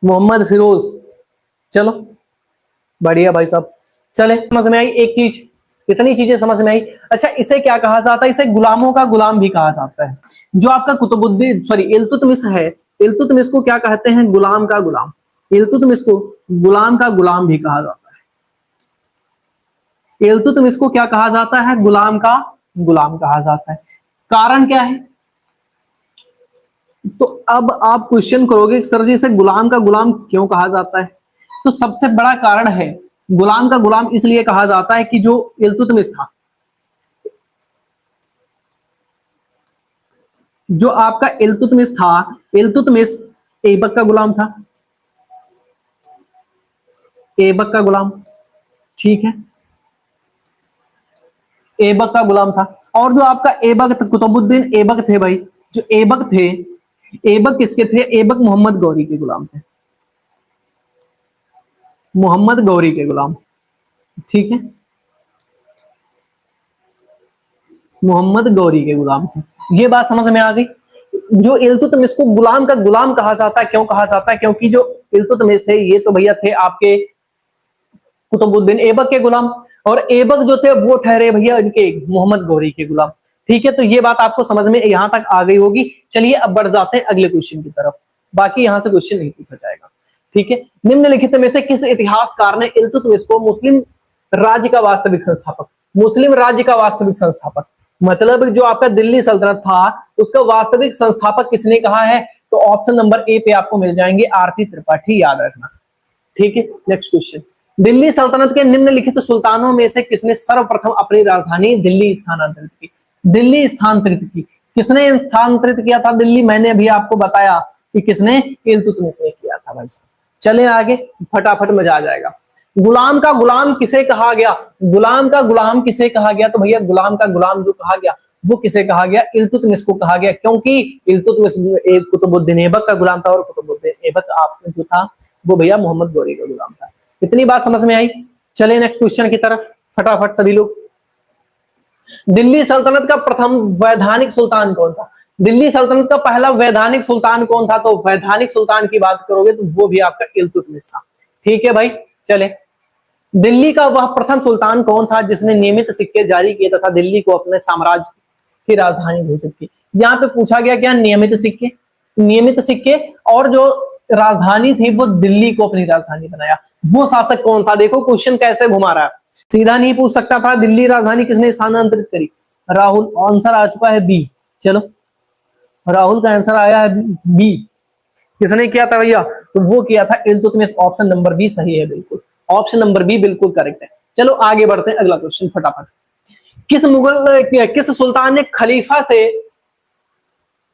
मोहम्मद फिरोज, चलो बढ़िया भाई साहब। चले, समझ में आई एक चीज? इतनी चीजें समझ में आई। अच्छा, इसे क्या कहा जाता है? इसे गुलामों का गुलाम भी कहा जाता है। जो आपका कुतुबुद्दीन सॉरी इल्तुतमिश है, इल्तुतमिश को क्या कहते हैं? गुलाम का गुलाम। इल्तुतमिश को गुलाम का गुलाम भी कहा जाता है। इल्तुतमिश को क्या कहा जाता है? गुलाम का गुलाम कहा जाता है। कारण क्या है? तो अब आप क्वेश्चन करोगे सर जी इसे गुलाम का गुलाम क्यों कहा जाता है? तो सबसे बड़ा कारण है, गुलाम का गुलाम इसलिए कहा जाता है कि जो इल्तुतमिश था, जो आपका इल्तुतमिश था, इल्तुतमिश ऐबक का गुलाम था। ऐबक का गुलाम, ठीक है, ऐबक का गुलाम था। और जो आपका ऐबक कुतुबुद्दीन ऐबक थे भाई, जो ऐबक थे, ऐबक किसके थे? ऐबक मोहम्मद गौरी के गुलाम थे, मोहम्मद गौरी के गुलाम, ठीक है, मोहम्मद गौरी के गुलाम थे। ये बात समझ में आ गई। जो इल्तुतमिश को गुलाम का गुलाम कहा जाता है, क्यों कहा जाता है? क्योंकि जो इल्तुतमिश थे ये तो भैया थे आपके कुतुबुद्दीन ऐबक के गुलाम, और ऐबक जो थे वो ठहरे भैया इनके मोहम्मद गौरी के गुलाम, ठीक है। तो ये बात आपको समझ में यहां तक आ गई होगी। चलिए अब बढ़ जाते हैं अगले क्वेश्चन की तरफ, बाकी यहां से क्वेश्चन नहीं पूछा जाएगा, ठीक है। निम्नलिखित में से किस इतिहासकार ने इल्तुतमिश को मुस्लिम राज्य का वास्तविक संस्थापक, मुस्लिम राज्य का वास्तविक संस्थापक, मतलब जो आपका दिल्ली सल्तनत था उसका वास्तविक संस्थापक किसने कहा है? तो ऑप्शन नंबर ए पे आपको मिल जाएंगे आरपी त्रिपाठी, याद रखना, ठीक है। नेक्स्ट क्वेश्चन, दिल्ली सल्तनत के निम्नलिखित सुल्तानों में से किसने सर्वप्रथम अपनी राजधानी दिल्ली स्थानांतरित की? दिल्ली स्थानांतरित की, किसने स्थानांतरित किया था दिल्ली? मैंने अभी आपको बताया कि किसने, इल्तुतमिश ने किया था भाई साहब। चले आगे, फटाफट मजा आ जाएगा। गुलाम का गुलाम किसे कहा गया? गुलाम का गुलाम किसे कहा गया? तो भैया गुलाम का गुलाम जो कहा गया वो किसे कहा गया? इल्तुतमिश को कहा गया, क्योंकि इल्तुतमिश कुतुबुद्दीन ऐबक का गुलाम था, और कुतुबुद्दीन ऐबक आपने जो था वो भैया मोहम्मद गौरी का गुलाम था। इतनी बात समझ में आई। चले नेक्स्ट क्वेश्चन की तरफ फटाफट सभी लोग। दिल्ली सल्तनत का प्रथम वैधानिक सुल्तान कौन था? दिल्ली सल्तनत का पहला वैधानिक सुल्तान कौन था? तो वैधानिक सुल्तान की बात करोगे तो वो भी आपका इल्तुतमिश था, ठीक है भाई। चले, दिल्ली का वह प्रथम सुल्तान कौन था जिसने नियमित सिक्के जारी किए तथा दिल्ली को अपने साम्राज्य की राजधानी घोषित की? यहाँ पे पूछा गया क्या? नियमित सिक्के, नियमित सिक्के, और जो राजधानी थी वो दिल्ली को अपनी राजधानी बनाया, वो शासक कौन था? देखो क्वेश्चन कैसे घुमा रहा है, सीधा नहीं पूछ सकता था दिल्ली राजधानी किसने स्थानांतरित करी? राहुल, आंसर आ चुका है बी। चलो, राहुल का आंसर आया है बी। किसने किया था भैया? तो वो किया था इल्तुतमिश। ऑप्शन नंबर बी सही है, बिल्कुल ऑप्शन नंबर बी बिल्कुल करेक्ट है। चलो आगे बढ़ते हैं, अगला क्वेश्चन फटाफट। किस सुल्तान ने खलीफा से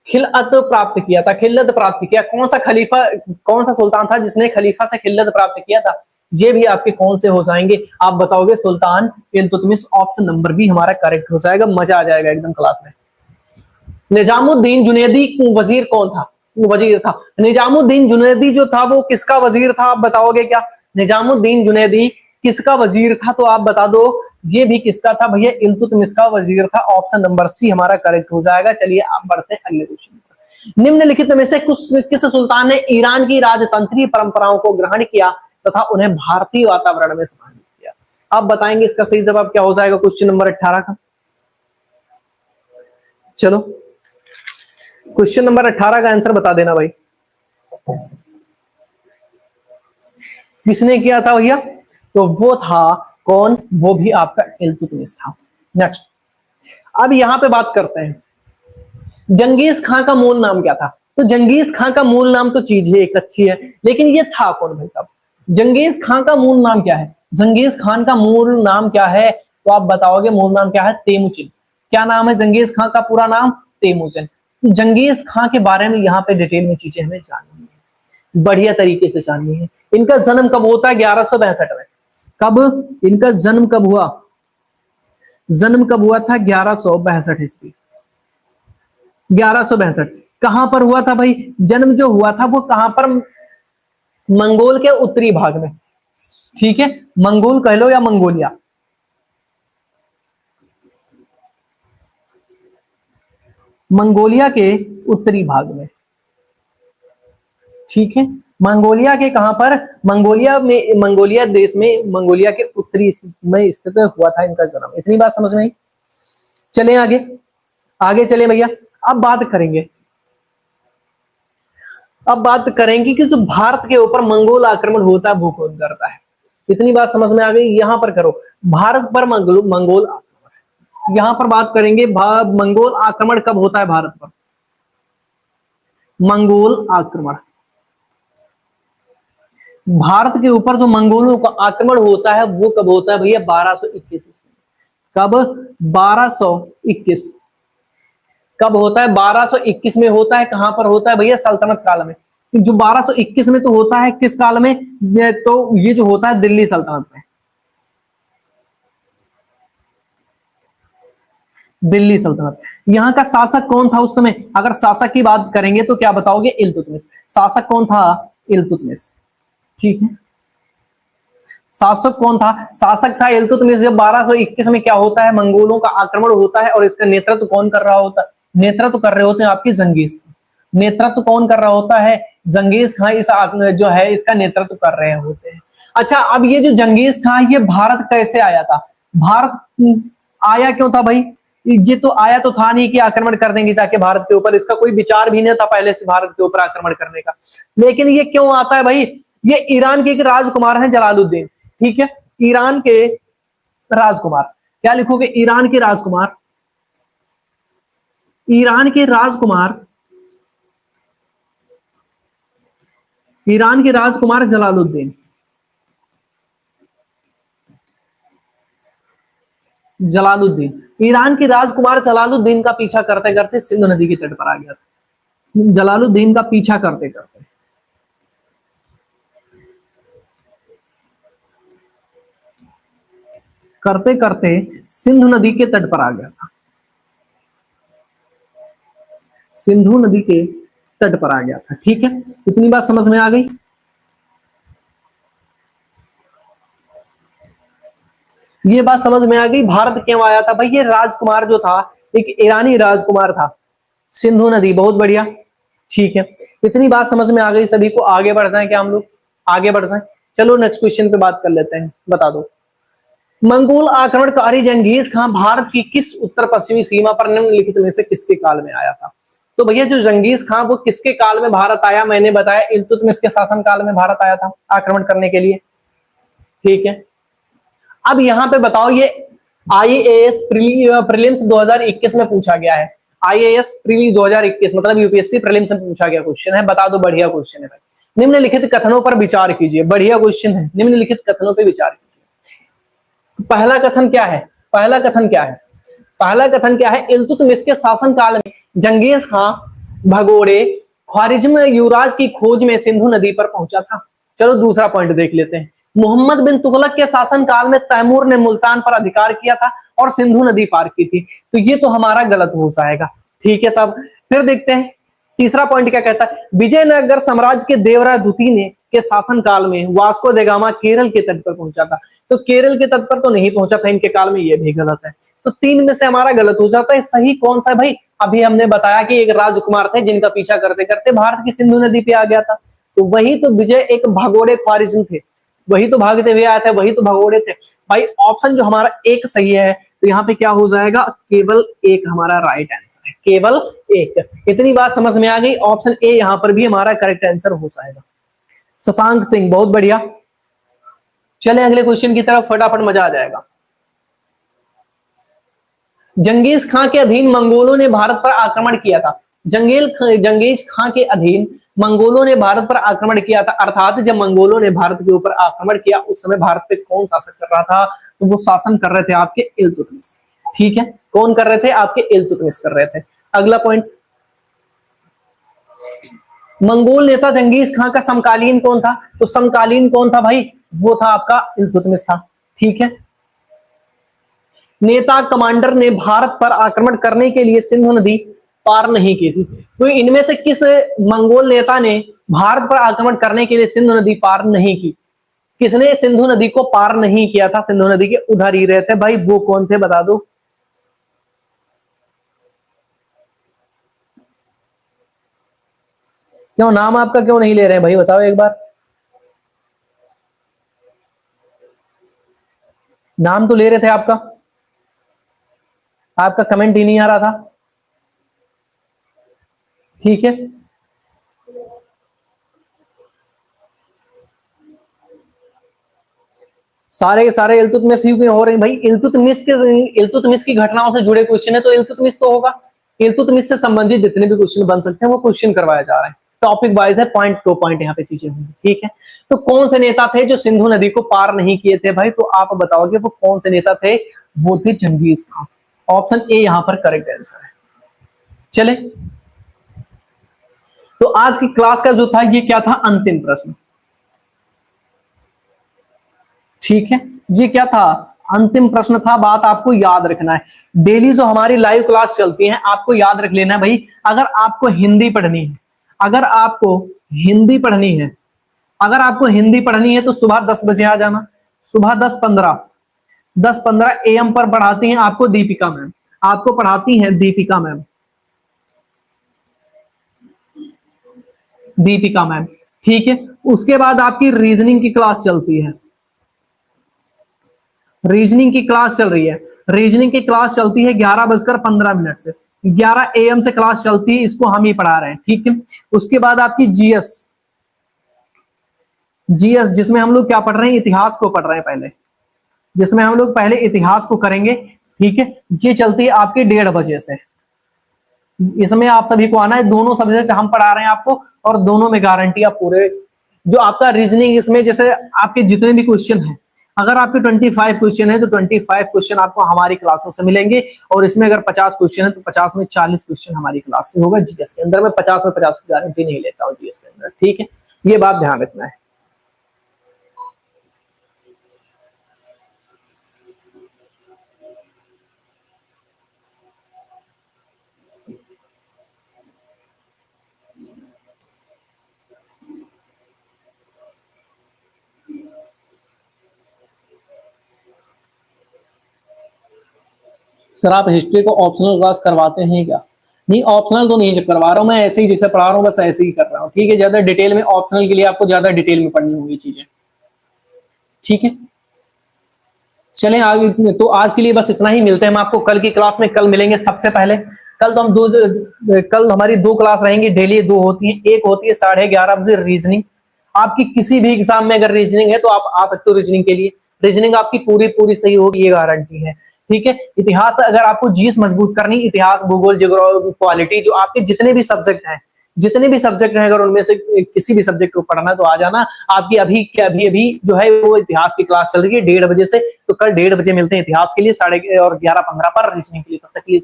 खिलअत प्राप्त किया था? खिल्लत प्राप्त किया, कौन सा खलीफा, कौन सा सुल्तान था जिसने खलीफा से खिल्लत प्राप्त किया था? ये भी आपके कौन से हो जाएंगे? आप बताओगे सुल्तान इल्तुतमिश। ऑप्शन नंबर बी हमारा करेक्ट हो जाएगा, मजा आ जाएगा एकदम क्लास में। निजामुद्दीन जुनैदी वजीर कौन था? वजीर था निजामुद्दीन जुनैदी जो था वो किसका वजीर था? आप बताओगे क्या? निजामुद्दीन जुनैदी किसका वजीर था? तो आप बता दो, ये भी किसका था भैया? इल्तुतमिश का वजीर था। ऑप्शन नंबर सी हमारा करेक्ट हो जाएगा। चलिए आप बढ़ते हैं अगले क्वेश्चन पर। निम्नलिखित में से किस सुल्तान ने ईरान की राजतंत्रीय परंपराओं को ग्रहण किया तथा उन्हें भारतीय वातावरण में समाहित किया? आप बताएंगे इसका सही जवाब क्या हो जाएगा क्वेश्चन नंबर 18 का। चलो क्वेश्चन नंबर 18 का आंसर बता देना भाई, किसने किया था भैया? तो वो था कौन? वो भी आपका इल्तुतमिश था। नेक्स्ट, अब यहां पे बात करते हैं जंगीज खान का मूल नाम क्या था? तो जंगीज खान का मूल नाम तो चीज है एक अच्छी है, लेकिन ये था कौन भाई साहब? जंगीज खान का मूल नाम क्या है? जंगीज खान का मूल नाम क्या है? तो आप बताओगे मूल नाम क्या है? तेमुजिन। क्या नाम है जंगीज खान का पूरा नाम? तेमुजिन। जंगीज खान के बारे में यहाँ पे डिटेल में चीजें हमें जाननी है, बढ़िया तरीके से जाननी है। इनका जन्म कब होता है? 1162 में। कब इनका जन्म कब हुआ? जन्म कब हुआ था? 1162 ईस्वी, 1162। कहां पर हुआ था भाई? जन्म जो हुआ था वो कहां पर? मंगोल के उत्तरी भाग में, ठीक है, मंगोल कह लो या मंगोलिया, मंगोलिया के उत्तरी भाग में, ठीक है। मंगोलिया के कहां पर? मंगोलिया में, मंगोलिया देश में, मंगोलिया के उत्तरी में स्थित हुआ था इनका जन्म। इतनी बात समझ में आई। चले आगे, आगे चले भैया। अब बात करेंगे, अब बात करेंगे कि जो भारत के ऊपर मंगोल आक्रमण होता है वो कौन करता है? इतनी बात समझ में आ गई। यहां पर करो, भारत पर मंगोल आक्रमण, यहां पर बात करेंगे मंगोल आक्रमण कब होता है भारत पर? मंगोल आक्रमण, भारत के ऊपर जो मंगोलों का आक्रमण होता है वो कब होता है भैया? 1221। कब? 1221। कब होता है? 1221 में होता है। कहां पर होता है भैया? सल्तनत काल में। जो 1221 में तो होता है किस काल में, तो ये जो होता है दिल्ली सल्तनत में, दिल्ली सल्तनत। यहाँ का शासक कौन था उस समय, अगर शासक की बात करेंगे तो क्या बताओगे, इल्तुतमिश। शासक कौन था, इल्तुतमिश। ठीक है, शासक कौन था, शासक था इल्तुतमिश। जब 1221 में क्या होता है, मंगोलों का आक्रमण होता है और इसका नेतृत्व कौन कर रहा होता है, नेतृत्व कर रहे होते हैं आपकी जंगीज खान। नेतृत्व कौन कर रहा होता है, जंगीज खान इस जो है इसका नेतृत्व कर रहे होते हैं। अच्छा, अब ये जो जंगीज खान ये भारत कैसे आया था, भारत आया क्यों था भाई, ये तो आया तो था नहीं कि आक्रमण कर देंगे जाके भारत के ऊपर, इसका कोई विचार भी नहीं था पहले से भारत के ऊपर आक्रमण करने का। लेकिन ये क्यों आता है भाई, ये ईरान के एक राजकुमार हैं जलालुद्दीन। ठीक है, ईरान के राजकुमार, क्या लिखोगे, ईरान के राजकुमार, ईरान के राजकुमार, ईरान के राजकुमार जलालुद्दीन, जलालुद्दीन, ईरान के राजकुमार जलालुद्दीन का पीछा करते करते सिंधु नदी के तट पर आ गया था। जलालुद्दीन का पीछा करते करते करते करते सिंधु नदी के तट पर आ गया था, सिंधु नदी के तट पर आ गया था। ठीक है, इतनी बात समझ में आ गई। ये बात समझ में आ गई, भारत क्यों आया था भाई, ये राजकुमार जो था एक ईरानी राजकुमार था, सिंधु नदी, बहुत बढ़िया। ठीक है, इतनी बात समझ में आ गई सभी को, आगे बढ़ जाएं क्या हम लोग, आगे बढ़ जाएं। चलो नेक्स्ट क्वेश्चन पे बात कर लेते हैं, बता दो, मंगोल आक्रमणकारी जंगीज खान भारत की किस उत्तर पश्चिमी सीमा पर निम्नलिखित में से किसके काल में आया था। तो भैया जो जंगीज खान वो किसके काल में भारत आया, मैंने बताया इल्तुतमिश के शासन काल में भारत आया था आक्रमण करने के लिए। ठीक है, अब यहां पे बताओ, ये आईएएस प्रीलिम्स 2021 में पूछा गया है, आईएएस प्रीली 2021 मतलब यूपीएससी प्रीलिम्स में पूछा गया क्वेश्चन है, बता दो, बढ़िया क्वेश्चन है भाई। निम्नलिखित कथनों पर विचार कीजिए, बढ़िया क्वेश्चन है, निम्नलिखित कथनों पर विचार कीजिए। पहला कथन क्या है, पहला कथन क्या है, पहला कथन क्या है, इल्तुतमिश के शासन काल में जंगीज खान भगोड़े ख्वारिज्म युवराज की खोज में सिंधु नदी पर पहुंचा था। चलो दूसरा पॉइंट देख लेते हैं, मोहम्मद बिन तुगलक के शासन काल में तैमूर ने मुल्तान पर अधिकार किया था और सिंधु नदी पार की थी। तो ये तो हमारा गलत हो जाएगा। ठीक है साहब, फिर देखते हैं तीसरा पॉइंट क्या कहता है, विजयनगर साम्राज्य के देवराय द्वितीय ने के शासन काल में वास्को द गामा केरल के तट पर पहुंचा था। तो केरल के तट पर तो नहीं पहुंचा था इनके काल में, ये भी गलत है। तो तीन में से हमारा गलत हो जाता है, सही कौन सा है भाई, अभी हमने बताया कि एक राजकुमार थे जिनका पीछा करते करते भारत की सिंधु नदी पे आ गया था। तो वही तो विजय एक भगोड़े ख्वारिज्म थे, वही तो भागते हुए आए थे, वही तो भगोड़े थे भाई। ऑप्शन जो हमारा एक सही है, तो यहाँ पे क्या हो जाएगा, केवल एक हमारा राइट आंसर है, केवल एक। इतनी बात समझ में आ गई, ऑप्शन ए यहाँ पर भी हमारा करेक्ट आंसर हो जाएगा। शशांक सिंह, बहुत बढ़िया। चले अगले क्वेश्चन की तरफ, फटाफट मजा आ जाएगा। जंगीज खां के अधीन मंगोलों ने भारत पर आक्रमण किया था। जंगीज खां के अधीन मंगोलों ने भारत पर आक्रमण किया था, अर्थात जब मंगोलों ने भारत के ऊपर आक्रमण किया उस समय भारत पे कौन शासन कर रहा था, तो वो शासन कर रहे थे आपके इल्तुतमिश। ठीक है, कौन कर रहे थे, आपके इल्तुतमिश कर रहे थे। अगला पॉइंट, मंगोल नेता जंगीज खां का समकालीन कौन था, तो समकालीन कौन था भाई, वो था आपका इल्तुतमिश था। ठीक है, नेता कमांडर ने भारत पर आक्रमण करने के लिए सिंधु नदी पार नहीं की थी। तो इनमें से किस मंगोल नेता ने भारत पर आक्रमण करने के लिए सिंधु नदी पार नहीं की, किसने सिंधु नदी को पार नहीं किया था, सिंधु नदी के उधर ही रहते भाई, वो कौन थे बता दो। क्यों नाम आपका क्यों नहीं ले रहे हैं भाई, बताओ एक बार, नाम तो ले रहे थे आपका, आपका कमेंट ही नहीं आ रहा था। ठीक है, सारे के सारे इल्तुतमिश ही हो रहे हैं भाई, इल्तुतमिश की घटनाओं से जुड़े क्वेश्चन है तो इल्तुतमिश तो होगा। इल्तुतमिश से संबंधित जितने भी क्वेश्चन बन सकते हैं वो क्वेश्चन करवाया जा रहा है, टॉपिक वाइज है, पॉइंट टू पॉइंट यहाँ पे चीजें होंगी। ठीक है, तो कौन से नेता थे जो सिंधु नदी को पार नहीं किए थे भाई, तो आप बताओगे वो कौन से नेता थे, वो थे जंगीज खान। ऑप्शन ए यहाँ पर करेक्ट आंसर है। चले तो आज की क्लास का जो था ये क्या था, अंतिम प्रश्न। ठीक है, ये क्या था, अंतिम प्रश्न था। बात आपको याद रखना है, डेली जो हमारी लाइव क्लास चलती है आपको याद रख लेना है भाई। अगर आपको हिंदी पढ़नी है, अगर आपको हिंदी पढ़नी है, अगर आपको हिंदी पढ़नी है तो सुबह 10 बजे आ जाना। सुबह 10:15 AM पर पढ़ाती हैं आपको दीपिका मैम, आपको पढ़ाती हैं दीपिका मैम, दीपिका मैम। ठीक है, उसके बाद आपकी रीजनिंग की क्लास चलती है, रीजनिंग की क्लास चल रही है। रीजनिंग की क्लास चलती है 11:15 से, 11 AM से क्लास चलती है, इसको हम ही पढ़ा रहे हैं। ठीक है, उसके बाद आपकी जीएस, जीएस जिसमें हम लोग क्या पढ़ रहे हैं, इतिहास को पढ़ रहे हैं पहले, जिसमें हम लोग पहले इतिहास को करेंगे। ठीक है, ये चलती है आपकी 1:30 बजे से। इसमें आप सभी को आना है, दोनों सब्जेक्ट हम पढ़ा रहे हैं आपको, और दोनों में गारंटी आप पूरे। जो आपका रीजनिंग, इसमें जैसे आपके जितने भी क्वेश्चन हैं, अगर आपके 25 क्वेश्चन है तो 25 क्वेश्चन आपको हमारी क्लासों से मिलेंगे, और इसमें अगर 50 क्वेश्चन है तो 50 में 40 क्वेश्चन हमारी क्लास से होगा। जीएस के अंदर मैं 50 में 50 की गारंटी नहीं लेता हूँ जीएस के अंदर। ठीक है, ये बात ध्यान रखना है। सर आप हिस्ट्री को ऑप्शनल क्लास करवाते हैं क्या? नहीं, ऑप्शनल तो नहीं करवा रहा हूं मैं, ऐसे ही जैसे पढ़ा रहा हूँ बस ऐसे ही कर रहा हूँ। ठीक है, ज्यादा डिटेल में ऑप्शनल के लिए आपको ज्यादा डिटेल में पढ़नी होंगी चीजें। ठीक है, चलें आगे। तो आज के लिए बस इतना ही, मिलते हैं हम आपको कल की क्लास में। कल मिलेंगे सबसे पहले, कल तो हम कल हमारी 2 क्लास रहेंगी, डेली 2 होती है। एक होती है 11:30 बजे रीजनिंग। आपकी किसी भी एग्जाम में अगर रीजनिंग है तो आप आ सकते हो रीजनिंग के लिए, रीजनिंग आपकी पूरी पूरी सही होगी, ये गारंटी है। ठीक है, इतिहास अगर आपको जीएस मजबूत करनी, इतिहास, भूगोल, ज्योग्राफी, पॉलिटी, जो आपके जितने भी सब्जेक्ट हैं, जितने भी सब्जेक्ट हैं, अगर उनमें से किसी भी सब्जेक्ट को पढ़ना तो आ जाना। आपकी अभी के अभी जो है वो इतिहास की क्लास चल रही है 1:30 बजे से, तो कल 1:30 बजे मिलते हैं इतिहास के लिए, 11:15 पर रीजनिंग के लिए। तब तक के लिए